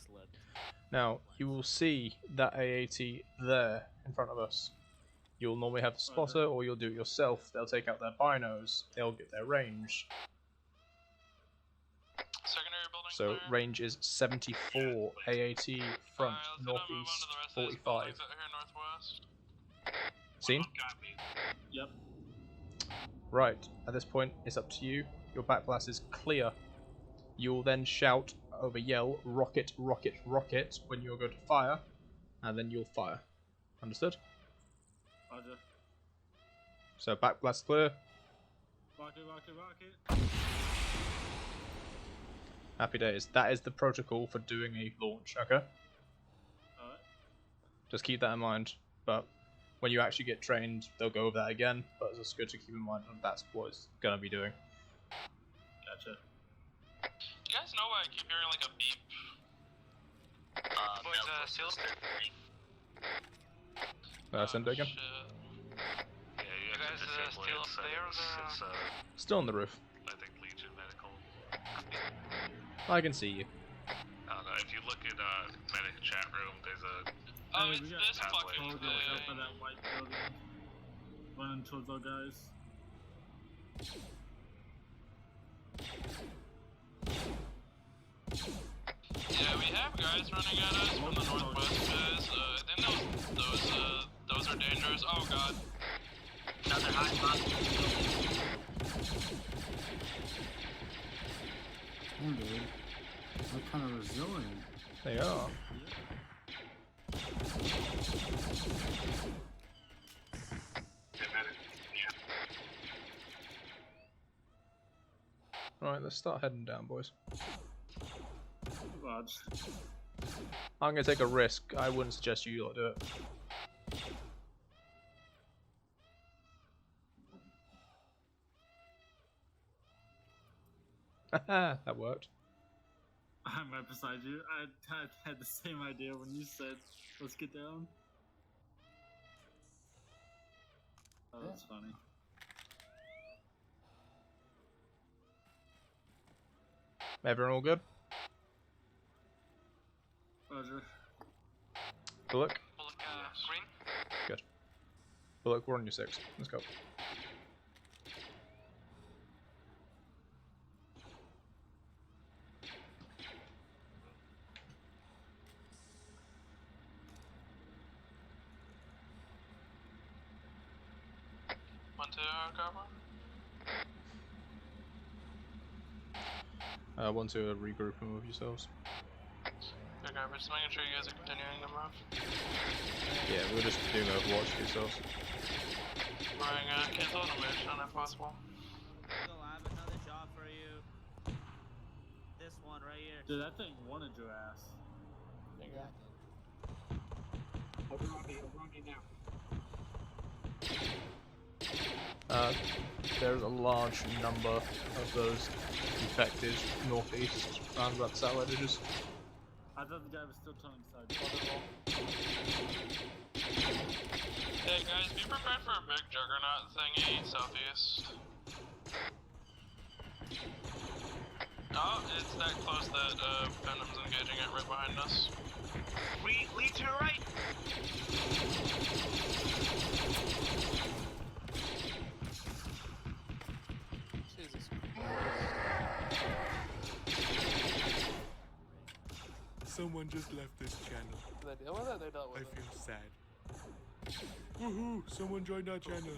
Now you will see that AAT there in front of us. You'll normally have the spotter, or you'll do it yourself. They'll take out their binos. They'll get their range. So range is 74. AAT front northeast 45. Seen? Yep. Right. At this point, it's up to you. Your backblast is clear. You will then shout over yell, rocket, rocket, rocket when you're going to fire, and then you'll fire. Understood? Roger. So backblast clear. Rocket, rocket, rocket. Happy days. That is the protocol for doing a launch, okay? Alright. Just keep that in mind. But when you actually get trained, they'll go over that again. But it's just good to keep in mind that that's what it's going to be doing. Gotcha. You guys know why I keep hearing like a beep? Still Send it again. Yeah, you guys still upstairs? Still on the roof. I think Legion Medical. I can see you. I don't know, if you look at medic chat room, there's a Oh, it's this fucking Hold thing. up for that white building. Running towards our guys. Yeah, we have guys running at us from the northwest, guys. I think those are dangerous. Oh god. Another high spot. Oh, dude. What kind of resilient? They are. Alright, let's start heading down, boys. Rog. I'm gonna take a risk. I wouldn't suggest you lot do it. Haha, that worked. I'm right beside you. I had the same idea when you said, let's get down. Oh, that's funny. Everyone all good? Roger. Bullock? Green? Good. Bullock, we're on your 6. Let's go. Want to cover? Want to regroup and move yourselves. Okay, we're just making sure you guys are continuing to move. Yeah, we're just doing Overwatch for yourselves. Bring cancel animation if possible. Eagle, I have another job for you. This one right here. Dude, that thing wanted your ass. There you go. Over on me now. There's a large number of those infected northeast around about the satellite edges. I thought the guy was still telling side. Hey guys, be prepared for a big juggernaut thingy southeast. Oh, it's that close that Venom's engaging it right behind us. Lead to your right. Jesus. Someone just left this channel. Did they deal with it? They dealt I with it. feel sad. Woohoo! Someone joined our channel.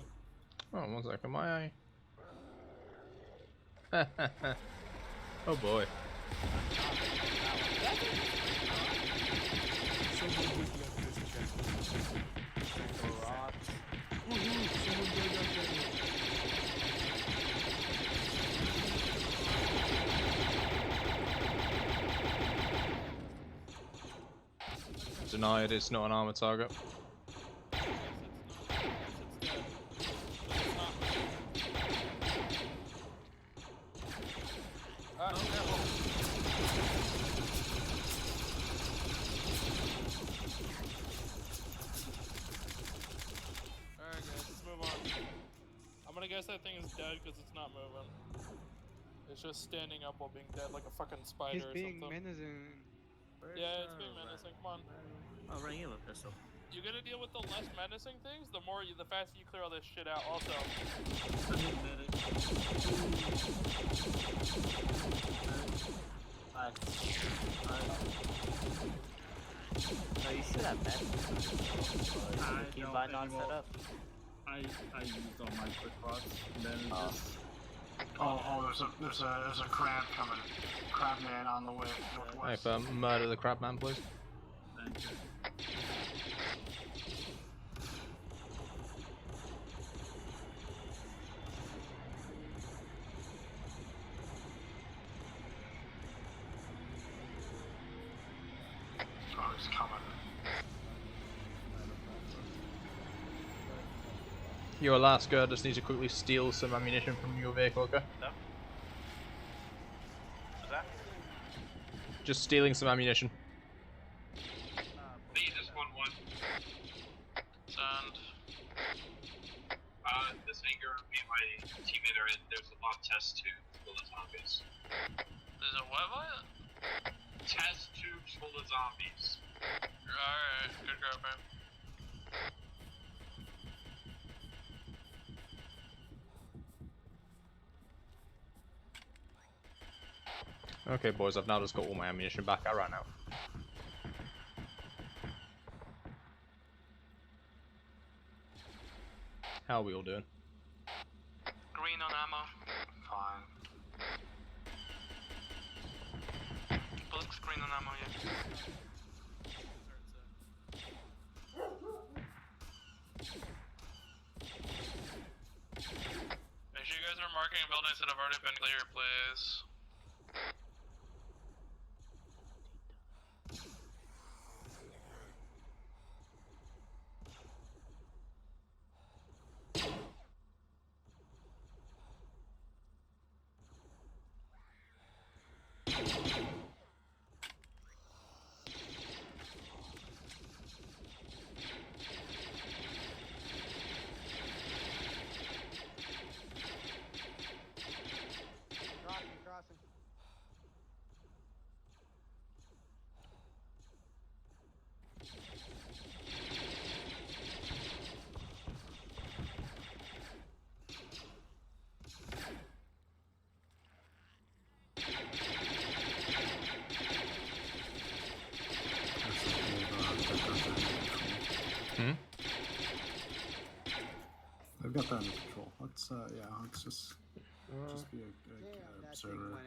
Oh, 1 second, my eye. Oh boy. Someone just left this channel. Woohoo! Someone joined our channel. Denied, it's not an armor target. Alright guys, let's move on. I'm gonna guess that thing is dead because it's not moving. It's just standing up while being dead like a fucking spider He's or being something. menacing. Yeah, it's being menacing. Come on. I'll bring you a pistol. You gotta deal with the less menacing things, the faster you clear all this shit out also. Hi. No, you should have met. I Keep don't not anymore. set up. I used all my quick pots, and then it just. There's a crab coming. Crab man on the way northwest. Hey, murder the crab man, please. Thank you. Oh, he's coming. You're Alaska, I just need to quickly steal some ammunition from your vehicle, okay? No. What's that? Just stealing some ammunition. They just 1-1. And This hangar, me and my teammate are in. There's a mock test tube full of zombies. there's a what? Test tubes full of zombies. Alright, good grab, man. Okay, boys, I've now just got all my ammunition back. I ran out. How are we all doing? Green on ammo. Fine. Looks green on ammo, yeah. Make sure you guys are marking buildings that have already been cleared, please. Crossing. Hmm? I've got that under control. Let's let's just be a observer.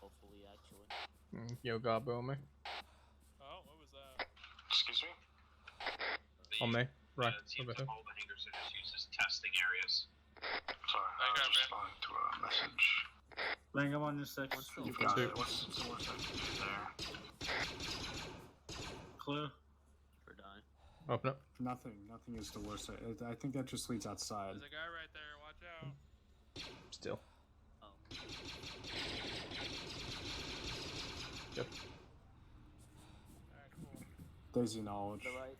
Hopefully, actually. Yo, Garbo on me. Oh, what was that? Excuse me? On me. Right. It seems like all the hangars are just used as testing areas. Sorry, I was responding to a message. Laying them on your 6. You've got it. What's there? Clue. For dying. Open up. Nothing is the worst. I think that just leads outside. There's a guy right there, watch out. Still. Oh. Yep. Alright, cool. Daisy knowledge. The right.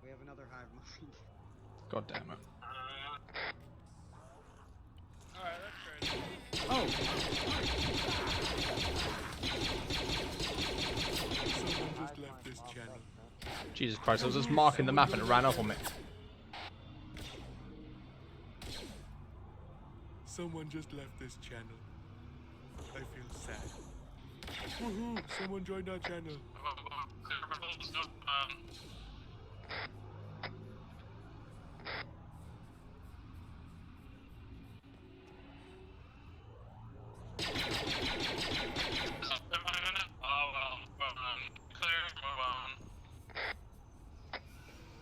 We have another hive mind. God damn it. Alright, that's crazy. Oh! Someone just left this channel. Jesus Christ, I was just marking the map and it ran up on me. Someone just left this channel. I feel sad. Woohoo! Someone joined our channel.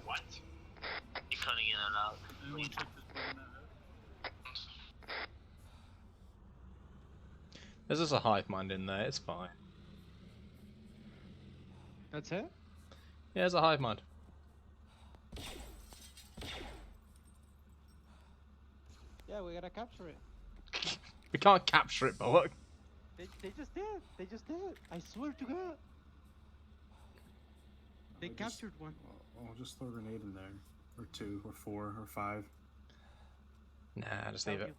What? You're cutting in and out. Anyone check this building out? There's just a hive mind in there, it's fine. That's it? Yeah, there's a hive mind. Yeah, we gotta capture it. We can't capture it, but look. They just did. They just did. I swear to God. They captured one. Well, just throw a grenade in there. Or 2, or 4, or 5. Nah, just leave it.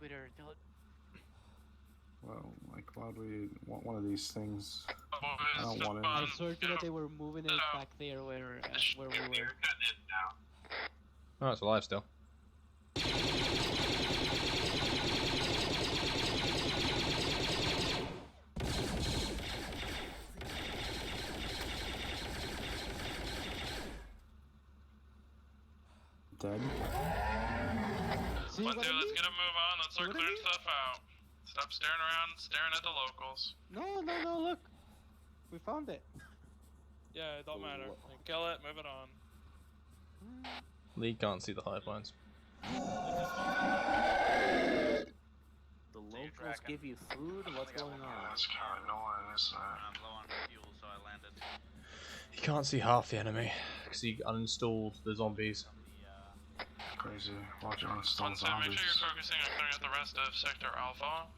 Well, like, why would we want one of these things? I don't want it. I swear to that they were moving it back there where we were. Oh, it's alive still. Dead. Let's get a move on. Let's start clearing stuff out. Stop staring around, staring at the locals. No, look. We found it. Yeah, it don't matter. Kill it, move it on. Lee can't see the hive minds. The locals give you food? What's going on? That's kind of annoying, isn't it? I'm low on fuel, so I landed. He can't see half the enemy because he uninstalled the zombies. Crazy. Watch it uninstall Make sure you're focusing on clearing out the rest of Sector Alpha.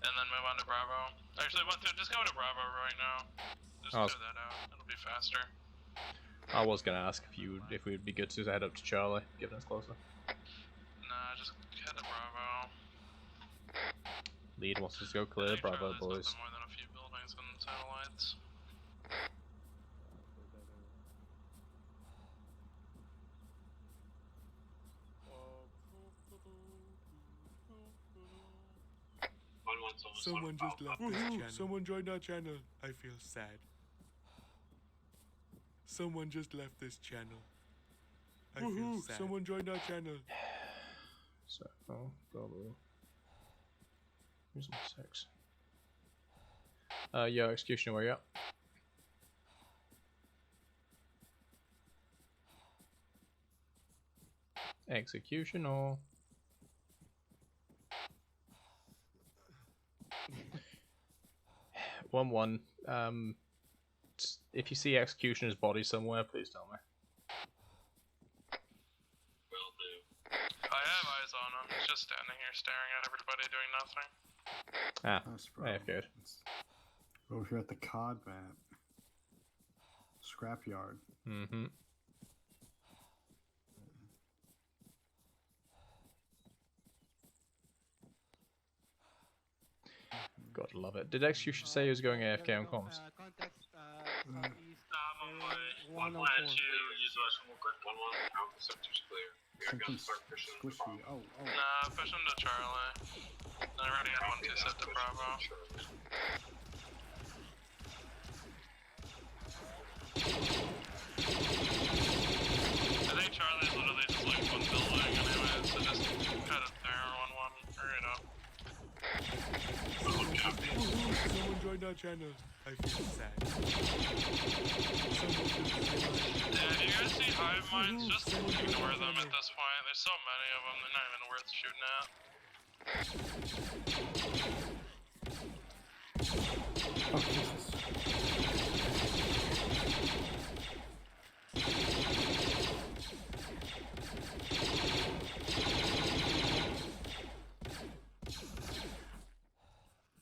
And then move on to Bravo. Actually, just go to Bravo right now. Just clear that out. It'll be faster. I was gonna ask if we would be good to head up to Charlie, given it's closer. Nah, just head to Bravo. Lead wants us to go clear Bravo, boys. More than a few buildings and satellites. Someone just left this channel. Someone joined our channel. I feel sad. Someone just left this channel. I feel sad. Someone joined our channel. So, oh, probably. Here's my 6. Yo, Executioner, where you at? Executioner. One. If you see Executioner's body somewhere, please tell me. Will do. I have eyes on him. He's just standing here staring at everybody doing nothing. Ah, that's yeah, good. Over here at the COD map. Scrapyard. Mm-hmm. God, love it. Did Execution say he was going AFK on comms? Contact I'm on my 1 plan to use the restroom real quick. 1-1, out, the sector's clear. We are going to start pushing. Squishy. Oh. Nah, push him to Charlie. I already had 1-2 set to Bravo. I think Charlie's literally just like one building anyway, so just cut it there, 1-1, hurry it up. Someone joined our channel. I feel sad. Yeah, do you guys see hive minds? Just ignore them at this point. There's so many of them, they're not even worth shooting at. Oh, Jesus.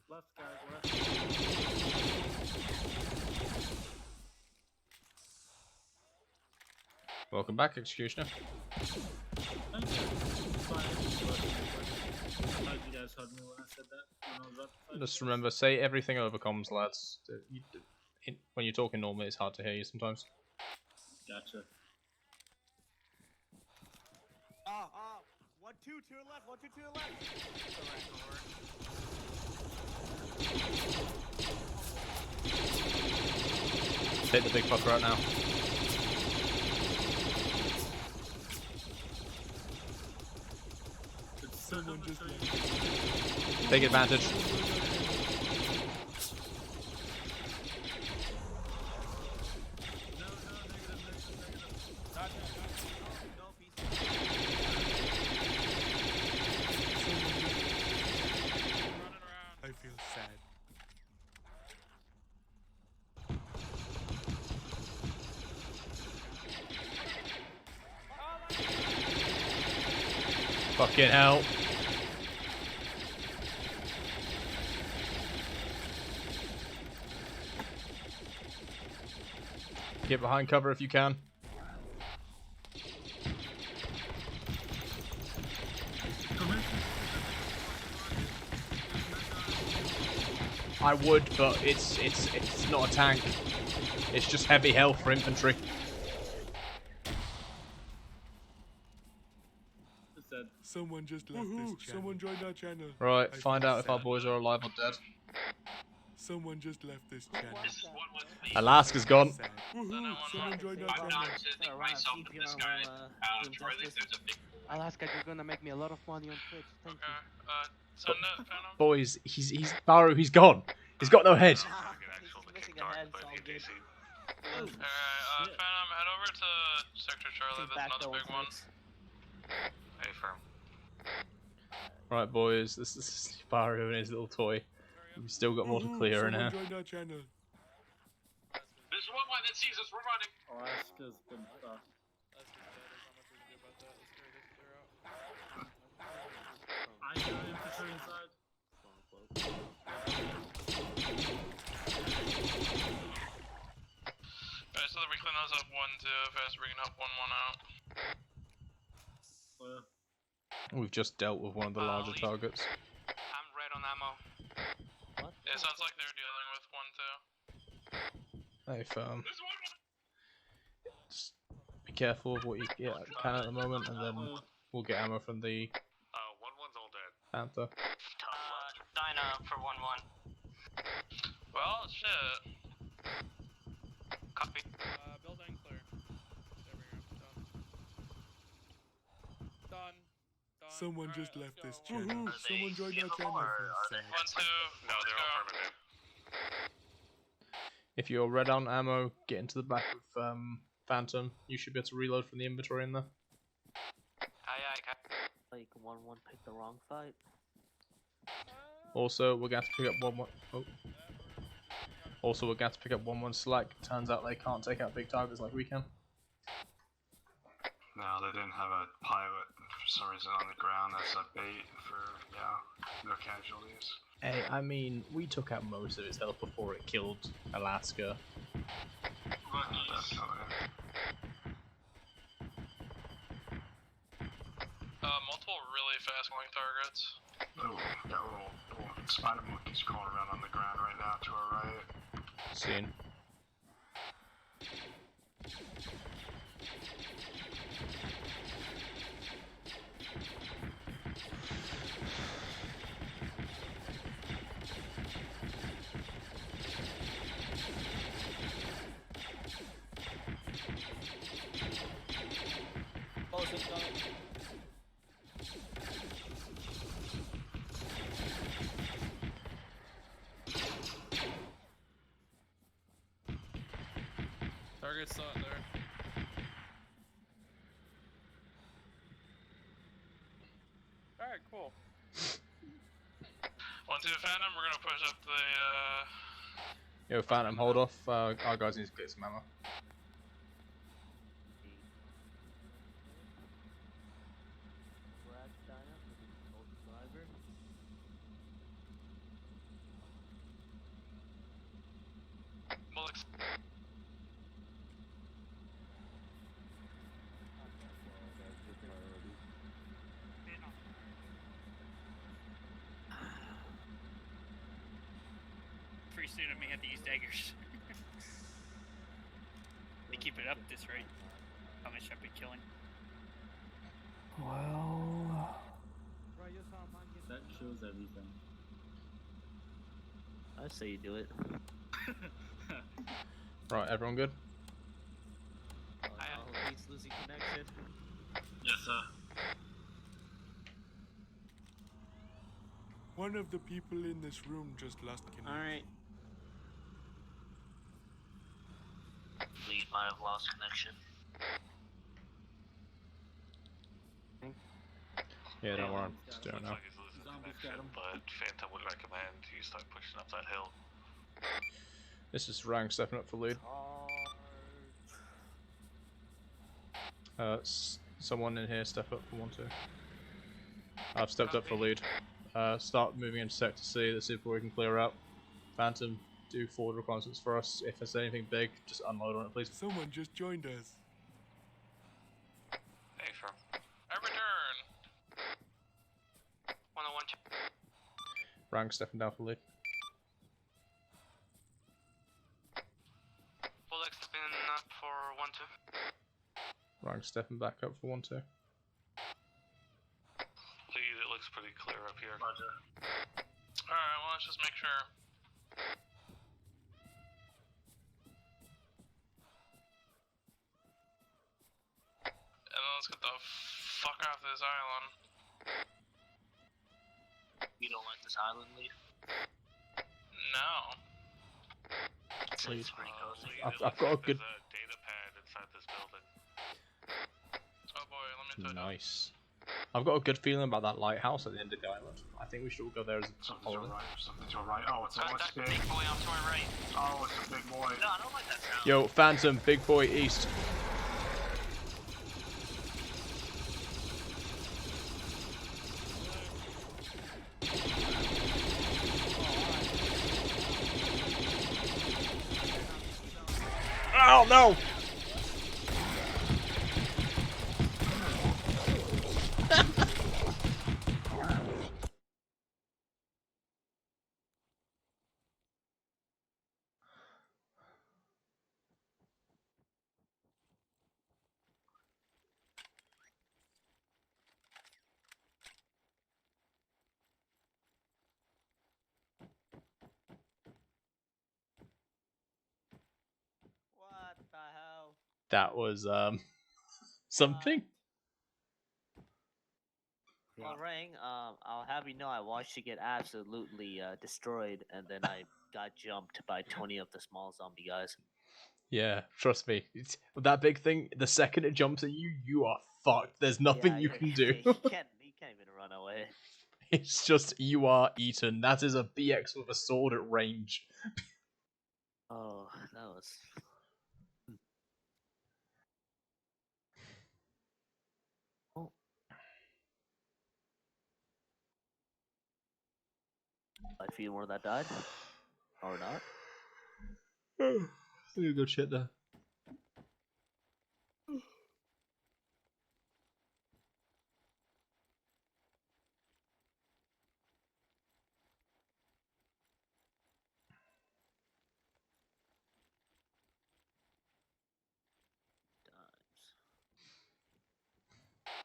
Left, guys, left. Welcome back, Executioner. Thank you. Fine, I thought you guys heard me when I said that. When I was up. Just remember, say everything over comms, lads. When you're talking normally, it's hard to hear you sometimes. Gotcha. 1-2 to your left, 1-2 to your left. Take the big fucker out now. Someone just left. Take advantage. I feel sad. Fucking hell. Get behind cover if you can. I would, but it's not a tank. It's just heavy health for infantry. Someone just left this channel. Someone joined our channel. Right, find out if our boys are alive or dead. Someone just left this channel. Alaska's gone. Someone joined our I'm channel. not sending myself to this guy. Charlie, there's a big Alaska, you're gonna make me a lot of money on Twitch. Thank you. Send it, Phantom. Boys, he's Baru, he's gone. He's got no head. Alright, Phantom, head over to Sector Charlie. There's another big one. Hey, firm. Right, boys, this is Baru and his little toy. We've still got more to clear in here. Someone joined our channel. There's one that sees us. We're running. Alaska's been stuck. I got infantry inside. Alright, so that we clean those up 1-2 fast, we can help 1-1 out. We've just dealt with one of the larger targets. I'm red on ammo. What? Yeah, it sounds like they're dealing with 1-2. Hey, firm. Just be careful of what you can at the moment, and then we'll get ammo from the 1-1's all dead. Panther. Dyna for 1-1. Well, shit. Copy. Building clear. There we go. Done. Someone just left this channel. Someone joined our channel. 1-2. No, they're all permanent. If you're red on ammo, get into the back of Phantom. You should be able to reload from the inventory in there. Aye. Like 1-1 picked the wrong fight. Also, we're going to pick up 1-1. Oh. Also, we're going to pick up 1-1 Slack. Turns out they can't take out big targets like we can. No, they didn't have a pilot for some reason on the ground as a bait for, no casualties. Hey, I mean, we took out most of his health before it killed Alaska. Multiple really fast moving targets. Oh, got little spider monkeys crawling around on the ground right now to our right. Seen. Target's not there. Alright, cool. 1-2 Phantom, we're gonna push up the Yo, Phantom, hold off. Our guys need to get some ammo. bullets. Pretty soon I may have to use daggers. They keep it up at this rate. How much I've been killing. Well, that shows everything. I say you do it. right, everyone good? He's losing connection. Yes, sir. One of the people in this room just lost connection. Alright. Lead might have lost connection. Yeah, don't worry. Just do it now. Looks like he's losing connection, but Phantom would recommend you start pushing up that hill. This is Rang stepping up for lead. Someone in here step up for 1-2. I've stepped up for lead. Start moving into Sector C. Let's see if we can clear out. Phantom, do forward reconnaissance for us. If there's anything big, just unload on it, please. Someone just joined us. Thanks, bro. I return. 101. Rank stepping down for lead. Full X spin up for 1-2. Rank stepping back up for 1-2. Lead, it looks pretty clear up here. Roger. Alright, well, let's just make sure. And then let's get the fuck off this island. You don't like this island, Leaf? No. Lead. It's pretty cozy. I've got a good. There's a data pad inside this building. Oh boy, let me tell you. Nice. I've got a good feeling about that lighthouse at the end of the island. I think we should all go there as a Something's holiday. alright. Something's alright. Oh, it's Contact big. big boy off to my right. Oh, it's a big boy. No, I don't like that sound. Yo, Phantom, big boy east. Oh no! What the hell? That was something. Well, Ring, I'll have you know I watched you get absolutely destroyed, and then I got jumped by 20 of the small zombie guys. Yeah, trust me. That big thing. The second it jumps at you, you are fucked. There's nothing you can do. He can't even run away. It's just you are eaten. That is a BX with a sword at range. Oh, that was. I feel more that died, or not. You good shit there.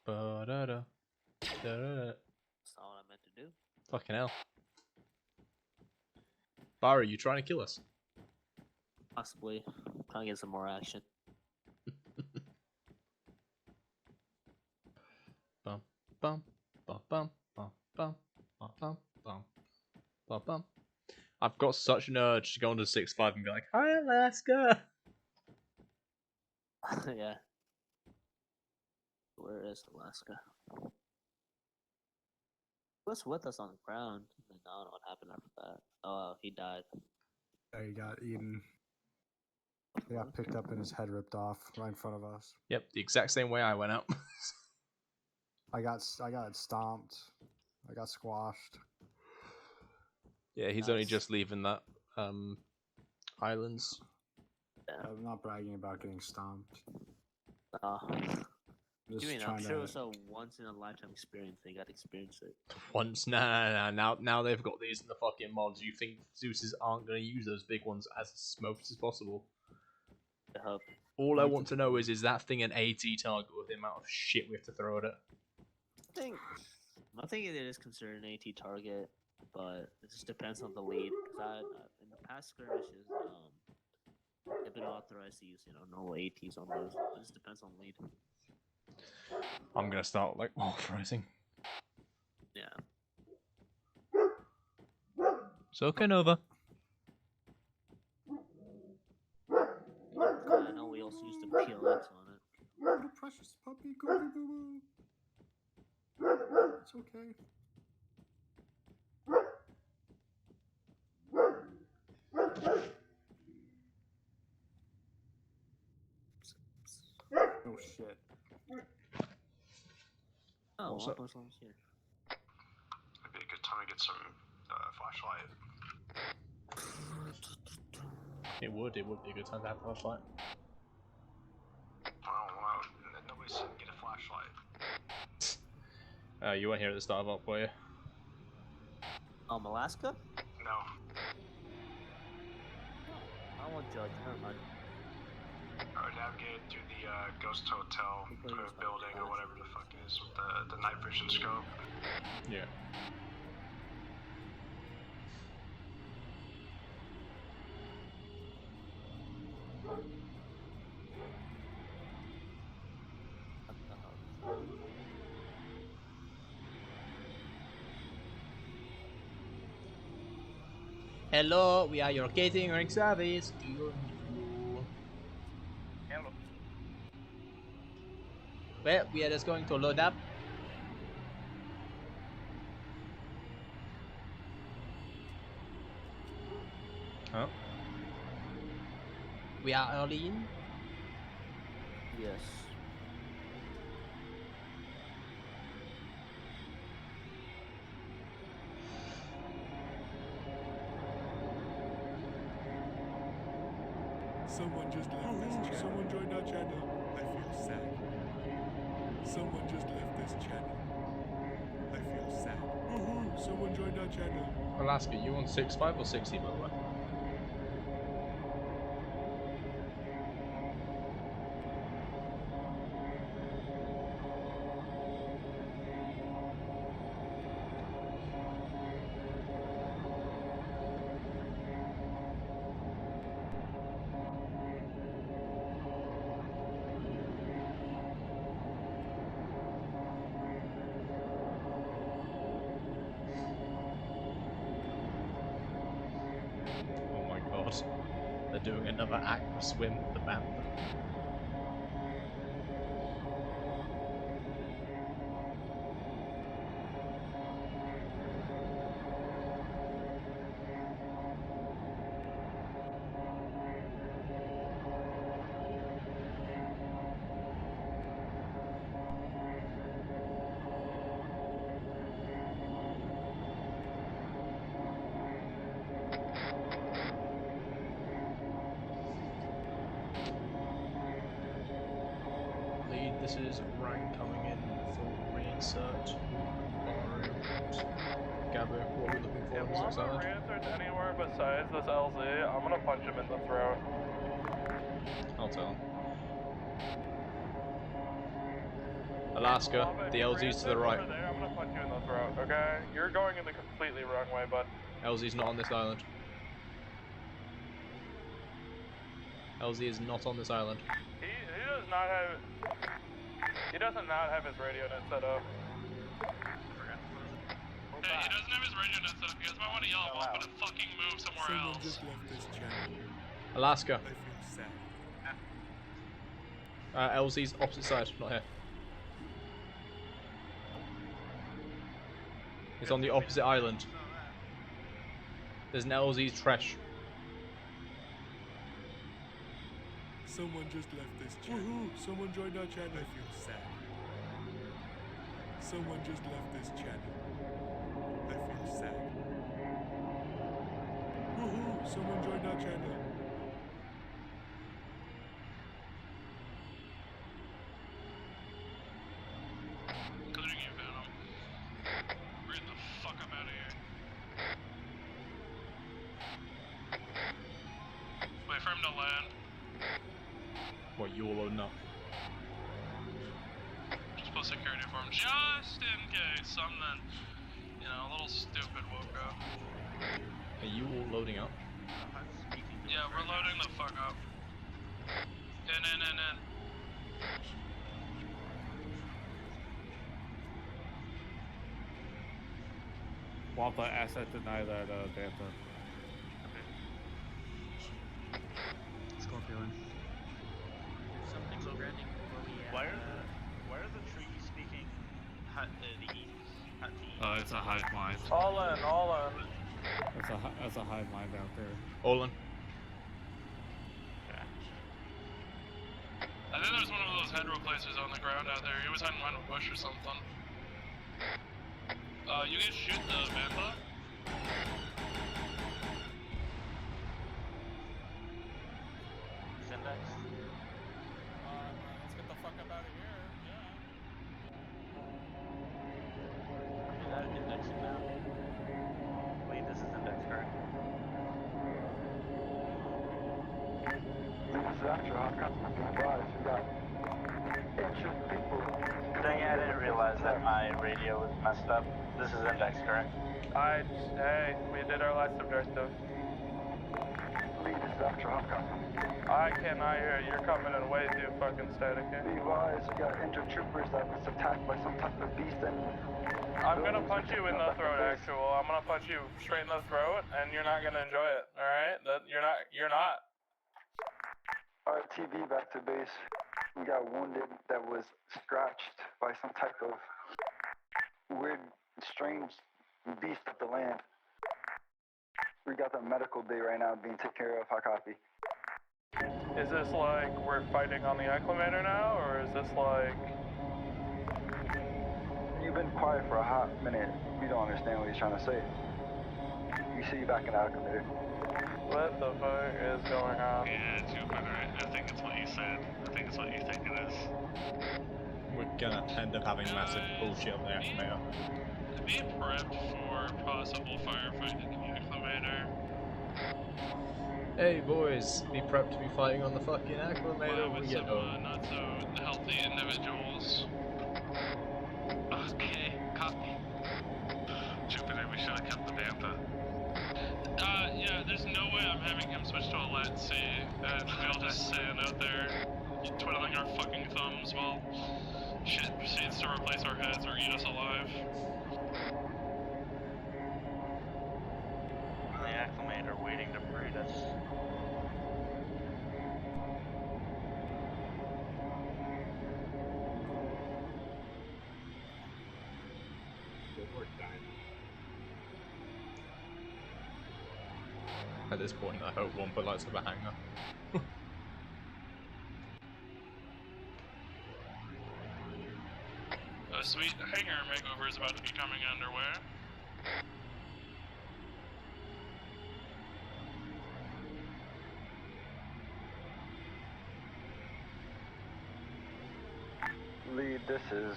Ba-da-da. Da-da-da. That's not what I meant to do. Fucking hell. Barry, you trying to kill us? Possibly. Trying to get some more action. Bum bum bum bum bum bum bum bum bum bum bum. I've got such an urge to go into 6-5 and be like, "Hi, Alaska." Yeah. Where is Alaska? He was with us on the ground. And I don't know what happened after that. Oh, he died. Yeah, he got eaten. He got picked up and his head ripped off right in front of us. Yep, the exact same way I went out. I got stomped. I got squashed. Yeah, he's only just leaving that islands. I'm not bragging about getting stomped. You Just mean, I'm trying sure it to. was a once in a lifetime experience. They got to experience it. Once, nah. Now they've got these in the fucking mods. You think Zeus's aren't going to use those big ones as smoked as possible? All I want to know is that thing an AT target with the amount of shit we have to throw at it? I think it is considered an AT target, but it just depends on the lead. Because in the past skirmishes, I've been authorized to use normal ATs on those. It just depends on lead. I'm gonna start like authorizing. Yeah. It's okay, Nova. I know we also used the PLX on it. Oh, the precious puppy, go boo boo. It's okay. Oh shit. Oh, What's what up? was last year? It'd be a good time to get some flashlight. It would be a good time to have a flashlight. Oh wow, nobody said get a flashlight. You weren't here at the start of up, were you? Alaska? No. I won't judge. Never mind. Or navigate through the ghost hotel building or whatever the fuck it is with the night vision scope. Yeah. Hello, we are your catering service. Do you need fuel? Hello. Well, we are just going to load up. Huh? We are early in? Yes. Someone just left this channel. Someone joined our channel. I feel sad. Someone just left this channel. I feel sad. Woohoo! Someone joined our channel. Alaska, you on 65 or 60 by the way? Oh my god. They're doing another aqua swim with the band. Lead, this is Rang coming in for reinsert. Gabbo, what are we looking for on this next island? Reinserts anywhere besides this LZ, I'm gonna punch him in the throat. I'll tell him. Alaska, the LZ's to the right. Over there, I'm gonna punch you in the throat, okay? You're going in the completely wrong way, bud. LZ's not on this island. LZ is not on this island. He does not have... He doesn't not have his radio net set up. Hey, he doesn't have his radio net set up. You guys might want to yell at him, but it fucking move somewhere Someone else. just left this channel. Alaska. I feel sad. LZ's opposite side, not here. It's on the opposite island. There's an LZ's trash. Someone just left this channel. Woohoo! Someone joined our channel. I feel sad. Someone just left this channel. I feel sad. Woohoo! Someone joined our channel. Including you, Venom. We're getting the fuck up out of here. Wait for him to land. What, you all loading up? Just put security for him, just in case something, you know, a little stupid woke up. Are you all loading up? Yeah, we're loading the fuck up. In. Wampa, asset deny that Danta. Scorpio in. Something branding before we Why are the trees speaking the east? It's a hive mind. All in. That's a hive mind out there. Olin. I think there's one of those head replacers on the ground out there. He was hiding behind a bush or something. You guys shoot the Vanta? Let's get the fuck up out of here. Yeah. Is that an index map? Wait, this is index, correct? This is after Hot Customer B5. We got injured people. Dang, I didn't realize that my radio was messed up. This is index, correct? Hey, we did our last objective. Lead is after Hot Customer. I cannot hear you. You're coming in way too fucking staticky. B5, we got injured troopers that was attacked by some type of beast and... I'm gonna punch you in the throat, actual. I'm gonna punch you straight in the throat, and you're not gonna enjoy it, alright? You're not. RTV back to base. We got wounded that was scratched by some type of weird, strange beast of the land. We got the medical bay right now being taken care of. High copy. Is this like we're fighting on the acclimator now, or is this like... You've been quiet for a hot minute. We don't understand what he's trying to say. We see you back in the acclimator. What the fuck is going on? Yeah, Jupiter, I think it's what you said. I think it's what you think it is. We're gonna end up having massive bullshit on the acclimator. Be prepped for possible firefighting in the acclimator. Hey boys, be prepped to be fighting on the fucking acclimator when we get home. Not so healthy individuals. Okay, copy. Jupiter, we should have kept the Bantha. Yeah, there's no way I'm having him switch to a Lat C, and we all just stand out there twiddling our fucking thumbs while shit proceeds to replace our heads or eat us alive. The acclimator waiting to breed us. At this point, I hope one put lights of a hanger. A sweet hangar makeover is about to be coming underway. Lead, this is...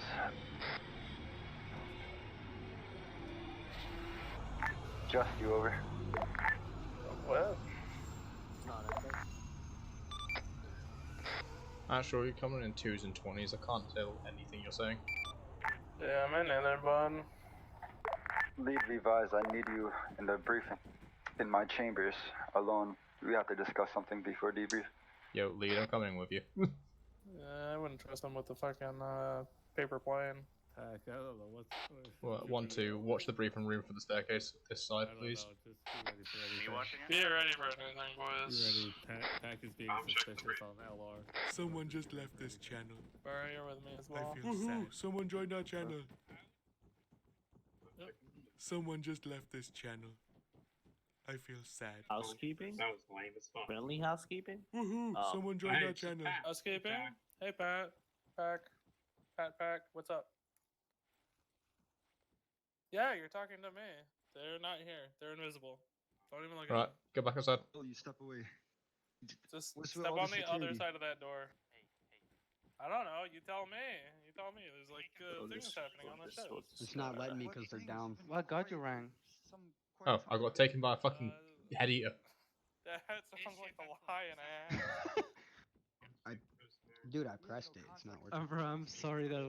Just you over. What? Actually, you're coming in 2s and 20s. I can't tell anything you're saying. Yeah, I'm in there, bud. Lead Levi's, I need you in the briefing. In my chambers, alone. We have to discuss something before debrief. Yo, Lead, I'm coming with you. I wouldn't trust him with the fucking paper plane. I don't know what's... Well, 1, 2, watch the briefing room for the staircase. This side, please. Just be ready for anything. Be ready for anything, boys. Be ready. Pack is being suspicious on LR. Someone just left this channel. Barry, you're with me as well. I feel sad. Someone joined our channel. Someone just left this channel. I feel sad. Housekeeping? That was lame as fuck. Friendly housekeeping? Woohoo! Oh. Someone joined our channel. Housekeeping? Hey, Pat. Pack, what's up? Yeah, you're talking to me. They're not here. They're invisible. Don't even look at Right, them. go back outside. You step away. Just What's with step all on the the other security? side of that door. I don't know. You tell me. You tell me. There's like things happening on the ship. It's not letting me because they're down. What god you rang? Oh, I got taken by a fucking head eater. That sounds like the lion ass. Dude, I pressed it. It's not working. Bro, I'm sorry that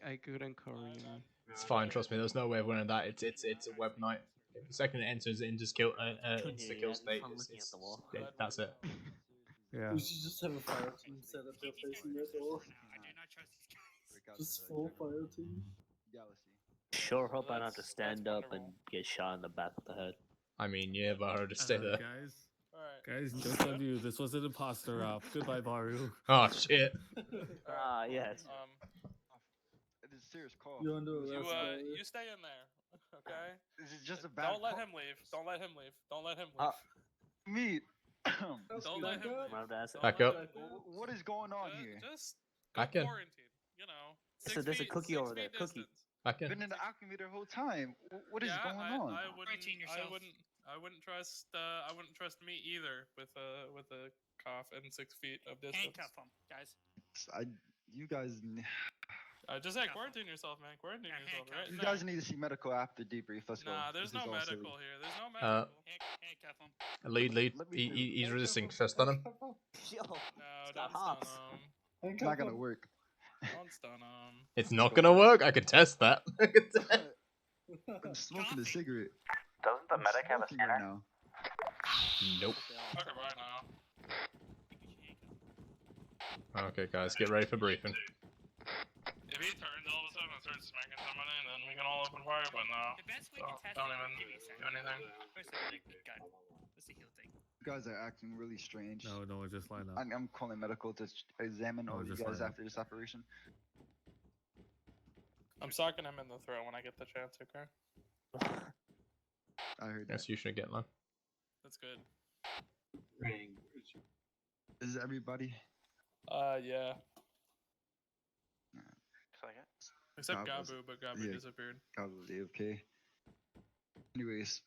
I couldn't cover you, man. It's fine, trust me. There's no way of winning that. It's a web night. The second it enters into kill state, that's it. Yeah. We should just have a fire team set up there facing their door. Just full fire team. Sure hope I don't have to stand up and get shot in the back of the head. I mean, yeah, but I heard to stay there. Guys, just on you. This was an imposter op. Goodbye, Baru. Oh shit. Ah, yes. It is a serious call. You under arrest, You stay in there, okay? This is just a bad Don't let call. him leave. Don't let him leave. Don't let him leave. Me. Don't let him leave. Back up. What is going on here? Just Back in. quarantine. You know. There's a cookie over there. Cookie. Back in. Been in the alchemy the whole time. What is going on? I I wouldn't trust me either with a cough and 6 feet of distance. Handcuff him, guys. You guys. Just quarantine yourself, man. Quarantine yourself, right? You guys need to see medical after debrief. Let's go. Nah, there's This is no all medical silly. here. There's no medical. Handcuff him. Lead. He's resisting. Should I stun him? Yo, No, don't stun him. It's not gonna work. Don't stun him. It's not gonna work? I could test that. I'm smoking a cigarette. Doesn't the medic have a scanner? Right now. Nope. Okay, right now. Okay, guys, get ready for briefing. If he turns all of a sudden and starts smacking somebody, then we can all open fire, but no. The best way So, to test don't it, even give me a second. do anything. Where's the medic gun? What's the heal thing? You guys are acting really strange. No, just line up. I'm calling medical to examine all you just guys line up. after this operation. I'm socking him in the throat when I get the chance, okay? I heard that. Yes, you should get one. That's good. Is everybody? Yeah. Except God was- Gabu, but Gabu yeah, disappeared. God was AFK. Anyways,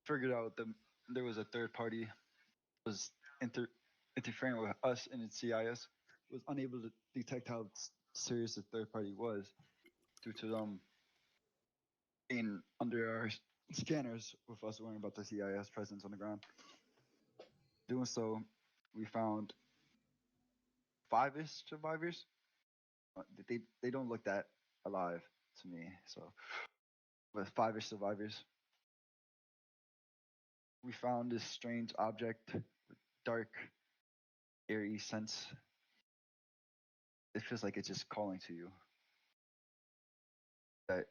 figured out there was a third party was interfering with us in its CIS. Was unable to detect how serious the third party was due to them being under our scanners with us worrying about the CIS presence on the ground. Doing so, we found 5-ish survivors. They don't look that alive to me, so with 5-ish survivors. We found this strange object with dark, eerie sense. It feels like it's just calling to you. That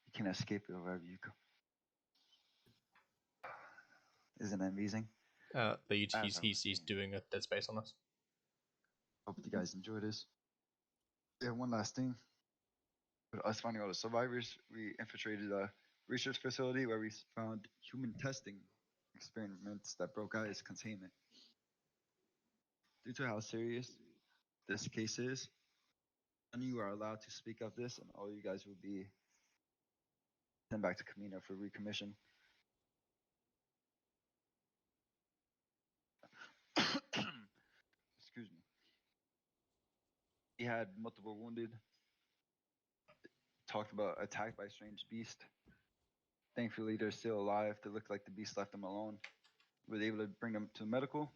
you can escape it wherever you go. Isn't that amazing? Lead, he's doing a dead space on us. Hope you guys enjoy this. Yeah, one last thing. With us finding all the survivors, we infiltrated a research facility where we found human testing experiments that broke out its containment. Due to how serious this case is, none of you are allowed to speak of this, and all you guys will be sent back to Camino for recommission. Excuse me. He had multiple wounded. Talked about attacked by a strange beast. Thankfully, they're still alive. They look like the beast left them alone. We were able to bring them to medical.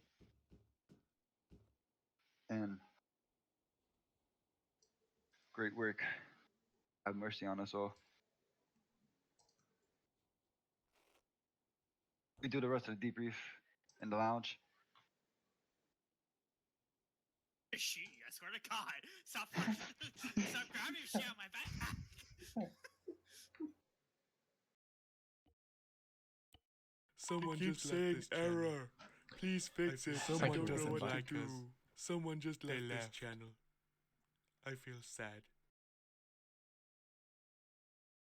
And great work. Have mercy on us all. We do the rest of the debrief in the lounge. Shit, I swear to God. Stop grabbing shit out my back. Someone just saying error. Please fix it. Someone doesn't like us. Someone just left this channel. I feel sad.